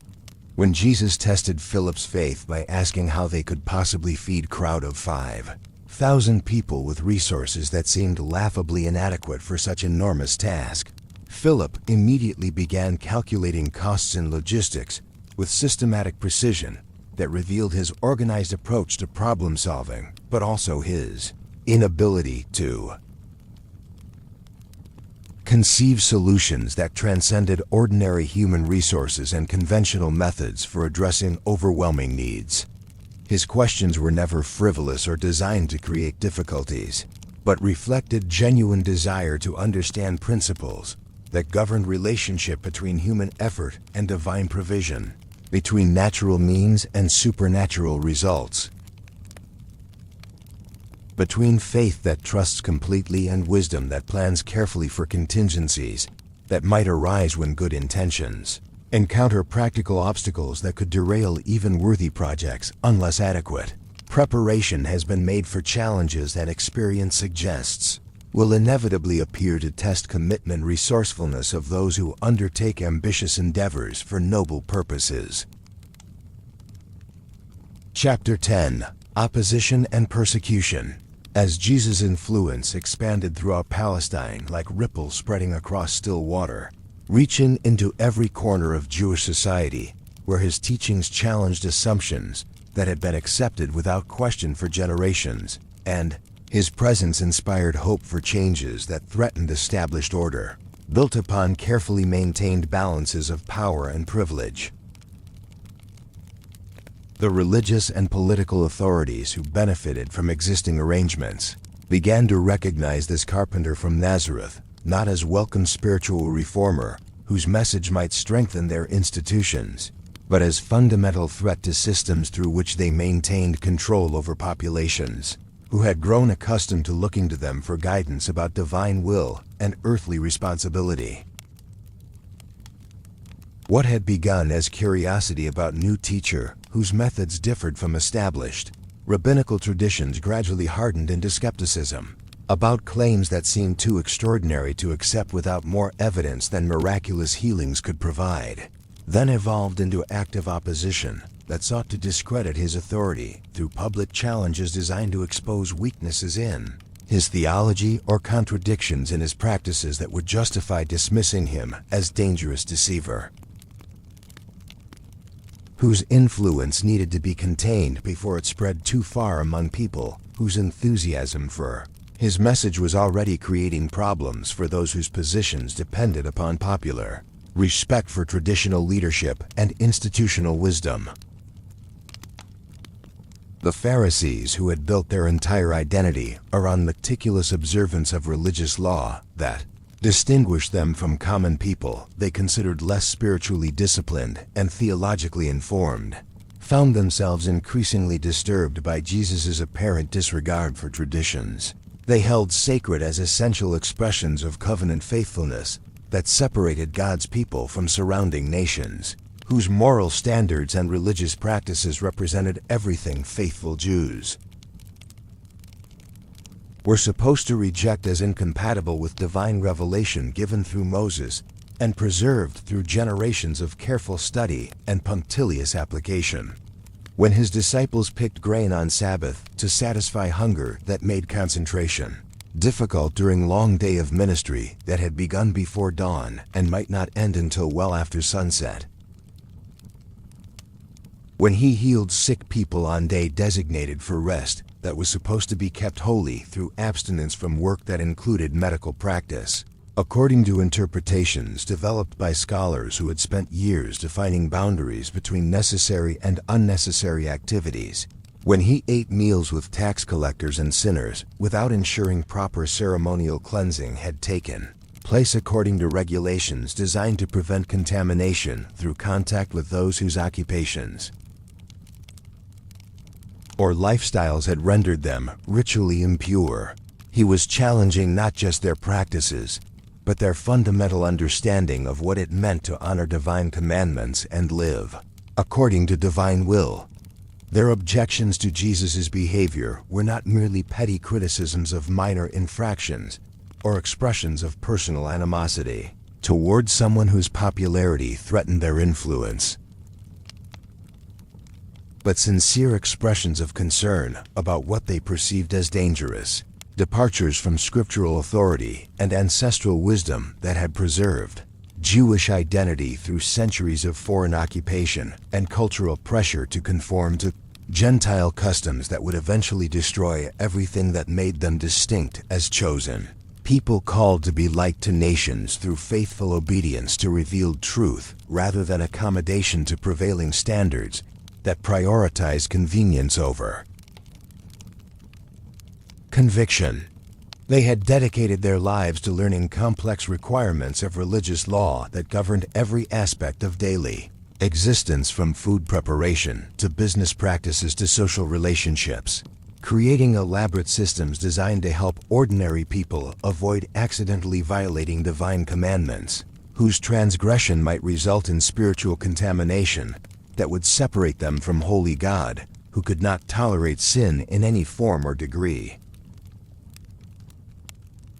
When Jesus tested Philip's faith by asking how they could possibly feed a crowd of 5,000 people with resources that seemed laughably inadequate for such enormous task, Philip immediately began calculating costs and logistics with systematic precision that revealed his organized approach to problem solving, but also his inability to conceive solutions that transcended ordinary human resources and conventional methods for addressing overwhelming needs. His questions were never frivolous or designed to create difficulties, but reflected genuine desire to understand principles that governed relationship between human effort and divine provision, between natural means and supernatural results, between faith that trusts completely and wisdom that plans carefully for contingencies that might arise when good intentions encounter practical obstacles that could derail even worthy projects unless adequate preparation has been made for challenges that experience suggests will inevitably appear to test commitment and resourcefulness of those who undertake ambitious endeavors for noble purposes. Chapter 10. Opposition and Persecution. As Jesus' influence expanded throughout Palestine like ripples spreading across still water, reaching into every corner of Jewish society, where his teachings challenged assumptions that had been accepted without question for generations, and his presence inspired hope for changes that threatened established order, built upon carefully maintained balances of power and privilege. The religious and political authorities who benefited from existing arrangements began to recognize this carpenter from Nazareth not as welcome spiritual reformer whose message might strengthen their institutions, but as fundamental threat to systems through which they maintained control over populations, who had grown accustomed to looking to them for guidance about divine will and earthly responsibility. What had begun as curiosity about new teacher whose methods differed from established rabbinical traditions gradually hardened into skepticism about claims that seemed too extraordinary to accept without more evidence than miraculous healings could provide, then evolved into active opposition that sought to discredit his authority through public challenges designed to expose weaknesses in his theology or contradictions in his practices that would justify dismissing him as dangerous deceiver, whose influence needed to be contained before it spread too far among people whose enthusiasm for his message was already creating problems for those whose positions depended upon popular respect for traditional leadership and institutional wisdom. The Pharisees, who had built their entire identity around meticulous observance of religious law that distinguished them from common people they considered less spiritually disciplined and theologically informed, found themselves increasingly disturbed by Jesus' apparent disregard for traditions they held sacred as essential expressions of covenant faithfulness that separated God's people from surrounding nations, whose moral standards and religious practices represented everything faithful Jews were supposed to reject as incompatible with divine revelation given through Moses and preserved through generations of careful study and punctilious application. When his disciples picked grain on Sabbath to satisfy hunger that made concentration difficult during long day of ministry that had begun before dawn and might not end until well after sunset, when he healed sick people on day designated for rest that was supposed to be kept holy through abstinence from work that included medical practice, according to interpretations developed by scholars who had spent years defining boundaries between necessary and unnecessary activities, when he ate meals with tax collectors and sinners without ensuring proper ceremonial cleansing had taken place according to regulations designed to prevent contamination through contact with those whose occupations or lifestyles had rendered them ritually impure, he was challenging not just their practices, but their fundamental understanding of what it meant to honor divine commandments and live according to divine will. Their objections to Jesus' behavior were not merely petty criticisms of minor infractions or expressions of personal animosity toward someone whose popularity threatened their influence, but sincere expressions of concern about what they perceived as dangerous departures from scriptural authority and ancestral wisdom that had preserved Jewish identity through centuries of foreign occupation and cultural pressure to conform to Gentile customs that would eventually destroy everything that made them distinct as chosen people called to be light to nations through faithful obedience to revealed truth rather than accommodation to prevailing standards that prioritize convenience over conviction. They had dedicated their lives to learning complex requirements of religious law that governed every aspect of daily existence, from food preparation to business practices to social relationships, creating elaborate systems designed to help ordinary people avoid accidentally violating divine commandments, whose transgression might result in spiritual contamination that would separate them from holy God, who could not tolerate sin in any form or degree.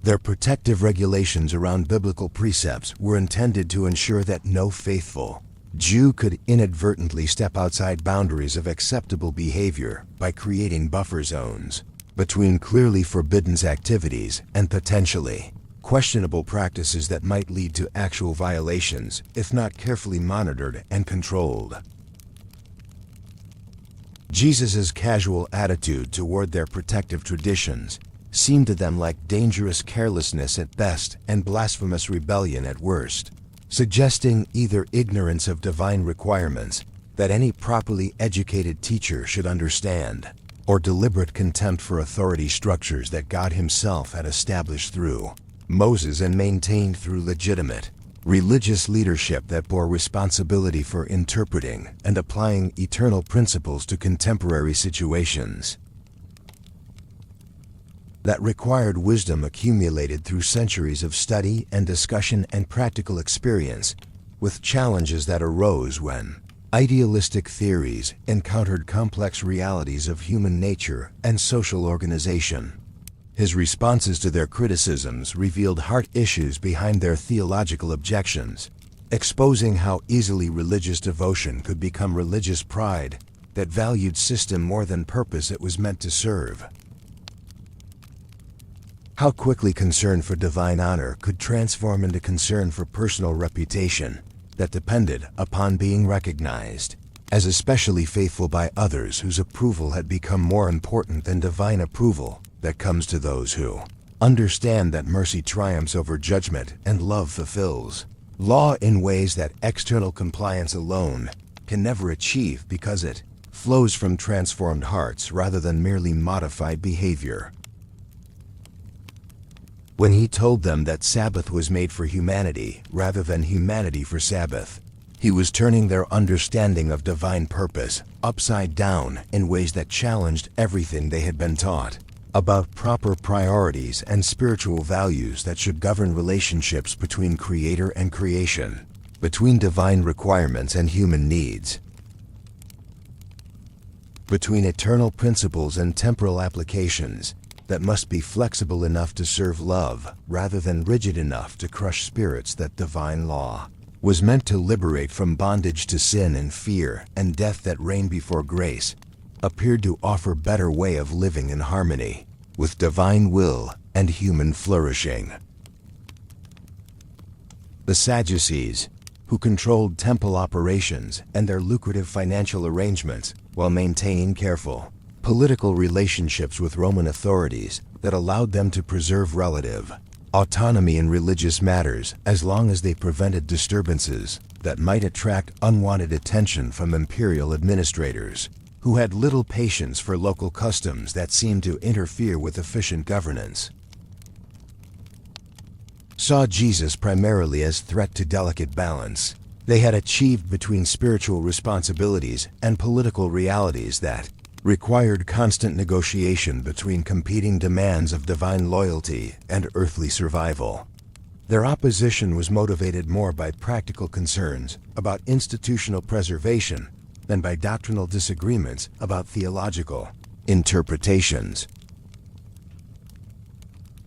Their protective regulations around biblical precepts were intended to ensure that no faithful Jew could inadvertently step outside boundaries of acceptable behavior by creating buffer zones between clearly forbidden activities and potentially questionable practices that might lead to actual violations if not carefully monitored and controlled. Jesus' casual attitude toward their protective traditions seemed to them like dangerous carelessness at best and blasphemous rebellion at worst, suggesting either ignorance of divine requirements that any properly educated teacher should understand, or deliberate contempt for authority structures that God Himself had established through Moses and maintained through legitimate religious leadership that bore responsibility for interpreting and applying eternal principles to contemporary situations. That required wisdom accumulated through centuries of study and discussion and practical experience, with challenges that arose when idealistic theories encountered complex realities of human nature and social organization. His responses to their criticisms revealed heart issues behind their theological objections, exposing how easily religious devotion could become religious pride that valued system more than purpose it was meant to serve. How quickly concern for divine honor could transform into concern for personal reputation that depended upon being recognized as especially faithful by others whose approval had become more important than divine approval that comes to those who understand that mercy triumphs over judgment and love fulfills law in ways that external compliance alone can never achieve because it flows from transformed hearts rather than merely modified behavior. When He told them that Sabbath was made for humanity rather than humanity for Sabbath, He was turning their understanding of divine purpose upside down in ways that challenged everything they had been taught about proper priorities and spiritual values that should govern relationships between Creator and creation, between divine requirements and human needs, between eternal principles and temporal applications that must be flexible enough to serve love rather than rigid enough to crush spirits. That divine law was meant to liberate from bondage to sin and fear and death that reign before grace appeared to offer better way of living in harmony with divine will and human flourishing. The Sadducees, who controlled temple operations and their lucrative financial arrangements while maintaining careful political relationships with Roman authorities that allowed them to preserve relative autonomy in religious matters as long as they prevented disturbances that might attract unwanted attention from imperial administrators who had little patience for local customs that seemed to interfere with efficient governance, saw Jesus primarily as threat to delicate balance they had achieved between spiritual responsibilities and political realities that required constant negotiation between competing demands of divine loyalty and earthly survival. Their opposition was motivated more by practical concerns about institutional preservation than by doctrinal disagreements about theological interpretations.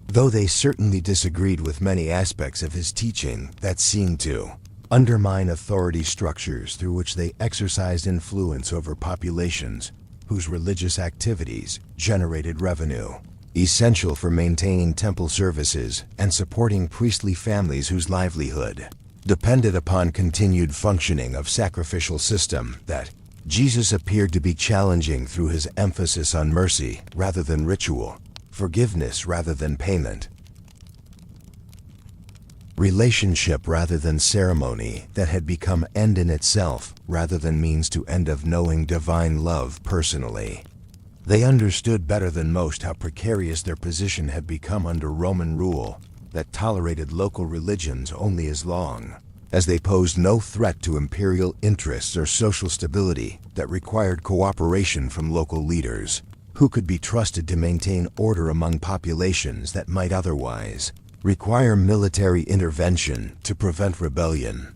Though they certainly disagreed with many aspects of His teaching that seemed to undermine authority structures through which they exercised influence over populations whose religious activities generated revenue, essential for maintaining temple services and supporting priestly families whose livelihood depended upon continued functioning of sacrificial system, that Jesus appeared to be challenging through His emphasis on mercy rather than ritual, forgiveness rather than payment, relationship rather than ceremony that had become end in itself rather than means to end of knowing divine love personally. They understood better than most how precarious their position had become under Roman rule that tolerated local religions only as long as they posed no threat to imperial interests or social stability that required cooperation from local leaders who could be trusted to maintain order among populations that might otherwise require military intervention to prevent rebellion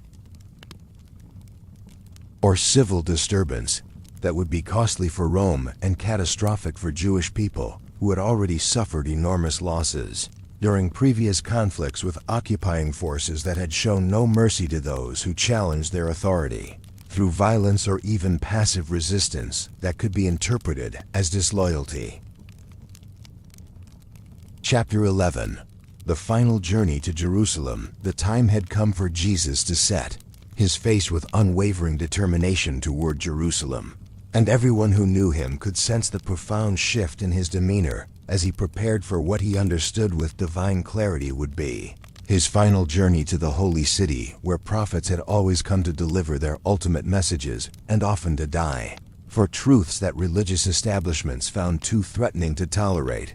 or civil disturbance that would be costly for Rome and catastrophic for Jewish people who had already suffered enormous losses during previous conflicts with occupying forces that had shown no mercy to those who challenged their authority through violence or even passive resistance that could be interpreted as disloyalty. Chapter 11. The final journey to Jerusalem. The time had come for Jesus to set His face with unwavering determination toward Jerusalem, and everyone who knew him could sense the profound shift in his demeanor as he prepared for what he understood with divine clarity would be his final journey to the holy city, where prophets had always come to deliver their ultimate messages and often to die for truths that religious establishments found too threatening to tolerate.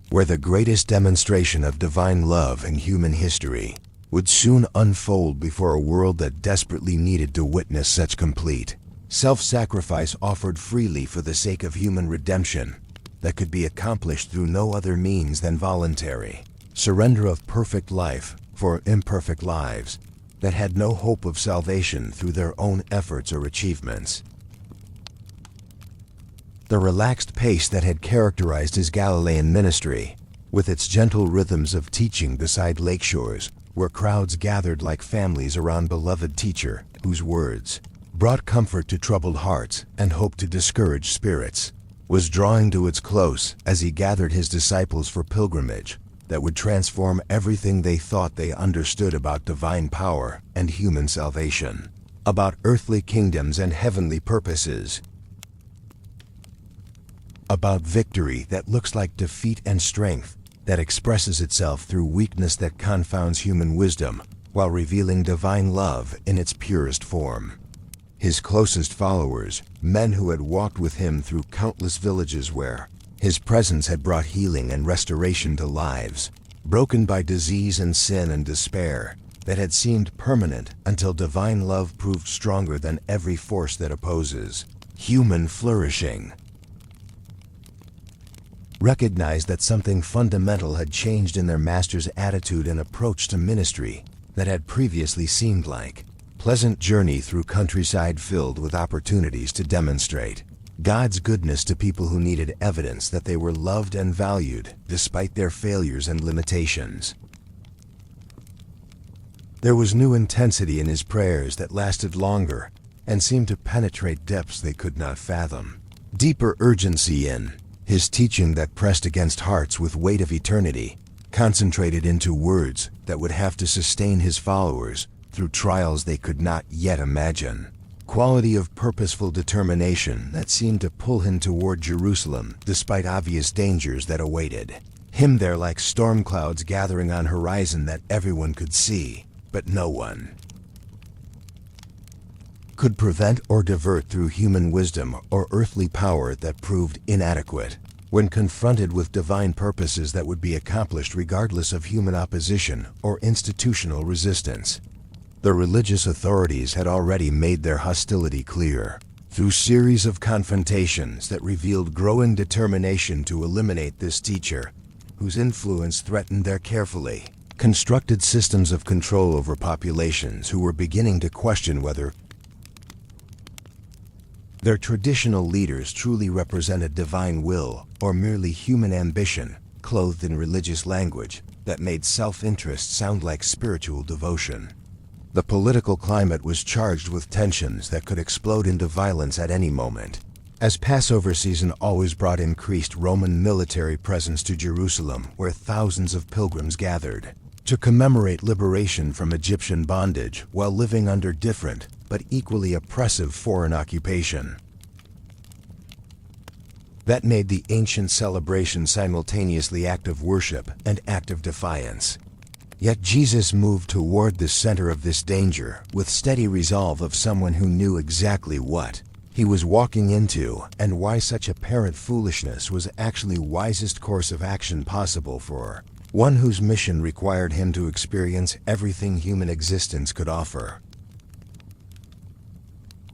Where the greatest demonstration of divine love in human history would soon unfold before a world that desperately needed to witness such complete self-sacrifice offered freely for the sake of human redemption that could be accomplished through no other means than voluntary surrender of perfect life for imperfect lives that had no hope of salvation through their own efforts or achievements. The relaxed pace that had characterized his Galilean ministry, with its gentle rhythms of teaching beside lake shores, where crowds gathered like families around beloved teacher whose words brought comfort to troubled hearts and hope to discouraged spirits, was drawing to its close as he gathered his disciples for pilgrimage that would transform everything they thought they understood about divine power and human salvation, about earthly kingdoms and heavenly purposes, about victory that looks like defeat and strength that expresses itself through weakness that confounds human wisdom while revealing divine love in its purest form. His closest followers, men who had walked with him through countless villages where his presence had brought healing and restoration to lives, broken by disease and sin and despair, that had seemed permanent until divine love proved stronger than every force that opposes human flourishing. Recognized that something fundamental had changed in their master's attitude and approach to ministry that had previously seemed like pleasant journey through countryside filled with opportunities to demonstrate God's goodness to people who needed evidence that they were loved and valued despite their failures and limitations. There was new intensity in his prayers that lasted longer and seemed to penetrate depths they could not fathom. Deeper urgency in his teaching that pressed against hearts with weight of eternity, concentrated into words that would have to sustain his followers through trials they could not yet imagine. Quality of purposeful determination that seemed to pull him toward Jerusalem despite obvious dangers that awaited him there like storm clouds gathering on horizon that everyone could see, but no one could prevent or divert through human wisdom or earthly power that proved inadequate when confronted with divine purposes that would be accomplished regardless of human opposition or institutional resistance. The religious authorities had already made their hostility clear through series of confrontations that revealed growing determination to eliminate this teacher, whose influence threatened their carefully constructed systems of control over populations who were beginning to question whether their traditional leaders truly represented divine will or merely human ambition, clothed in religious language that made self-interest sound like spiritual devotion. The political climate was charged with tensions that could explode into violence at any moment, as Passover season always brought increased Roman military presence to Jerusalem, where thousands of pilgrims gathered to commemorate liberation from Egyptian bondage while living under different but equally oppressive foreign occupation. That made the ancient celebration simultaneously act of worship and act of defiance. Yet Jesus moved toward the center of this danger with steady resolve of someone who knew exactly what he was walking into and why such apparent foolishness was actually wisest course of action possible for one whose mission required him to experience everything human existence could offer,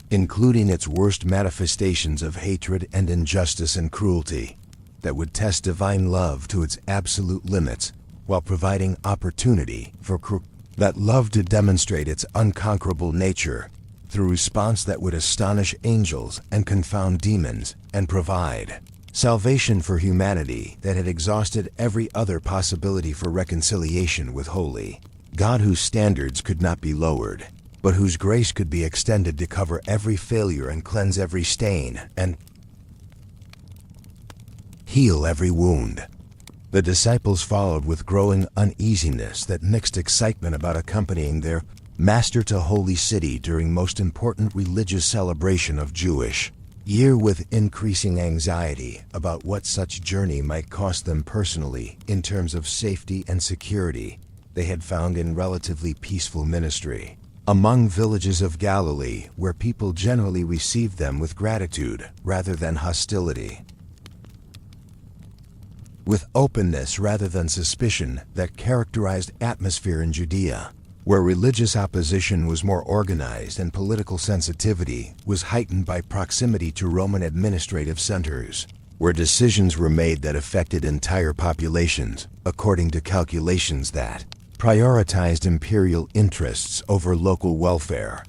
including its worst manifestations of hatred and injustice and cruelty that would test divine love to its absolute limits, while providing opportunity for that love to demonstrate its unconquerable nature through response that would astonish angels and confound demons and provide salvation for humanity that had exhausted every other possibility for reconciliation with holy God, whose standards could not be lowered, but whose grace could be extended to cover every failure and cleanse every stain and heal every wound. The disciples followed with growing uneasiness that mixed excitement about accompanying their master to holy city during most important religious celebration of Jewish year, with increasing anxiety about what such journey might cost them personally in terms of safety and security. They had found in relatively peaceful ministry among villages of Galilee, where people generally received them with gratitude rather than hostility, with openness rather than suspicion that characterized atmosphere in Judea, where religious opposition was more organized and political sensitivity was heightened by proximity to Roman administrative centers, where decisions were made that affected entire populations, according to calculations that prioritized imperial interests over local welfare.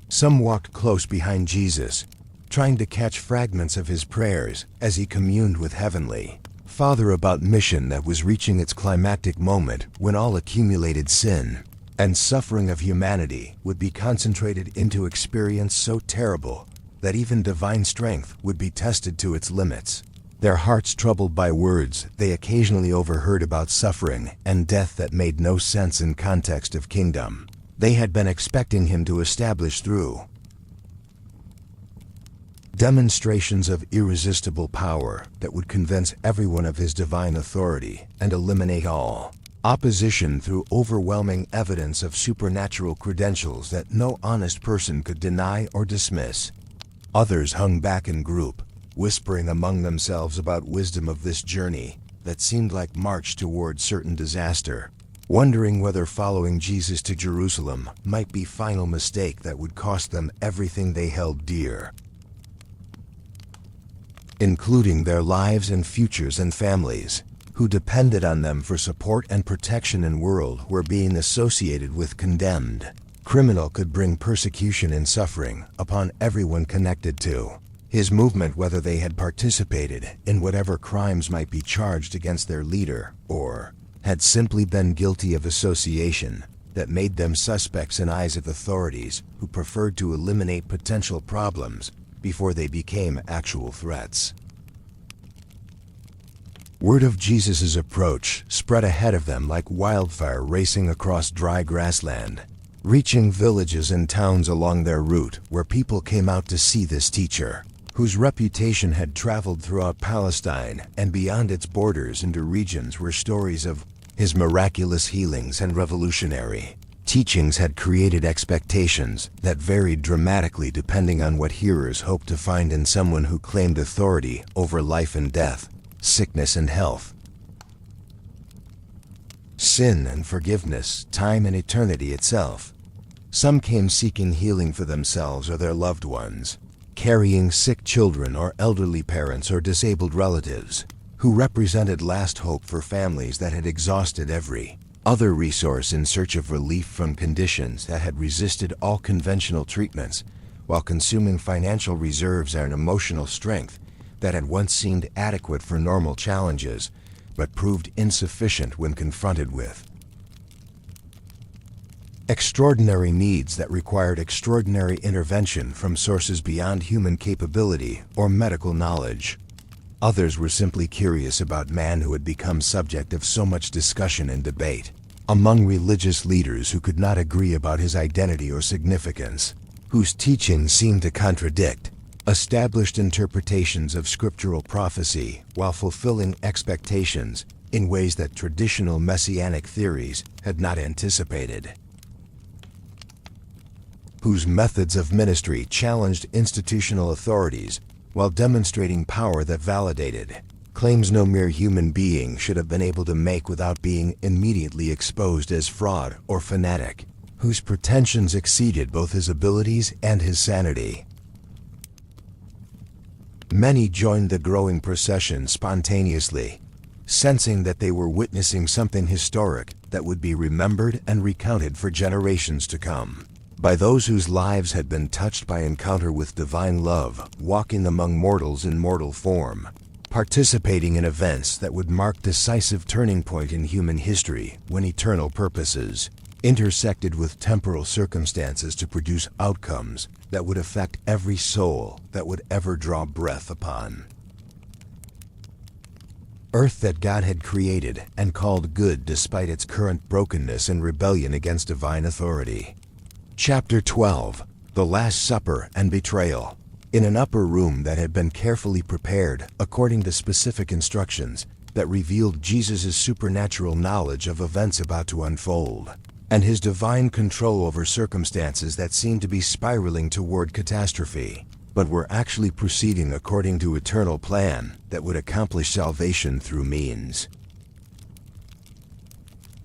Some walked close behind Jesus, trying to catch fragments of his prayers as he communed with Heavenly Father about mission that was reaching its climactic moment when all accumulated sin and suffering of humanity would be concentrated into experience so terrible that even divine strength would be tested to its limits. Their hearts troubled by words they occasionally overheard about suffering and death that made no sense in context of kingdom they had been expecting him to establish through demonstrations of irresistible power that would convince everyone of his divine authority and eliminate all opposition through overwhelming evidence of supernatural credentials that no honest person could deny or dismiss. Others hung back in group, whispering among themselves about wisdom of this journey that seemed like march toward certain disaster, wondering whether following Jesus to Jerusalem might be final mistake that would cost them everything they held dear, including their lives and futures and families, who depended on them for support and protection in a world where being associated with condemned criminal could bring persecution and suffering upon everyone connected to his movement, whether they had participated in whatever crimes might be charged against their leader or had simply been guilty of association that made them suspects in eyes of authorities who preferred to eliminate potential problems before they became actual threats. Word of Jesus' approach spread ahead of them like wildfire racing across dry grassland, reaching villages and towns along their route where people came out to see this teacher, whose reputation had traveled throughout Palestine and beyond its borders into regions where stories of his miraculous healings and revolutionary teachings had created expectations that varied dramatically depending on what hearers hoped to find in someone who claimed authority over life and death, sickness and health, sin and forgiveness, time and eternity itself. Some came seeking healing for themselves or their loved ones, carrying sick children or elderly parents or disabled relatives, who represented last hope for families that had exhausted every other resource in search of relief from conditions that had resisted all conventional treatments, while consuming financial reserves and emotional strength that had once seemed adequate for normal challenges, but proved insufficient when confronted with extraordinary needs that required extraordinary intervention from sources beyond human capability or medical knowledge. Others were simply curious about man who had become subject of so much discussion and debate among religious leaders who could not agree about his identity or significance, whose teachings seemed to contradict established interpretations of scriptural prophecy while fulfilling expectations in ways that traditional messianic theories had not anticipated, whose methods of ministry challenged institutional authorities while demonstrating power that validated claims no mere human being should have been able to make without being immediately exposed as fraud or fanatic, whose pretensions exceeded both his abilities and his sanity. Many joined the growing procession spontaneously, sensing that they were witnessing something historic that would be remembered and recounted for generations to come by those whose lives had been touched by encounter with divine love, walking among mortals in mortal form, participating in events that would mark decisive turning point in human history when eternal purposes intersected with temporal circumstances to produce outcomes that would affect every soul that would ever draw breath upon Earth that God had created and called good despite its current brokenness and rebellion against divine authority. Chapter 12. The Last Supper and Betrayal. In an upper room that had been carefully prepared according to specific instructions that revealed Jesus' supernatural knowledge of events about to unfold, and his divine control over circumstances that seemed to be spiraling toward catastrophe, but were actually proceeding according to eternal plan that would accomplish salvation through means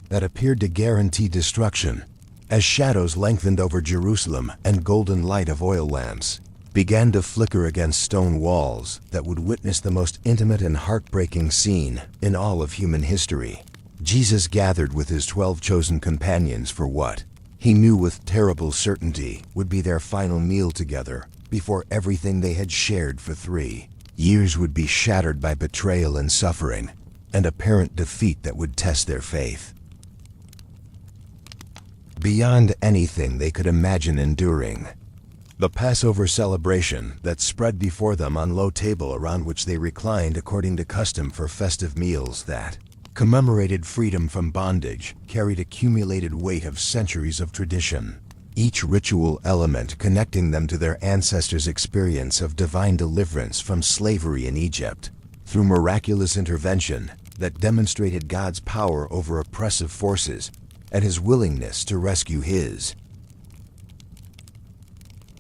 that appeared to guarantee destruction. As shadows lengthened over Jerusalem and golden light of oil lamps began to flicker against stone walls that would witness the most intimate and heartbreaking scene in all of human history, Jesus gathered with his 12 chosen companions for what he knew with terrible certainty would be their final meal together before everything they had shared for 3 years would be shattered by betrayal and suffering and apparent defeat that would test their faith beyond anything they could imagine enduring. The Passover celebration that spread before them on low table around which they reclined according to custom for festive meals that commemorated freedom from bondage carried accumulated weight of centuries of tradition, each ritual element connecting them to their ancestors' experience of divine deliverance from slavery in Egypt through miraculous intervention that demonstrated God's power over oppressive forces and his willingness to rescue his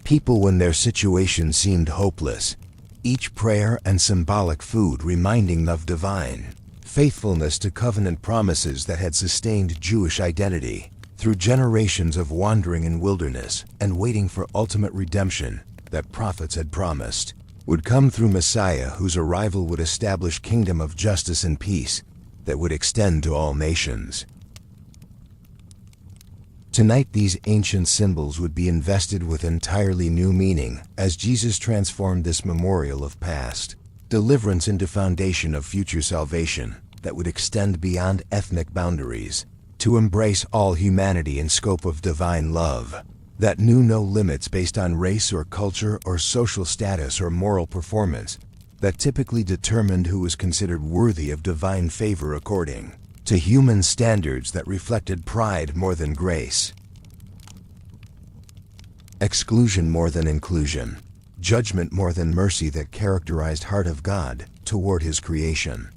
people when their situation seemed hopeless. Each prayer and symbolic food reminding of divine faithfulness to covenant promises that had sustained Jewish identity through generations of wandering in wilderness and waiting for ultimate redemption that prophets had promised would come through Messiah, whose arrival would establish kingdom of justice and peace that would extend to all nations. Tonight, these ancient symbols would be invested with entirely new meaning as Jesus transformed this memorial of past deliverance into foundation of future salvation that would extend beyond ethnic boundaries to embrace all humanity in scope of divine love that knew no limits based on race or culture or social status or moral performance, that typically determined who was considered worthy of divine favor according to human standards that reflected pride more than grace, exclusion more than inclusion, judgment more than mercy that characterized heart of God toward his creation.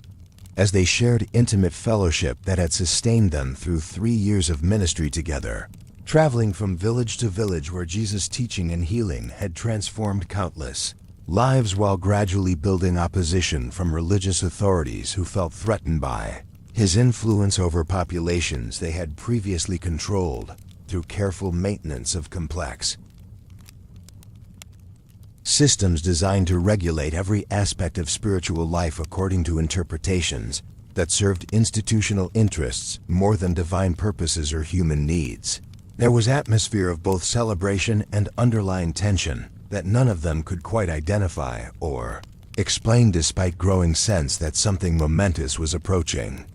As they shared intimate fellowship that had sustained them through 3 years of ministry together, traveling from village to village where Jesus' teaching and healing had transformed countless lives while gradually building opposition from religious authorities who felt threatened by his influence over populations they had previously controlled through careful maintenance of complex systems designed to regulate every aspect of spiritual life according to interpretations that served institutional interests more than divine purposes or human needs. There was atmosphere of both celebration and underlying tension that none of them could quite identify or explain, despite growing sense that something momentous was approaching.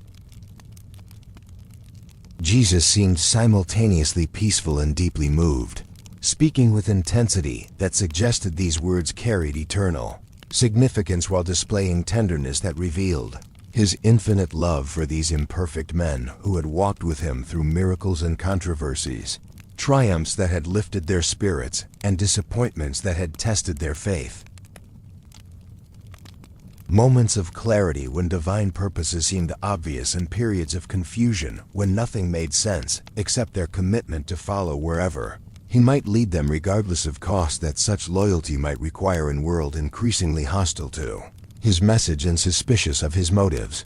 Jesus seemed simultaneously peaceful and deeply moved, speaking with intensity that suggested these words carried eternal significance while displaying tenderness that revealed his infinite love for these imperfect men who had walked with him through miracles and controversies, triumphs that had lifted their spirits and disappointments that had tested their faith. Moments of clarity when divine purposes seemed obvious and periods of confusion when nothing made sense except their commitment to follow wherever he might lead them, regardless of cost that such loyalty might require in a world increasingly hostile to his message and suspicious of his motives.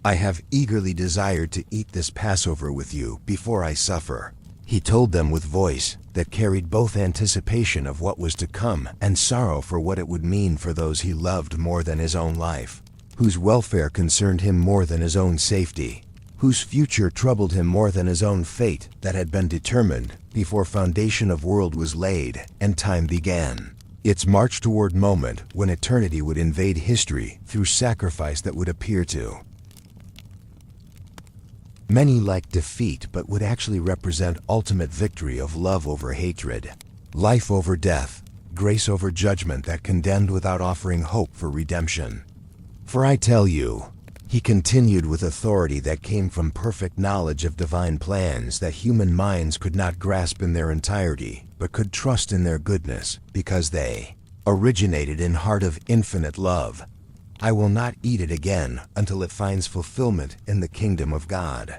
"I have eagerly desired to eat this Passover with you before I suffer," he told them with voice that carried both anticipation of what was to come and sorrow for what it would mean for those he loved more than his own life, whose welfare concerned him more than his own safety, whose future troubled him more than his own fate that had been determined before foundation of world was laid and time began its march toward moment when eternity would invade history through sacrifice that would appear to many like defeat but would actually represent ultimate victory of love over hatred, life over death, grace over judgment that condemned without offering hope for redemption. For I tell you, he continued with authority that came from perfect knowledge of divine plans that human minds could not grasp in their entirety, but could trust in their goodness, because they originated in heart of infinite love. I will not eat it again until it finds fulfillment in the kingdom of God.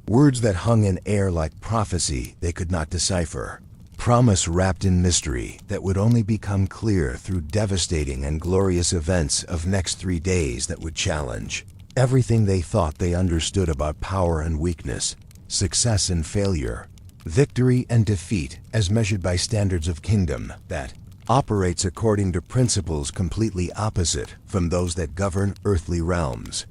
Words that hung in air like prophecy they could not decipher. Promise wrapped in mystery that would only become clear through devastating and glorious events of next 3 days that would challenge everything they thought they understood about power and weakness, success and failure, victory and defeat as measured by standards of kingdom that operates according to principles completely opposite from those that govern earthly realms.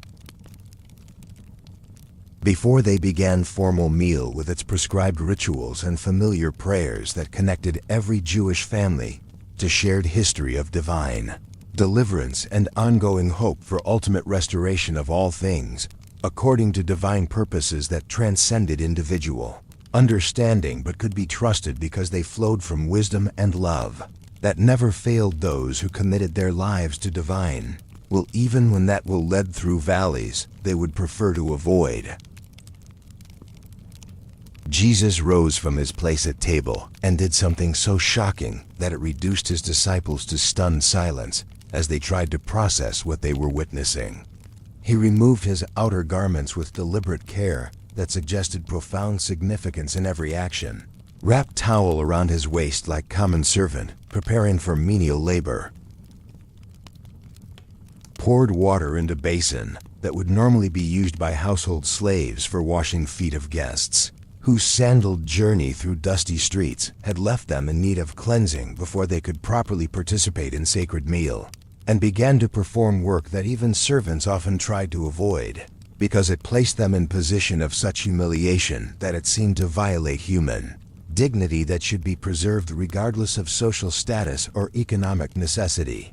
Before they began formal meal with its prescribed rituals and familiar prayers that connected every Jewish family to shared history of divine deliverance and ongoing hope for ultimate restoration of all things, according to divine purposes that transcended individual understanding but could be trusted because they flowed from wisdom and love that never failed those who committed their lives to divine will, even when that will led through valleys they would prefer to avoid. Jesus rose from his place at table and did something so shocking that it reduced his disciples to stunned silence as they tried to process what they were witnessing. He removed his outer garments with deliberate care that suggested profound significance in every action, wrapped towel around his waist like common servant preparing for menial labor, poured water into basin that would normally be used by household slaves for washing feet of guests, whose sandaled journey through dusty streets had left them in need of cleansing before they could properly participate in sacred meal, and began to perform work that even servants often tried to avoid, because it placed them in position of such humiliation that it seemed to violate human dignity that should be preserved regardless of social status or economic necessity.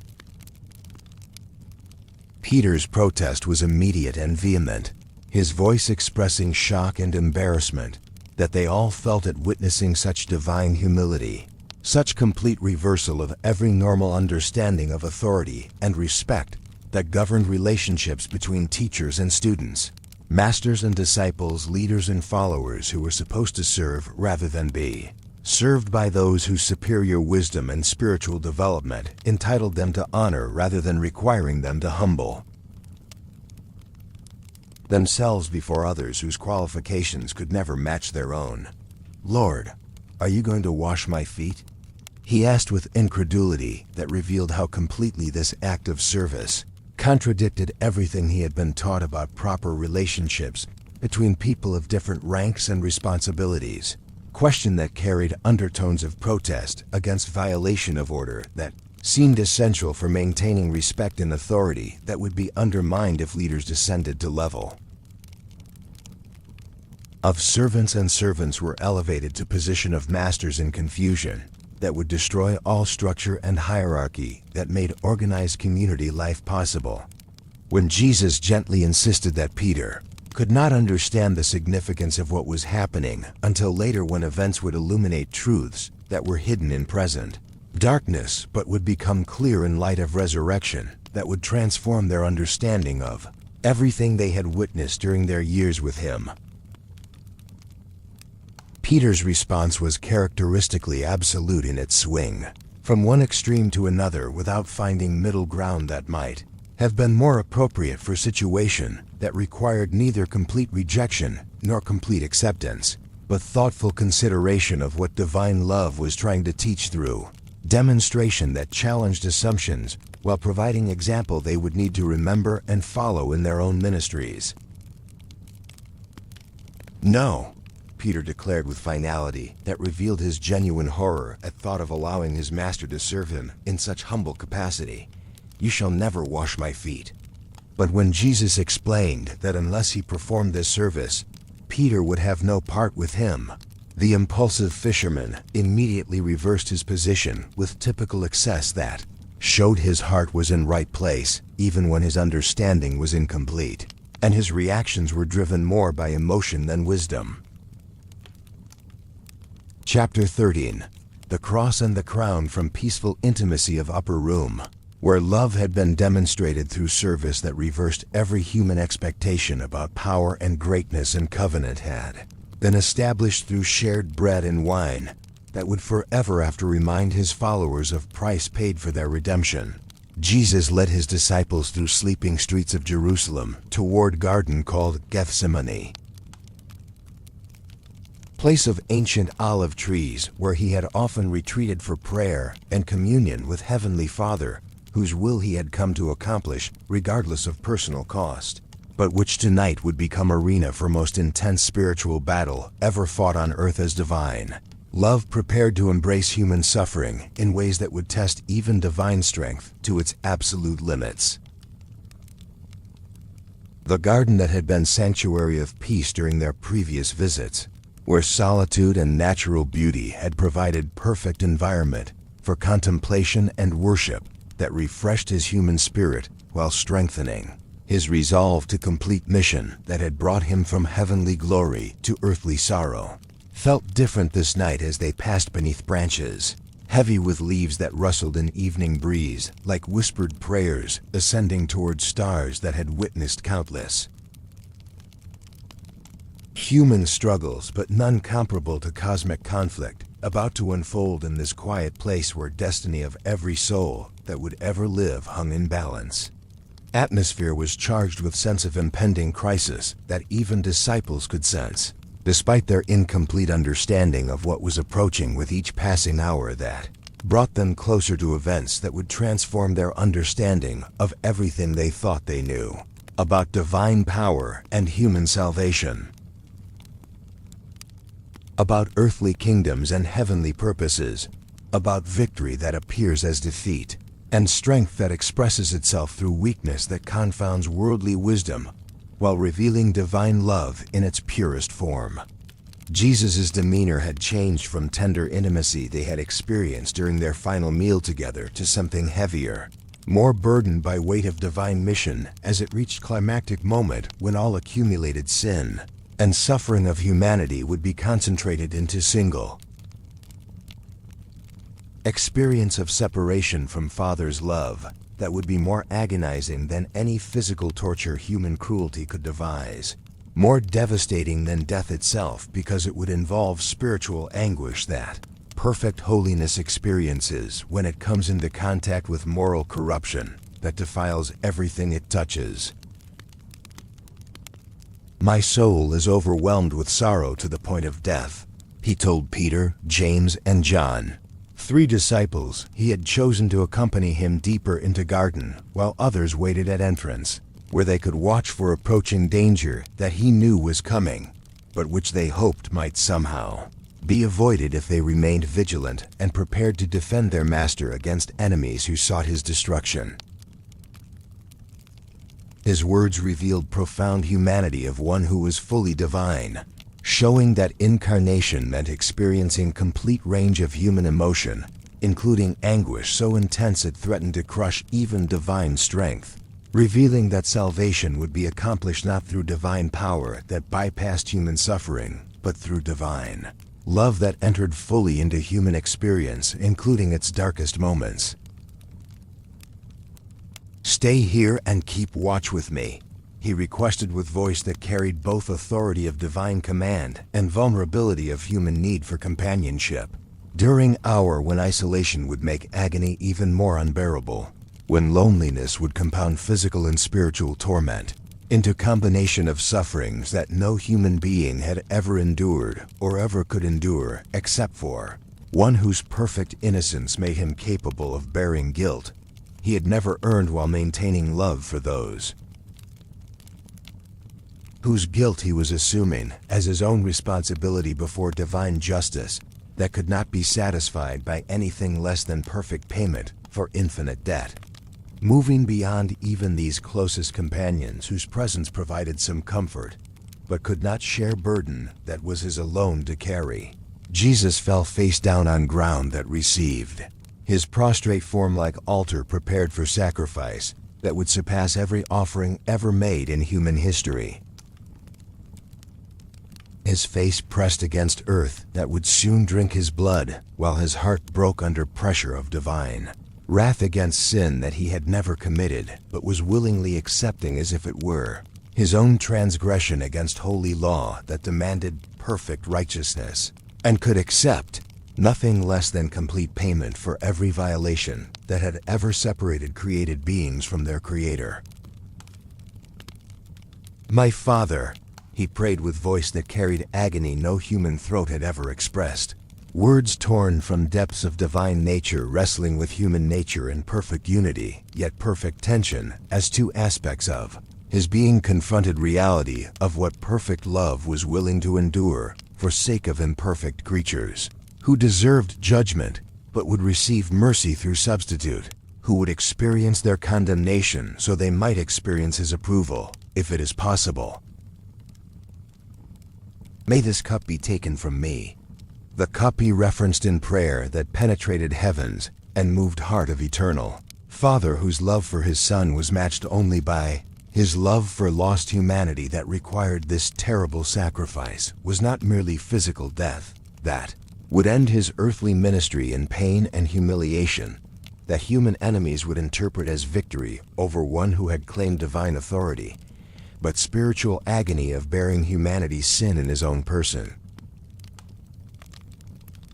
Peter's protest was immediate and vehement, his voice expressing shock and embarrassment that they all felt at witnessing such divine humility, such complete reversal of every normal understanding of authority and respect that governed relationships between teachers and students, masters and disciples, leaders and followers who were supposed to serve rather than be served by those whose superior wisdom and spiritual development entitled them to honor rather than requiring them to humble themselves before others whose qualifications could never match their own. "Lord, are you going to wash my feet?" he asked with incredulity that revealed how completely this act of service contradicted everything he had been taught about proper relationships between people of different ranks and responsibilities, question that carried undertones of protest against violation of order that seemed essential for maintaining respect and authority that would be undermined if leaders descended to level of servants, and servants were elevated to position of masters in confusion that would destroy all structure and hierarchy that made organized community life possible. When Jesus gently insisted that Peter could not understand the significance of what was happening until later, when events would illuminate truths that were hidden in present darkness but would become clear in light of resurrection that would transform their understanding of everything they had witnessed during their years with him. Peter's response was characteristically absolute in its swing, from one extreme to another without finding middle ground that might have been more appropriate for a situation that required neither complete rejection nor complete acceptance, but thoughtful consideration of what divine love was trying to teach through demonstration that challenged assumptions while providing example they would need to remember and follow in their own ministries. "No," Peter declared with finality that revealed his genuine horror at thought of allowing his master to serve him in such humble capacity. "You shall never wash my feet." But when Jesus explained that unless he performed this service, Peter would have no part with him, the impulsive fisherman immediately reversed his position with typical excess that showed his heart was in right place even when his understanding was incomplete, and his reactions were driven more by emotion than wisdom. Chapter 13. The Cross and the Crown. From peaceful intimacy of upper room, where love had been demonstrated through service that reversed every human expectation about power and greatness and covenant had been established through shared bread and wine that would forever after remind his followers of price paid for their redemption. Jesus led his disciples through sleeping streets of Jerusalem toward a garden called Gethsemane, place of ancient olive trees where he had often retreated for prayer and communion with Heavenly Father, whose will he had come to accomplish regardless of personal cost, but which tonight would become arena for most intense spiritual battle ever fought on earth as divine. Love prepared to embrace human suffering in ways that would test even divine strength to its absolute limits. The garden that had been sanctuary of peace during their previous visits, where solitude and natural beauty had provided perfect environment for contemplation and worship that refreshed his human spirit while strengthening his resolve to complete mission that had brought him from heavenly glory to earthly sorrow, felt different this night as they passed beneath branches, heavy with leaves that rustled in evening breeze like whispered prayers ascending toward stars that had witnessed countless human struggles, but none comparable to cosmic conflict about to unfold in this quiet place where destiny of every soul that would ever live hung in balance. Atmosphere was charged with sense of impending crisis that even disciples could sense, despite their incomplete understanding of what was approaching with each passing hour that brought them closer to events that would transform their understanding of everything they thought they knew about divine power and human salvation, about earthly kingdoms and heavenly purposes, about victory that appears as defeat, and strength that expresses itself through weakness that confounds worldly wisdom, while revealing divine love in its purest form. Jesus' demeanor had changed from tender intimacy they had experienced during their final meal together to something heavier, more burdened by weight of divine mission as it reached climactic moment when all accumulated sin and suffering of humanity would be concentrated into single experience of separation from Father's love that would be more agonizing than any physical torture human cruelty could devise, more devastating than death itself because it would involve spiritual anguish that perfect holiness experiences when it comes into contact with moral corruption that defiles everything it touches. "My soul is overwhelmed with sorrow to the point of death," he told Peter, James, and John, three disciples he had chosen to accompany him deeper into garden, while others waited at entrance, where they could watch for approaching danger that he knew was coming, but which they hoped might somehow be avoided if they remained vigilant and prepared to defend their master against enemies who sought his destruction. His words revealed profound humanity of one who was fully divine, showing that incarnation meant experiencing complete range of human emotion, including anguish so intense it threatened to crush even divine strength, revealing that salvation would be accomplished not through divine power that bypassed human suffering, but through divine love that entered fully into human experience, including its darkest moments. "Stay here and keep watch with me," he requested with voice that carried both authority of divine command and vulnerability of human need for companionship. During an hour when isolation would make agony even more unbearable, when loneliness would compound physical and spiritual torment into combination of sufferings that no human being had ever endured or ever could endure except for one whose perfect innocence made him capable of bearing guilt he had never earned while maintaining love for those whose guilt he was assuming as his own responsibility before divine justice that could not be satisfied by anything less than perfect payment for infinite debt. Moving beyond even these closest companions whose presence provided some comfort, but could not share burden that was his alone to carry, Jesus fell face down on ground that received his prostrate form like altar prepared for sacrifice that would surpass every offering ever made in human history. His face pressed against earth that would soon drink his blood, while his heart broke under pressure of divine Wrath against sin that he had never committed, but was willingly accepting as if it were. His own transgression against holy law that demanded perfect righteousness, and could accept nothing less than complete payment for every violation that had ever separated created beings from their Creator. "My Father," he prayed with voice that carried agony no human throat had ever expressed. Words torn from depths of divine nature wrestling with human nature in perfect unity, yet perfect tension, as two aspects of his being confronted reality of what perfect love was willing to endure for sake of imperfect creatures, who deserved judgment, but would receive mercy through substitute, who would experience their condemnation so they might experience his approval, if it is possible. "May this cup be taken from me." The cup he referenced in prayer that penetrated heavens and moved heart of eternal Father, whose love for his Son was matched only by his love for lost humanity that required this terrible sacrifice, was not merely physical death that would end his earthly ministry in pain and humiliation, that human enemies would interpret as victory over one who had claimed divine authority, but spiritual agony of bearing humanity's sin in his own person.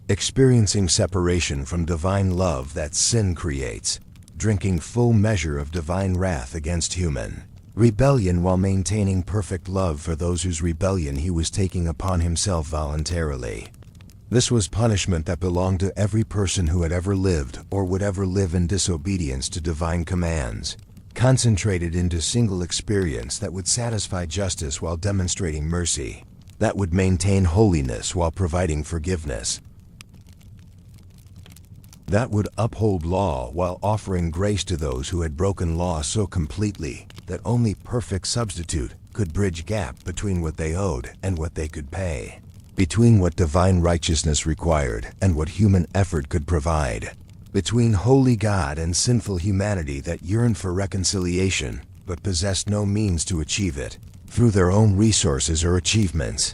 Experiencing separation from divine love that sin creates, drinking full measure of divine wrath against human rebellion while maintaining perfect love for those whose rebellion he was taking upon himself voluntarily. This was punishment that belonged to every person who had ever lived or would ever live in disobedience to divine commands, concentrated into single experience that would satisfy justice while demonstrating mercy, that would maintain holiness while providing forgiveness, that would uphold law while offering grace to those who had broken law so completely that only perfect substitute could bridge gap between what they owed and what they could pay, between what divine righteousness required and what human effort could provide, between holy God and sinful humanity that yearned for reconciliation but possessed no means to achieve it through their own resources or achievements.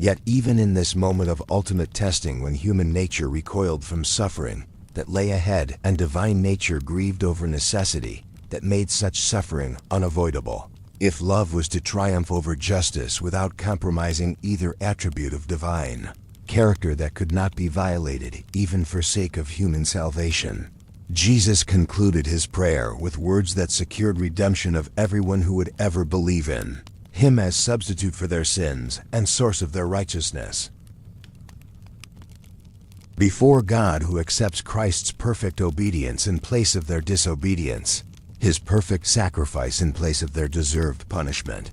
Yet even in this moment of ultimate testing, when human nature recoiled from suffering that lay ahead and divine nature grieved over necessity that made such suffering unavoidable, if love was to triumph over justice without compromising either attribute of divine character that could not be violated even for sake of human salvation, Jesus concluded his prayer with words that secured redemption of everyone who would ever believe in him as substitute for their sins and source of their righteousness. Before God, who accepts Christ's perfect obedience in place of their disobedience, his perfect sacrifice in place of their deserved punishment.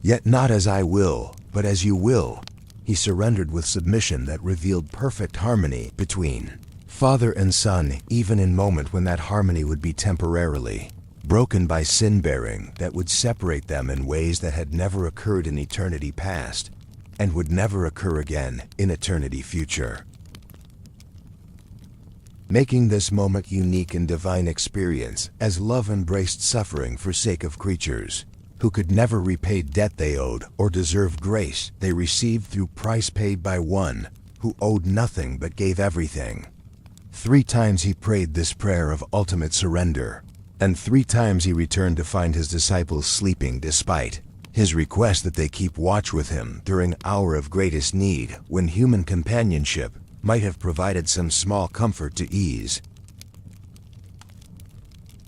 "Yet not as I will, but as you will," he surrendered with submission that revealed perfect harmony between Father and Son, even in moment when that harmony would be temporarily broken by sin-bearing that would separate them in ways that had never occurred in eternity past and would never occur again in eternity future. Making this moment unique in divine experience as love embraced suffering for sake of creatures who could never repay debt they owed or deserve grace they received through price paid by one who owed nothing but gave everything. 3 times he prayed this prayer of ultimate surrender, and 3 times he returned to find his disciples sleeping despite his request that they keep watch with him during hour of greatest need when human companionship might have provided some small comfort to ease.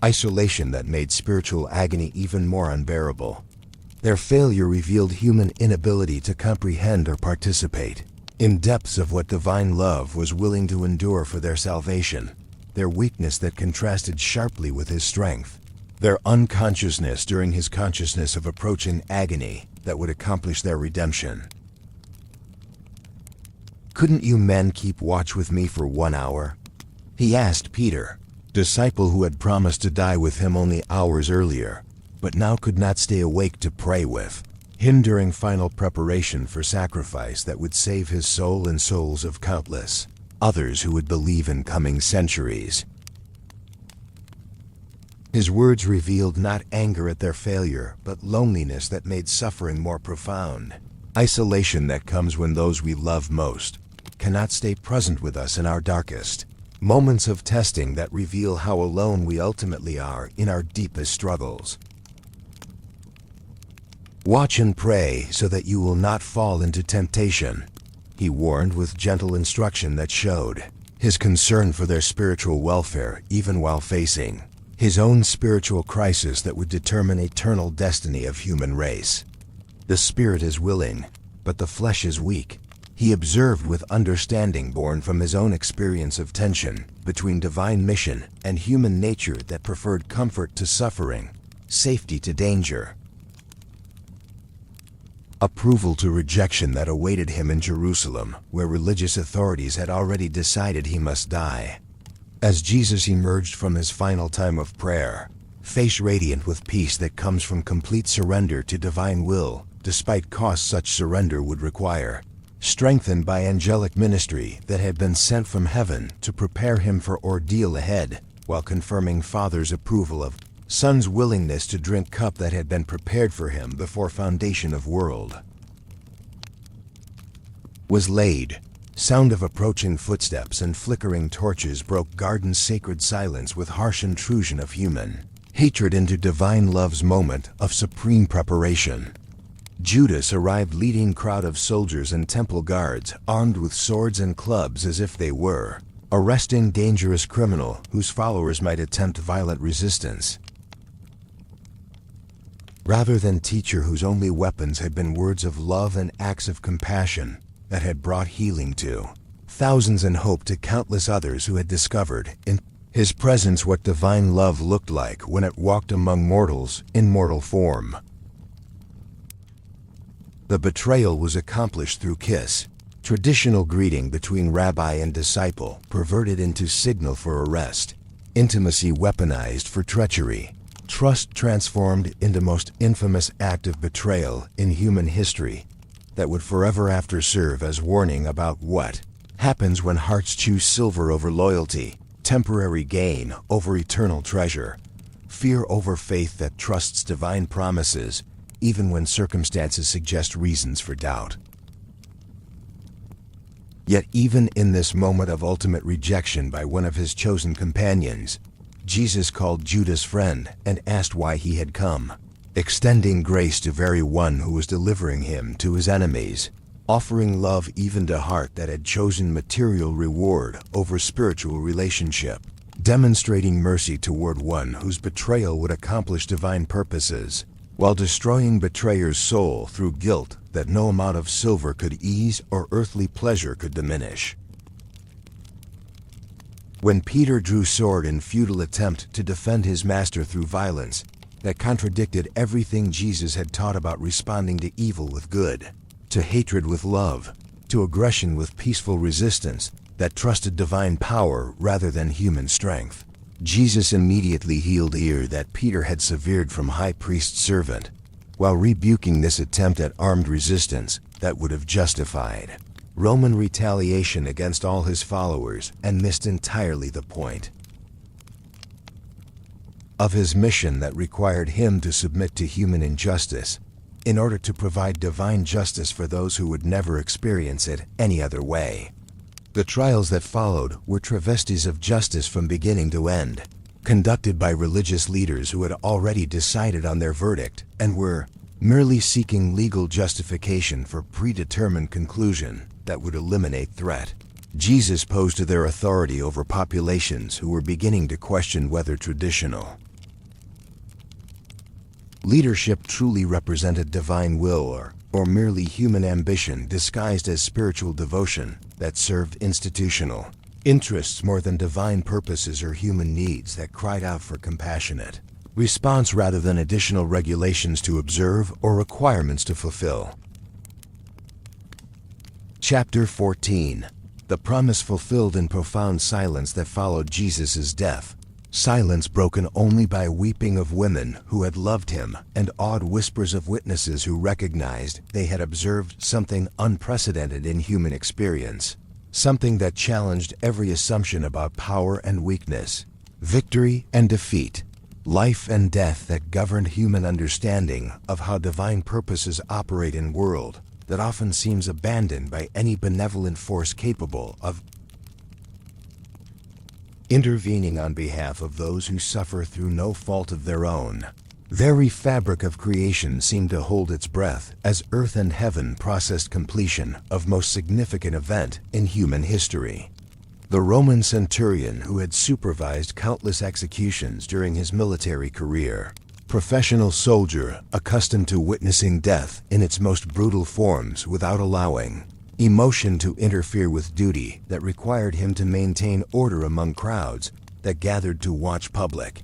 Isolation that made spiritual agony even more unbearable. Their failure revealed human inability to comprehend or participate in depths of what divine love was willing to endure for their salvation, their weakness that contrasted sharply with his strength, their unconsciousness during his consciousness of approaching agony that would accomplish their redemption. "Couldn't you men keep watch with me for 1 hour?" he asked Peter, disciple who had promised to die with him only hours earlier, but now could not stay awake to pray with him during final preparation for sacrifice that would save his soul and souls of countless others who would believe in coming centuries. His words revealed not anger at their failure, but loneliness that made suffering more profound. Isolation that comes when those we love most cannot stay present with us in our darkest Moments of testing that reveal how alone we ultimately are in our deepest struggles. Watch and pray so that you will not fall into temptation, he warned with gentle instruction that showed his concern for their spiritual welfare even while facing his own spiritual crisis that would determine eternal destiny of human race. The spirit is willing, but the flesh is weak, he observed with understanding born from his own experience of tension between divine mission and human nature that preferred comfort to suffering, safety to danger, approval to rejection that awaited him in Jerusalem, where religious authorities had already decided he must die. As Jesus emerged from his final time of prayer, face radiant with peace that comes from complete surrender to divine will, despite costs such surrender would require, strengthened by angelic ministry that had been sent from heaven to prepare him for ordeal ahead, while confirming Father's approval of Son's willingness to drink cup that had been prepared for him before foundation of world was laid. Sound of approaching footsteps and flickering torches broke garden's sacred silence with harsh intrusion of human hatred into divine love's moment of supreme preparation. Judas arrived leading crowd of soldiers and temple guards armed with swords and clubs as if they were arresting dangerous criminal whose followers might attempt violent resistance, rather than teacher whose only weapons had been words of love and acts of compassion that had brought healing to thousands and hope to countless others who had discovered in his presence what divine love looked like when it walked among mortals in mortal form. The betrayal was accomplished through kiss, traditional greeting between rabbi and disciple perverted into signal for arrest, intimacy weaponized for treachery, trust transformed into most infamous act of betrayal in human history that would forever after serve as warning about what happens when hearts choose silver over loyalty, temporary gain over eternal treasure, fear over faith that trusts divine promises, even when circumstances suggest reasons for doubt. Yet even in this moment of ultimate rejection by one of his chosen companions, Jesus called Judas friend and asked why he had come, extending grace to very one who was delivering him to his enemies, offering love even to heart that had chosen material reward over spiritual relationship, demonstrating mercy toward one whose betrayal would accomplish divine purposes, while destroying betrayer's soul through guilt that no amount of silver could ease or earthly pleasure could diminish. When Peter drew sword in futile attempt to defend his master through violence that contradicted everything Jesus had taught about responding to evil with good, to hatred with love, to aggression with peaceful resistance that trusted divine power rather than human strength, Jesus immediately healed ear that Peter had severed from high priest's servant, while rebuking this attempt at armed resistance that would have justified Roman retaliation against all his followers and missed entirely the point of his mission that required him to submit to human injustice in order to provide divine justice for those who would never experience it any other way. The trials that followed were travesties of justice from beginning to end, conducted by religious leaders who had already decided on their verdict and were merely seeking legal justification for predetermined conclusion that would eliminate threat. Jesus posed to their authority over populations who were beginning to question whether traditional leadership truly represented divine will or merely human ambition disguised as spiritual devotion that served institutional interests more than divine purposes or human needs that cried out for compassionate response rather than additional regulations to observe or requirements to fulfill. Chapter 14. The promise fulfilled in profound silence that followed Jesus' death. Silence broken only by weeping of women who had loved him and awed whispers of witnesses who recognized they had observed something unprecedented in human experience, something that challenged every assumption about power and weakness, victory and defeat, life and death that governed human understanding of how divine purposes operate in world that often seems abandoned by any benevolent force capable of intervening on behalf of those who suffer through no fault of their own. Very fabric of creation seemed to hold its breath as earth and heaven processed completion of most significant event in human history. The Roman centurion who had supervised countless executions during his military career, professional soldier accustomed to witnessing death in its most brutal forms without allowing emotion to interfere with duty that required him to maintain order among crowds that gathered to watch public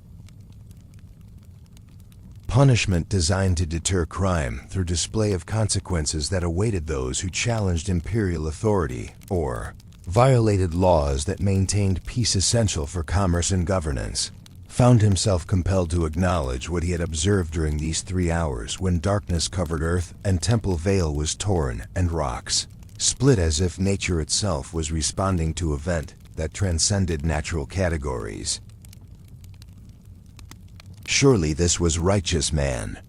punishment designed to deter crime through display of consequences that awaited those who challenged imperial authority or violated laws that maintained peace essential for commerce and governance, found himself compelled to acknowledge what he had observed during these 3 hours when darkness covered earth and temple veil was torn and rocks split as if nature itself was responding to event that transcended natural categories. Surely this was righteous man,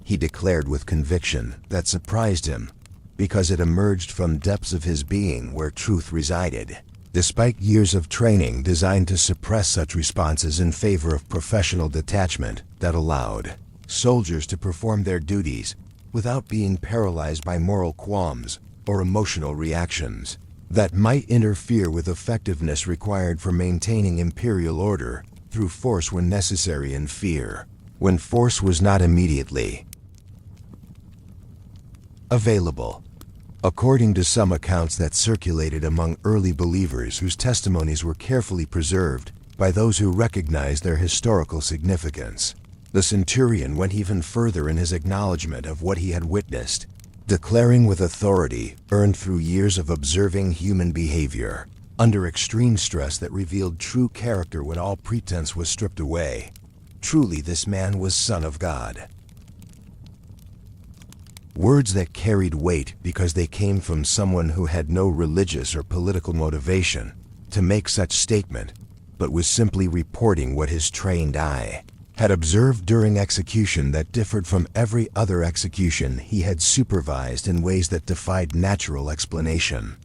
he declared with conviction that surprised him, because it emerged from depths of his being where truth resided, despite years of training designed to suppress such responses in favor of professional detachment that allowed soldiers to perform their duties without being paralyzed by moral qualms or emotional reactions that might interfere with effectiveness required for maintaining imperial order through force when necessary and fear when force was not immediately available. According to some accounts that circulated among early believers whose testimonies were carefully preserved by those who recognized their historical significance, the centurion went even further in his acknowledgement of what he had witnessed, declaring with authority earned through years of observing human behavior, under extreme stress that revealed true character when all pretense was stripped away. Truly this man was Son of God. Words that carried weight because they came from someone who had no religious or political motivation to make such statement, but was simply reporting what his trained eye had observed during execution that differed from every other execution he had supervised in ways that defied natural explanation.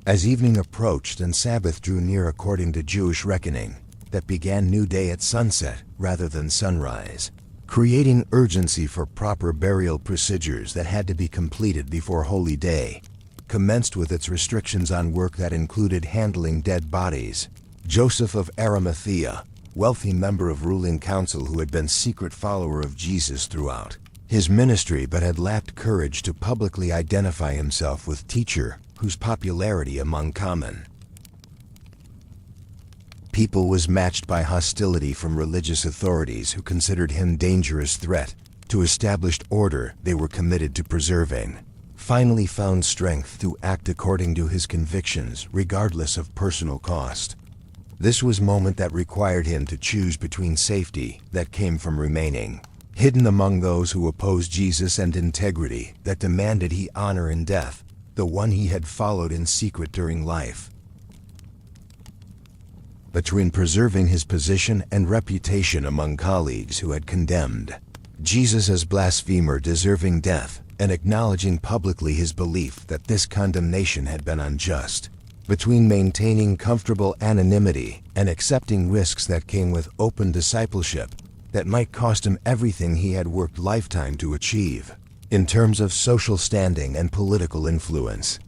As evening approached and Sabbath drew near according to Jewish reckoning, that began new day at sunset rather than sunrise, creating urgency for proper burial procedures that had to be completed before Holy Day, commenced with its restrictions on work that included handling dead bodies. Joseph of Arimathea, wealthy member of ruling council who had been secret follower of Jesus throughout his ministry but had lacked courage to publicly identify himself with teacher whose popularity among common people was matched by hostility from religious authorities who considered him dangerous threat to established order they were committed to preserving, finally found strength to act according to his convictions regardless of personal cost. This was a moment that required him to choose between safety that came from remaining hidden among those who opposed Jesus and integrity that demanded he honor in death the one he had followed in secret during life. Between preserving his position and reputation among colleagues who had condemned Jesus as blasphemer deserving death and acknowledging publicly his belief that this condemnation had been unjust, between maintaining comfortable anonymity and accepting risks that came with open discipleship that might cost him everything he had worked lifetime to achieve, in terms of social standing and political influence.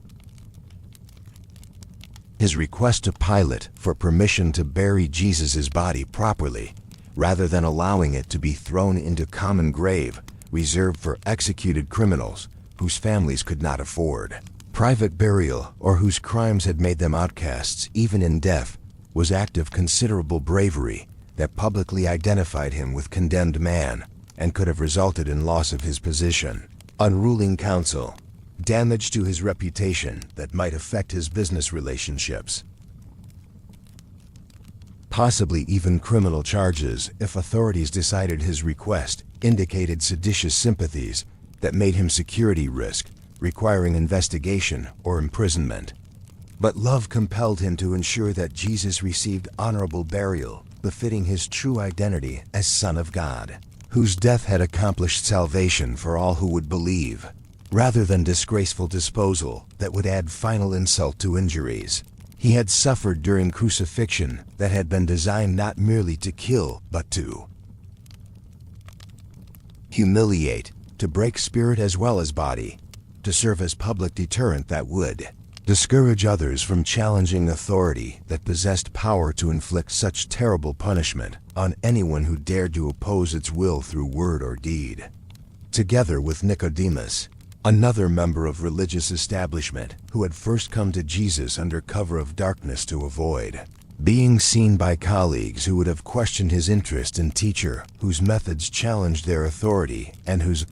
His request to Pilate for permission to bury Jesus' body properly, rather than allowing it to be thrown into common grave reserved for executed criminals whose families could not afford private burial or whose crimes had made them outcasts even in death, was act of considerable bravery that publicly identified him with condemned man and could have resulted in loss of his position, unruling counsel, damage to his reputation that might affect his business relationships, possibly even criminal charges if authorities decided his request indicated seditious sympathies that made him security risk, requiring investigation or imprisonment. But love compelled him to ensure that Jesus received honorable burial befitting his true identity as Son of God, whose death had accomplished salvation for all who would believe, rather than disgraceful disposal that would add final insult to injuries. He had suffered during crucifixion that had been designed not merely to kill, but to humiliate, to break spirit as well as body, to serve as public deterrent that would discourage others from challenging authority that possessed power to inflict such terrible punishment on anyone who dared to oppose its will through word or deed. Together with Nicodemus, another member of religious establishment who had first come to Jesus under cover of darkness to avoid being seen by colleagues who would have questioned his interest in teacher whose methods challenged their authority and whose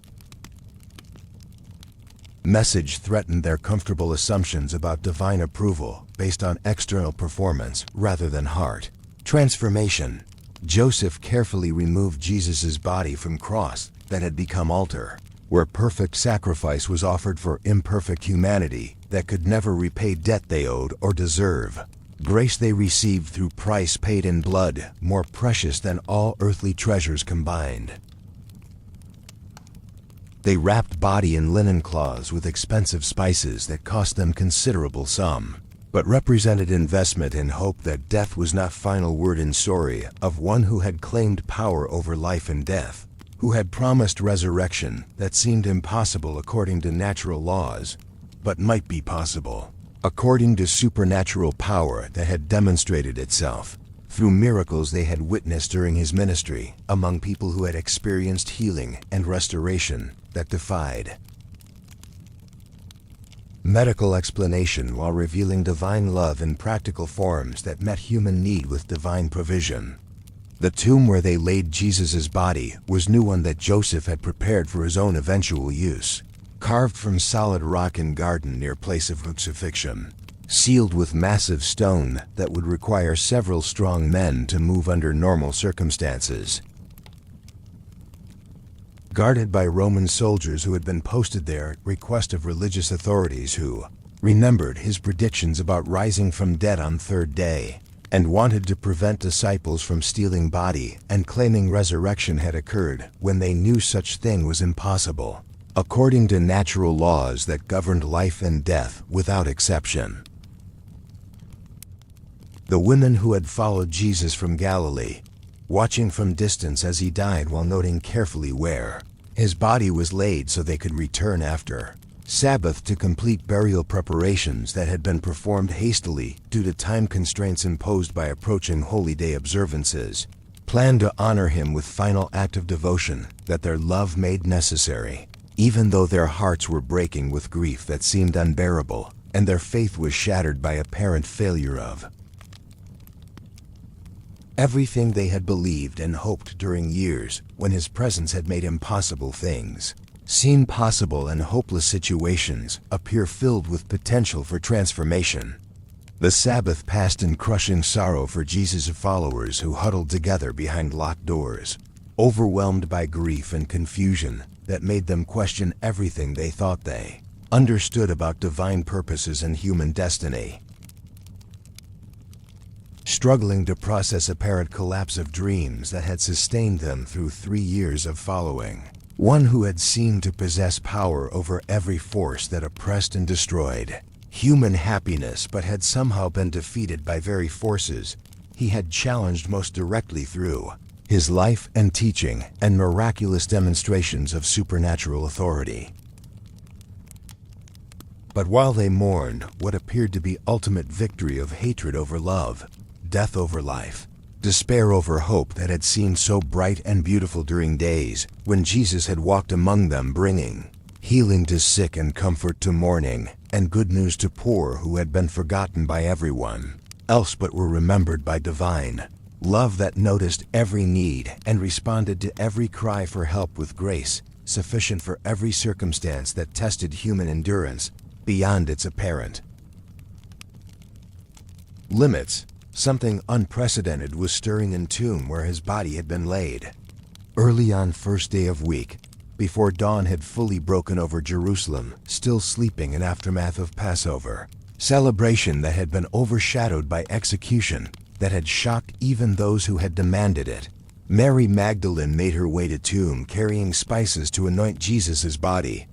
message threatened their comfortable assumptions about divine approval based on external performance rather than heart transformation. Joseph carefully removed Jesus' body from cross that had become altar, where perfect sacrifice was offered for imperfect humanity that could never repay debt they owed or deserve. Grace they received through price paid in blood, more precious than all earthly treasures combined. They wrapped body in linen cloths with expensive spices that cost them considerable sum, but represented investment in hope that death was not final word in story of one who had claimed power over life and death, who had promised resurrection that seemed impossible according to natural laws, but might be possible according to supernatural power that had demonstrated itself through miracles they had witnessed during his ministry among people who had experienced healing and restoration that defied medical explanation while revealing divine love in practical forms that met human need with divine provision. The tomb where they laid Jesus' body was new one that Joseph had prepared for his own eventual use, carved from solid rock in garden near place of crucifixion, sealed with massive stone that would require several strong men to move under normal circumstances. Guarded by Roman soldiers who had been posted there at request of religious authorities who remembered his predictions about rising from dead on third day and wanted to prevent disciples from stealing body and claiming resurrection had occurred when they knew such thing was impossible, according to natural laws that governed life and death without exception. The women who had followed Jesus from Galilee, watching from distance as he died while noting carefully where his body was laid so they could return after Sabbath to complete burial preparations that had been performed hastily due to time constraints imposed by approaching holy day observances, planned to honor him with final act of devotion that their love made necessary, even though their hearts were breaking with grief that seemed unbearable and their faith was shattered by apparent failure of everything they had believed and hoped during years when his presence had made impossible things seem possible and hopeless situations appear filled with potential for transformation. The Sabbath passed in crushing sorrow for Jesus' followers who huddled together behind locked doors, overwhelmed by grief and confusion that made them question everything they thought they understood about divine purposes and human destiny. Struggling to process apparent collapse of dreams that had sustained them through 3 years of following one who had seemed to possess power over every force that oppressed and destroyed human happiness but had somehow been defeated by very forces he had challenged most directly through his life and teaching and miraculous demonstrations of supernatural authority. But while they mourned what appeared to be ultimate victory of hatred over love, death over life, despair over hope that had seemed so bright and beautiful during days when Jesus had walked among them bringing healing to sick and comfort to mourning and good news to poor who had been forgotten by everyone else but were remembered by divine love that noticed every need and responded to every cry for help with grace sufficient for every circumstance that tested human endurance beyond its apparent limits. Something unprecedented was stirring in tomb where his body had been laid. Early on first day of week, before dawn had fully broken over Jerusalem, still sleeping in aftermath of Passover, celebration that had been overshadowed by execution that had shocked even those who had demanded it, Mary Magdalene made her way to tomb carrying spices to anoint Jesus' body.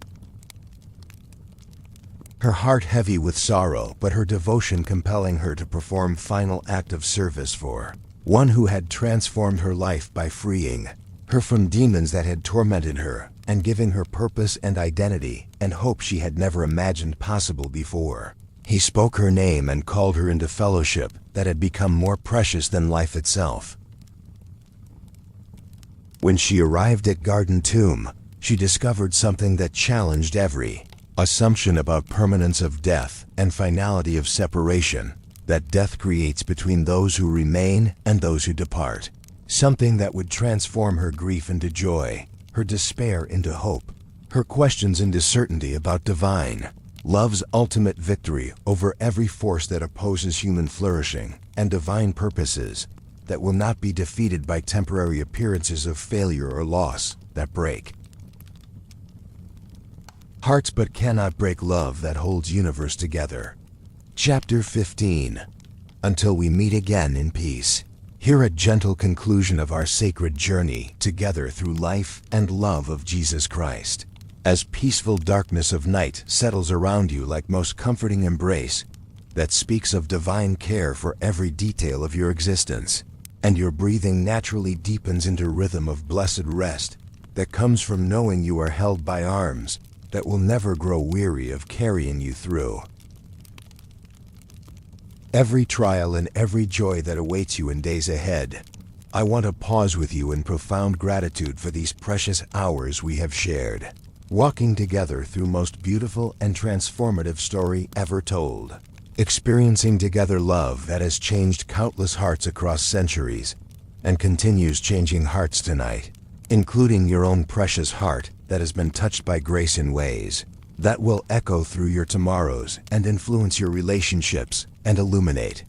her heart heavy with sorrow, but her devotion compelling her to perform final act of service for one who had transformed her life by freeing her from demons that had tormented her and giving her purpose and identity and hope she had never imagined possible before. He spoke her name and called her into fellowship that had become more precious than life itself. When she arrived at Garden Tomb, she discovered something that challenged every assumption about permanence of death and finality of separation that death creates between those who remain and those who depart. Something that would transform her grief into joy, her despair into hope, her questions into certainty about divine love's ultimate victory over every force that opposes human flourishing, and divine purposes that will not be defeated by temporary appearances of failure or loss that break hearts but cannot break love that holds universe together. Chapter 15. Until we meet again in peace. Hear a gentle conclusion of our sacred journey together through life and love of Jesus Christ. As peaceful darkness of night settles around you like most comforting embrace that speaks of divine care for every detail of your existence, and your breathing naturally deepens into rhythm of blessed rest that comes from knowing you are held by arms that will never grow weary of carrying you through every trial and every joy that awaits you in days ahead. I want to pause with you in profound gratitude for these precious hours we have shared, walking together through most beautiful and transformative story ever told, experiencing together love that has changed countless hearts across centuries and continues changing hearts tonight, including your own precious heart that has been touched by grace in ways that will echo through your tomorrows and influence your relationships and illuminate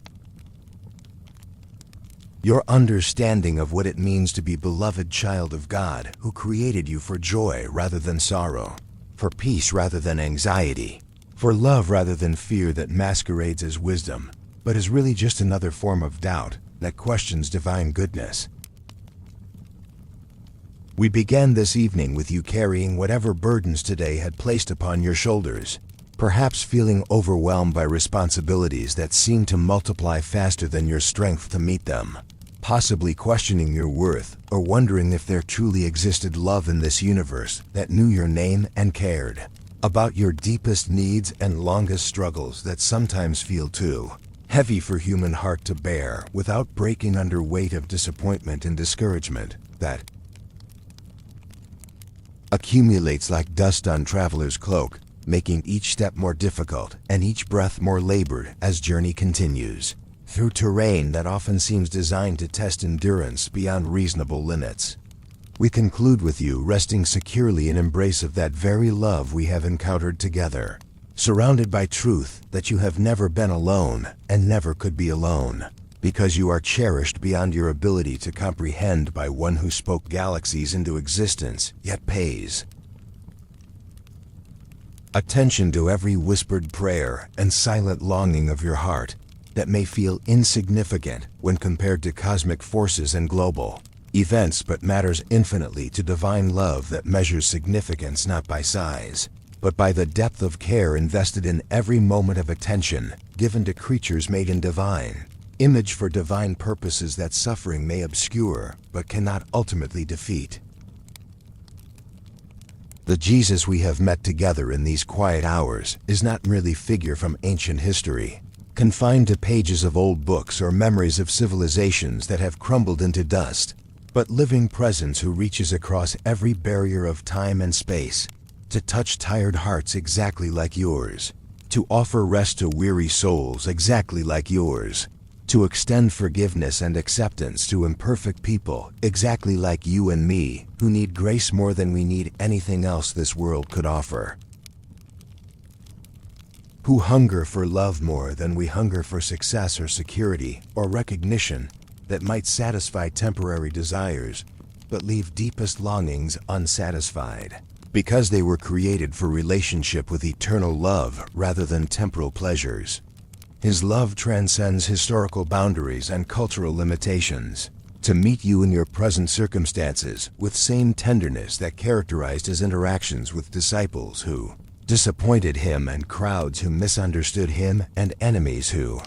your understanding of what it means to be beloved child of God who created you for joy rather than sorrow, for peace rather than anxiety, for love rather than fear that masquerades as wisdom, but is really just another form of doubt that questions divine goodness. We began this evening with you carrying whatever burdens today had placed upon your shoulders, perhaps feeling overwhelmed by responsibilities that seemed to multiply faster than your strength to meet them, possibly questioning your worth or wondering if there truly existed love in this universe that knew your name and cared about your deepest needs and longest struggles that sometimes feel too heavy for human heart to bear without breaking under weight of disappointment and discouragement that accumulates like dust on traveler's cloak, making each step more difficult and each breath more labored as journey continues through terrain that often seems designed to test endurance beyond reasonable limits. We conclude with you resting securely in embrace of that very love we have encountered together, surrounded by truth that you have never been alone and never could be alone, because you are cherished beyond your ability to comprehend by one who spoke galaxies into existence, yet pays attention to every whispered prayer and silent longing of your heart that may feel insignificant when compared to cosmic forces and global events, but matters infinitely to divine love that measures significance not by size, but by the depth of care invested in every moment of attention given to creatures made in divine image for divine purposes that suffering may obscure but cannot ultimately defeat. The Jesus we have met together in these quiet hours is not merely figure from ancient history, confined to pages of old books or memories of civilizations that have crumbled into dust, but living presence who reaches across every barrier of time and space to touch tired hearts exactly like yours, to offer rest to weary souls exactly like yours, to extend forgiveness and acceptance to imperfect people exactly like you and me, who need grace more than we need anything else this world could offer, who hunger for love more than we hunger for success or security or recognition that might satisfy temporary desires, but leave deepest longings unsatisfied, because they were created for relationship with eternal love rather than temporal pleasures. His love transcends historical boundaries and cultural limitations, to meet you in your present circumstances with same tenderness that characterized his interactions with disciples who disappointed him, and crowds who misunderstood him, and enemies who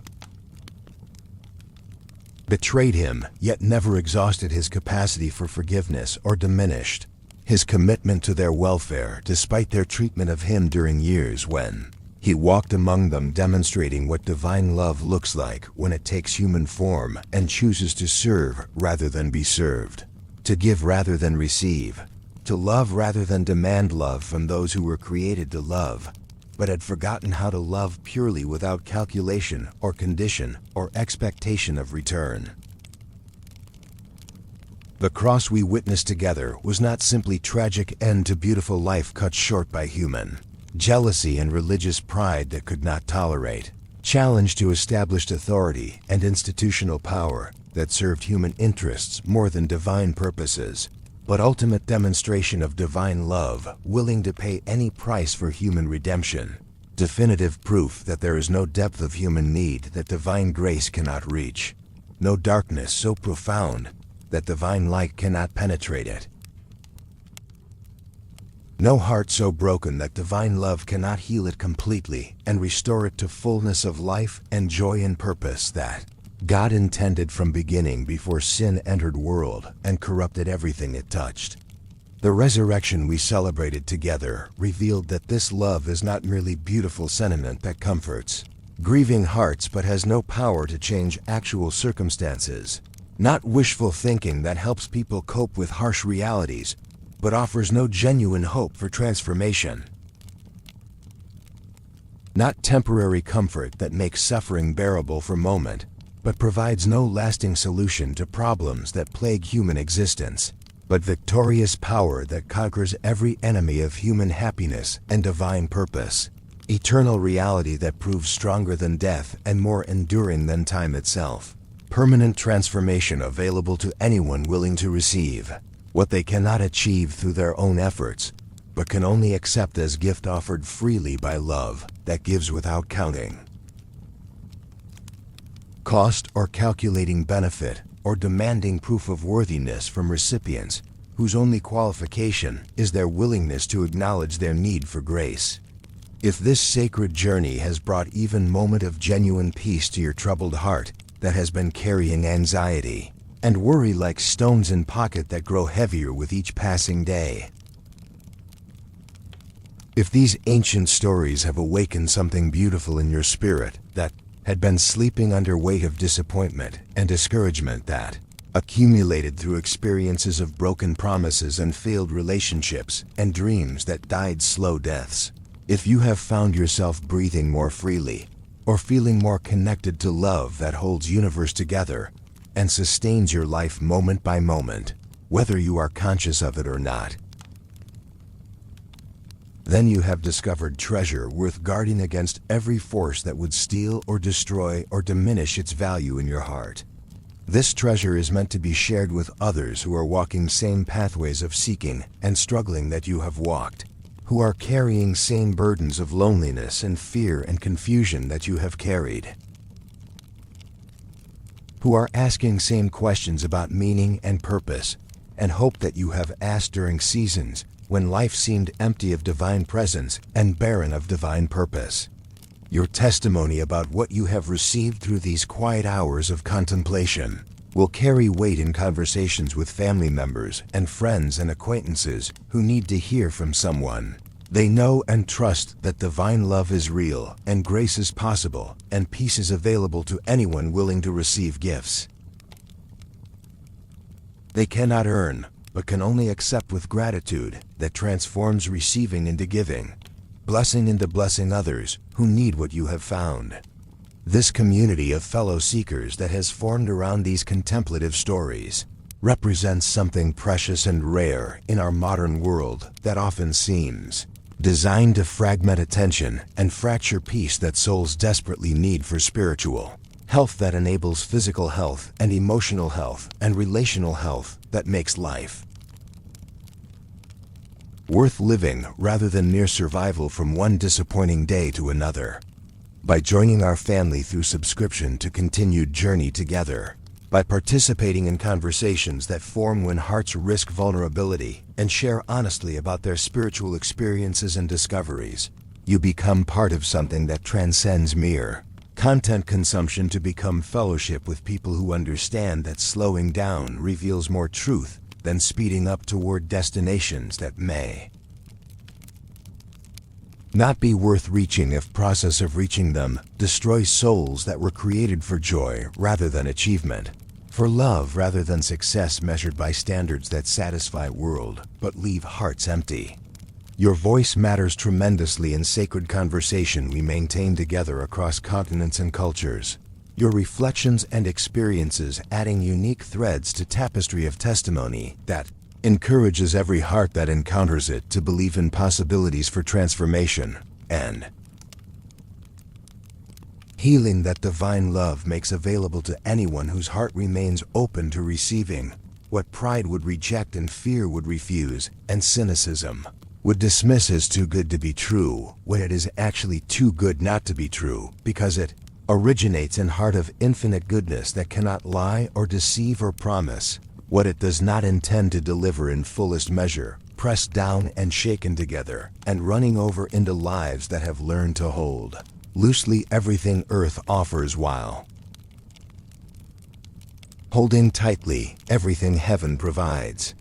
betrayed him, yet never exhausted his capacity for forgiveness or diminished his commitment to their welfare despite their treatment of him during years when he walked among them, demonstrating what divine love looks like when it takes human form and chooses to serve rather than be served, to give rather than receive, to love rather than demand love from those who were created to love, but had forgotten how to love purely without calculation or condition or expectation of return. The cross we witnessed together was not simply tragic end to beautiful life cut short by human jealousy and religious pride that could not tolerate, challenge to established authority and institutional power that served human interests more than divine purposes, but ultimate demonstration of divine love, willing to pay any price for human redemption, definitive proof that there is no depth of human need that divine grace cannot reach, no darkness so profound that divine light cannot penetrate it, no heart so broken that divine love cannot heal it completely and restore it to fullness of life and joy and purpose that God intended from beginning before sin entered world and corrupted everything it touched. The resurrection we celebrated together revealed that this love is not merely beautiful sentiment that comforts grieving hearts but has no power to change actual circumstances, not wishful thinking that helps people cope with harsh realities, but offers no genuine hope for transformation. Not temporary comfort that makes suffering bearable for a moment, but provides no lasting solution to problems that plague human existence, but victorious power that conquers every enemy of human happiness and divine purpose, eternal reality that proves stronger than death and more enduring than time itself, permanent transformation available to anyone willing to receive what they cannot achieve through their own efforts, but can only accept as gift offered freely by love that gives without counting cost or calculating benefit or demanding proof of worthiness from recipients whose only qualification is their willingness to acknowledge their need for grace. If this sacred journey has brought even moment of genuine peace to your troubled heart that has been carrying anxiety and worry like stones in pocket that grow heavier with each passing day, if these ancient stories have awakened something beautiful in your spirit that had been sleeping under weight of disappointment and discouragement that accumulated through experiences of broken promises and failed relationships and dreams that died slow deaths, if you have found yourself breathing more freely or feeling more connected to love that holds universe together and sustains your life moment by moment, whether you are conscious of it or not, then you have discovered treasure worth guarding against every force that would steal or destroy or diminish its value in your heart. This treasure is meant to be shared with others who are walking same pathways of seeking and struggling that you have walked, who are carrying same burdens of loneliness and fear and confusion that you have carried, who are asking same questions about meaning and purpose and hope that you have asked during seasons when life seemed empty of divine presence and barren of divine purpose. Your testimony about what you have received through these quiet hours of contemplation will carry weight in conversations with family members and friends and acquaintances who need to hear from someone they know and trust that divine love is real and grace is possible and peace is available to anyone willing to receive gifts they cannot earn, but can only accept with gratitude that transforms receiving into giving, blessing into blessing others who need what you have found. This community of fellow seekers that has formed around these contemplative stories represents something precious and rare in our modern world that often seems designed to fragment attention and fracture peace that souls desperately need for spiritual health that enables physical health and emotional health and relational health that makes life worth living rather than mere survival from one disappointing day to another. By joining our family through subscription to continued journey together, by participating in conversations that form when hearts risk vulnerability and share honestly about their spiritual experiences and discoveries, You become part of something that transcends mere content consumption to become fellowship with people who understand that slowing down reveals more truth than speeding up toward destinations that may not be worth reaching if process of reaching them destroys souls that were created for joy rather than achievement, for love rather than success measured by standards that satisfy world but leave hearts empty. Your voice matters tremendously in sacred conversation we maintain together across continents and cultures. Your reflections and experiences adding unique threads to tapestry of testimony that encourages every heart that encounters it to believe in possibilities for transformation and healing that divine love makes available to anyone whose heart remains open to receiving what pride would reject and fear would refuse and cynicism would dismiss as too good to be true when it is actually too good not to be true because it originates in heart of infinite goodness that cannot lie or deceive or promise what it does not intend to deliver in fullest measure, pressed down and shaken together, and running over into lives that have learned to hold loosely everything earth offers while holding tightly everything heaven provides.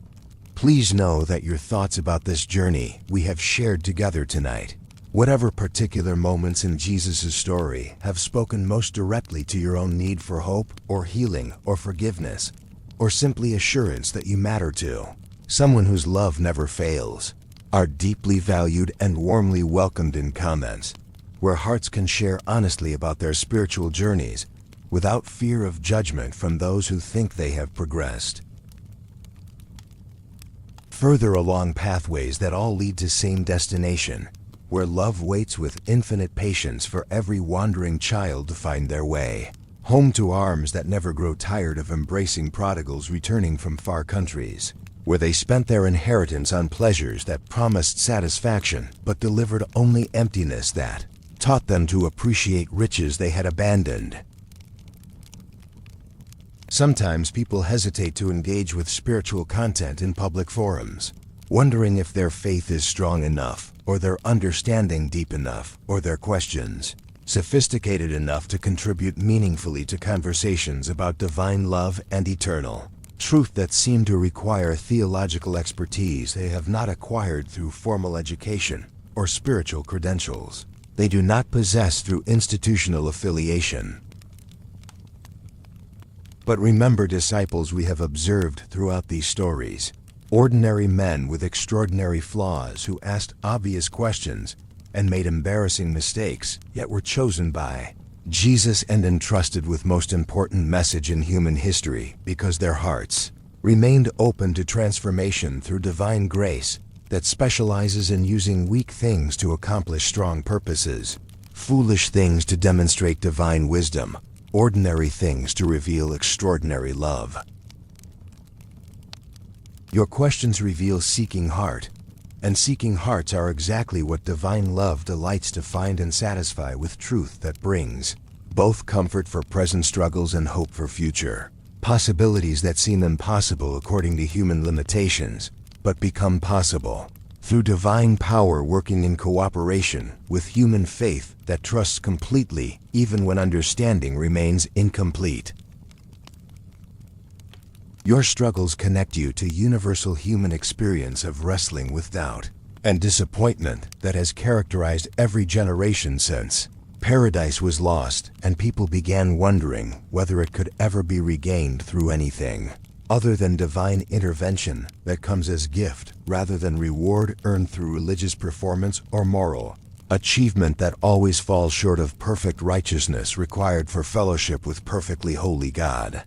Please know that your thoughts about this journey we have shared together tonight, whatever particular moments in Jesus' story have spoken most directly to your own need for hope or healing or forgiveness, or simply assurance that you matter to someone whose love never fails, are deeply valued and warmly welcomed in comments, where hearts can share honestly about their spiritual journeys without fear of judgment from those who think they have progressed further along pathways that all lead to same destination, where love waits with infinite patience for every wandering child to find their way home to arms that never grow tired of embracing prodigals returning from far countries, where they spent their inheritance on pleasures that promised satisfaction but delivered only emptiness that taught them to appreciate riches they had abandoned. Sometimes people hesitate to engage with spiritual content in public forums, wondering if their faith is strong enough, or their understanding deep enough, or their questions sophisticated enough to contribute meaningfully to conversations about divine love and eternal truth that seem to require theological expertise they have not acquired through formal education or spiritual credentials they do not possess through institutional affiliation. But remember, disciples we have observed throughout these stories, ordinary men with extraordinary flaws who asked obvious questions and made embarrassing mistakes, yet were chosen by Jesus and entrusted with most important message in human history because their hearts remained open to transformation through divine grace that specializes in using weak things to accomplish strong purposes, foolish things to demonstrate divine wisdom, ordinary things to reveal extraordinary love. Your questions reveal seeking heart, and seeking hearts are exactly what divine love delights to find and satisfy with truth that brings both comfort for present struggles and hope for future possibilities that seem impossible according to human limitations, but become possible through divine power working in cooperation with human faith that trusts completely even when understanding remains incomplete. Your struggles connect you to universal human experience of wrestling with doubt and disappointment that has characterized every generation since paradise was lost and people began wondering whether it could ever be regained through anything other than divine intervention that comes as gift rather than reward earned through religious performance or moral achievement that always falls short of perfect righteousness required for fellowship with perfectly holy God.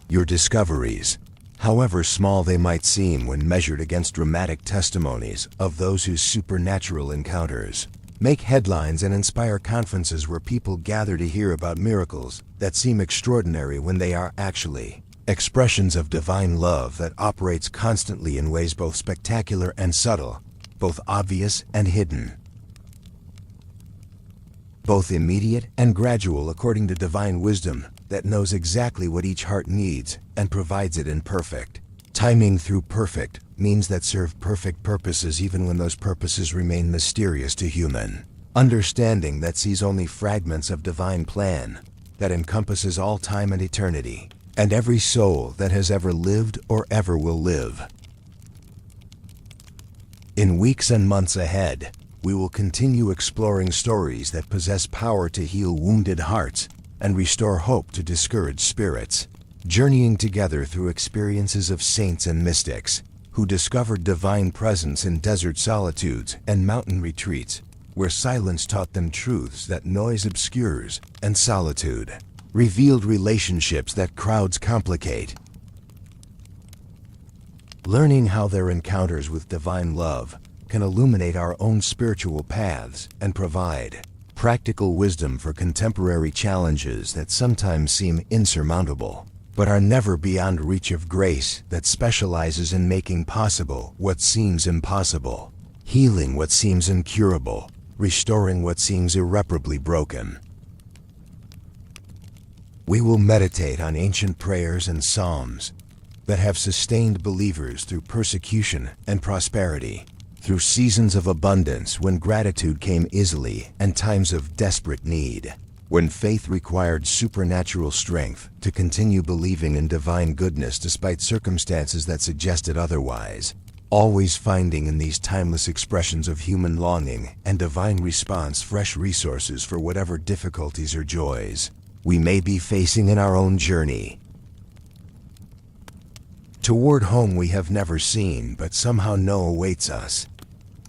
Your discoveries, however small they might seem when measured against dramatic testimonies of those whose supernatural encounters, make headlines and inspire conferences where people gather to hear about miracles that seem extraordinary when they are actually expressions of divine love that operates constantly in ways both spectacular and subtle, both obvious and hidden, both immediate and gradual according to divine wisdom that knows exactly what each heart needs and provides it in perfect timing through perfect, means that serve perfect purposes even when those purposes remain mysterious to human. Understanding that sees only fragments of divine plan that encompasses all time and eternity, and every soul that has ever lived or ever will live. In weeks and months ahead, we will continue exploring stories that possess power to heal wounded hearts and restore hope to discouraged spirits, journeying together through experiences of saints and mystics who discovered divine presence in desert solitudes and mountain retreats, where silence taught them truths that noise obscures and solitude revealed relationships that crowds complicate. Learning how their encounters with divine love can illuminate our own spiritual paths and provide practical wisdom for contemporary challenges that sometimes seem insurmountable, but are never beyond reach of grace that specializes in making possible what seems impossible, healing what seems incurable, restoring what seems irreparably broken. We will meditate on ancient prayers and psalms that have sustained believers through persecution and prosperity, through seasons of abundance when gratitude came easily and times of desperate need, when faith required supernatural strength to continue believing in divine goodness despite circumstances that suggested otherwise, always finding in these timeless expressions of human longing and divine response fresh resources for whatever difficulties or joys we may be facing in our own journey toward home we have never seen but somehow know awaits us.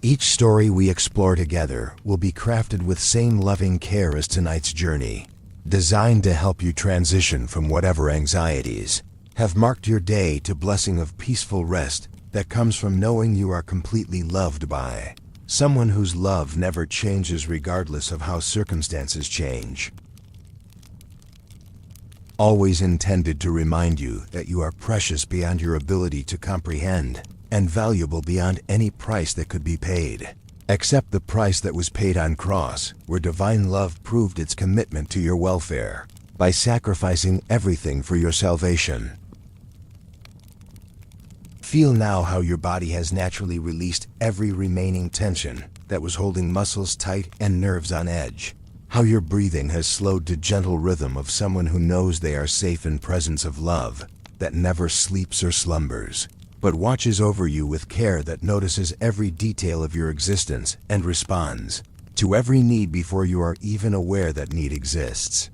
Each story we explore together will be crafted with same loving care as tonight's journey, designed to help you transition from whatever anxieties have marked your day to blessing of peaceful rest that comes from knowing you are completely loved by someone whose love never changes regardless of how circumstances change. Always intended to remind you that you are precious beyond your ability to comprehend and valuable beyond any price that could be paid, except the price that was paid on cross, where divine love proved its commitment to your welfare by sacrificing everything for your salvation. Feel now how your body has naturally released every remaining tension that was holding muscles tight and nerves on edge. How your breathing has slowed to gentle rhythm of someone who knows they are safe in presence of love that never sleeps or slumbers, but watches over you with care that notices every detail of your existence and responds to every need before you are even aware that need exists.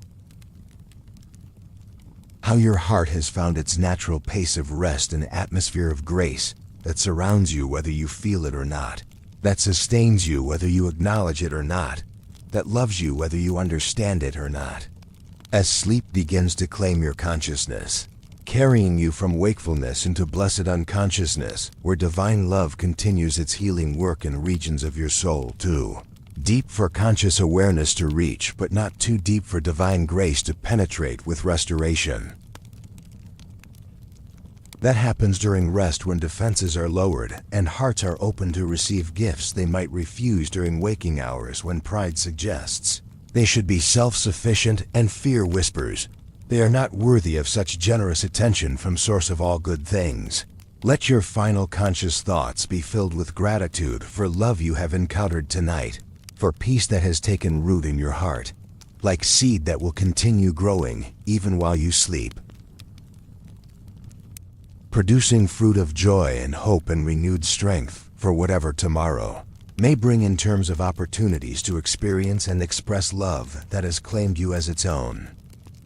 How your heart has found its natural pace of rest and atmosphere of grace that surrounds you whether you feel it or not, that sustains you whether you acknowledge it or not, that loves you whether you understand it or not. As sleep begins to claim your consciousness, carrying you from wakefulness into blessed unconsciousness, where divine love continues its healing work in regions of your soul too deep for conscious awareness to reach, but not too deep for divine grace to penetrate with restoration. That happens during rest when defenses are lowered and hearts are open to receive gifts they might refuse during waking hours when pride suggests they should be self-sufficient and fear whispers they are not worthy of such generous attention from source of all good things. Let your final conscious thoughts be filled with gratitude for love you have encountered tonight, for peace that has taken root in your heart, like seed that will continue growing even while you sleep, producing fruit of joy and hope and renewed strength for whatever tomorrow may bring in terms of opportunities to experience and express love that has claimed you as its own.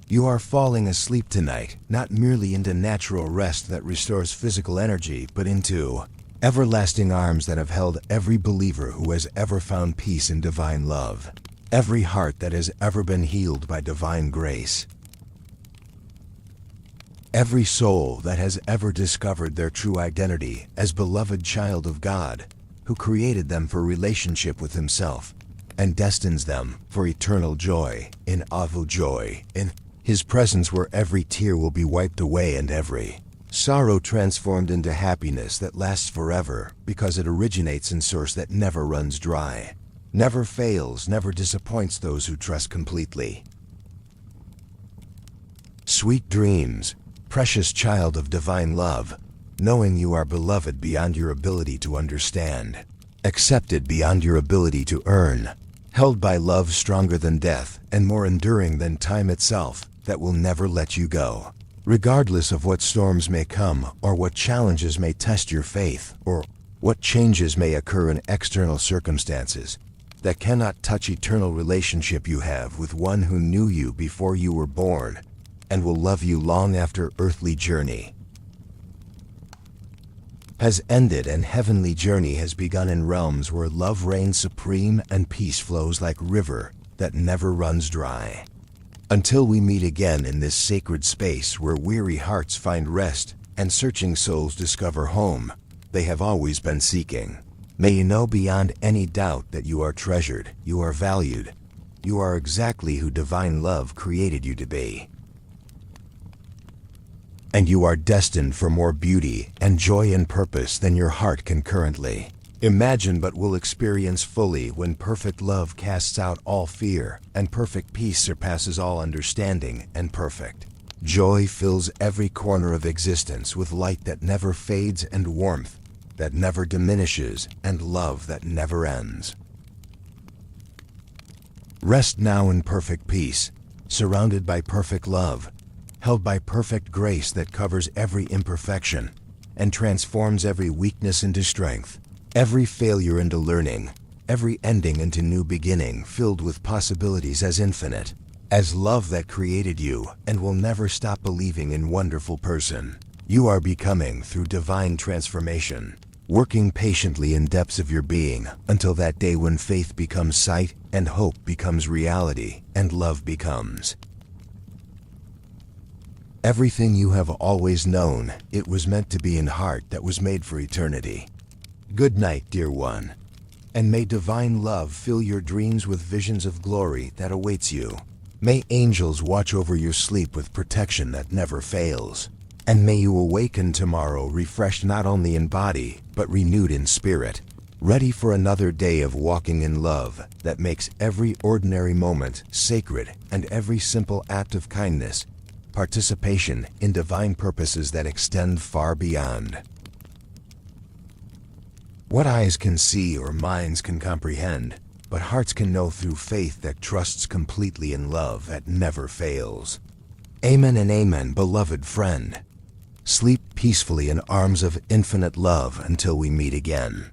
You are falling asleep tonight, not merely into natural rest that restores physical energy, but into everlasting arms that have held every believer who has ever found peace in divine love, every heart that has ever been healed by divine grace, every soul that has ever discovered their true identity as beloved child of God, who created them for relationship with himself and destines them for eternal joy in Avu joy, in his presence where every tear will be wiped away and every sorrow transformed into happiness that lasts forever because it originates in source that never runs dry, never fails, never disappoints those who trust completely. Sweet dreams, precious child of divine love, knowing you are beloved beyond your ability to understand, accepted beyond your ability to earn, held by love stronger than death and more enduring than time itself that will never let you go. Regardless of what storms may come, or what challenges may test your faith, or what changes may occur in external circumstances that cannot touch eternal relationship you have with one who knew you before you were born and will love you long after earthly journey has ended and heavenly journey has begun in realms where love reigns supreme and peace flows like river that never runs dry. Until we meet again in this sacred space where weary hearts find rest and searching souls discover home they have always been seeking. May you know beyond any doubt that you are treasured, you are valued, you are exactly who divine love created you to be. And you are destined for more beauty and joy and purpose than your heart can currently imagine but will experience fully when perfect love casts out all fear and perfect peace surpasses all understanding and perfect joy fills every corner of existence with light that never fades and warmth that never diminishes and love that never ends. Rest now in perfect peace, surrounded by perfect love, held by perfect grace that covers every imperfection and transforms every weakness into strength, every failure into learning, every ending into new beginning filled with possibilities as infinite as love that created you and will never stop believing in wonderful person you are becoming through divine transformation, working patiently in depths of your being until that day when faith becomes sight and hope becomes reality and love becomes everything you have always known. It was meant to be in heart that was made for eternity. Good night, dear one, and may divine love fill your dreams with visions of glory that awaits you. May angels watch over your sleep with protection that never fails. And may you awaken tomorrow refreshed not only in body, but renewed in spirit, ready for another day of walking in love that makes every ordinary moment sacred and every simple act of kindness participation in divine purposes that extend far beyond what eyes can see or minds can comprehend, but hearts can know through faith that trusts completely in love that never fails. Amen and amen, beloved friend. Sleep peacefully in arms of infinite love until we meet again.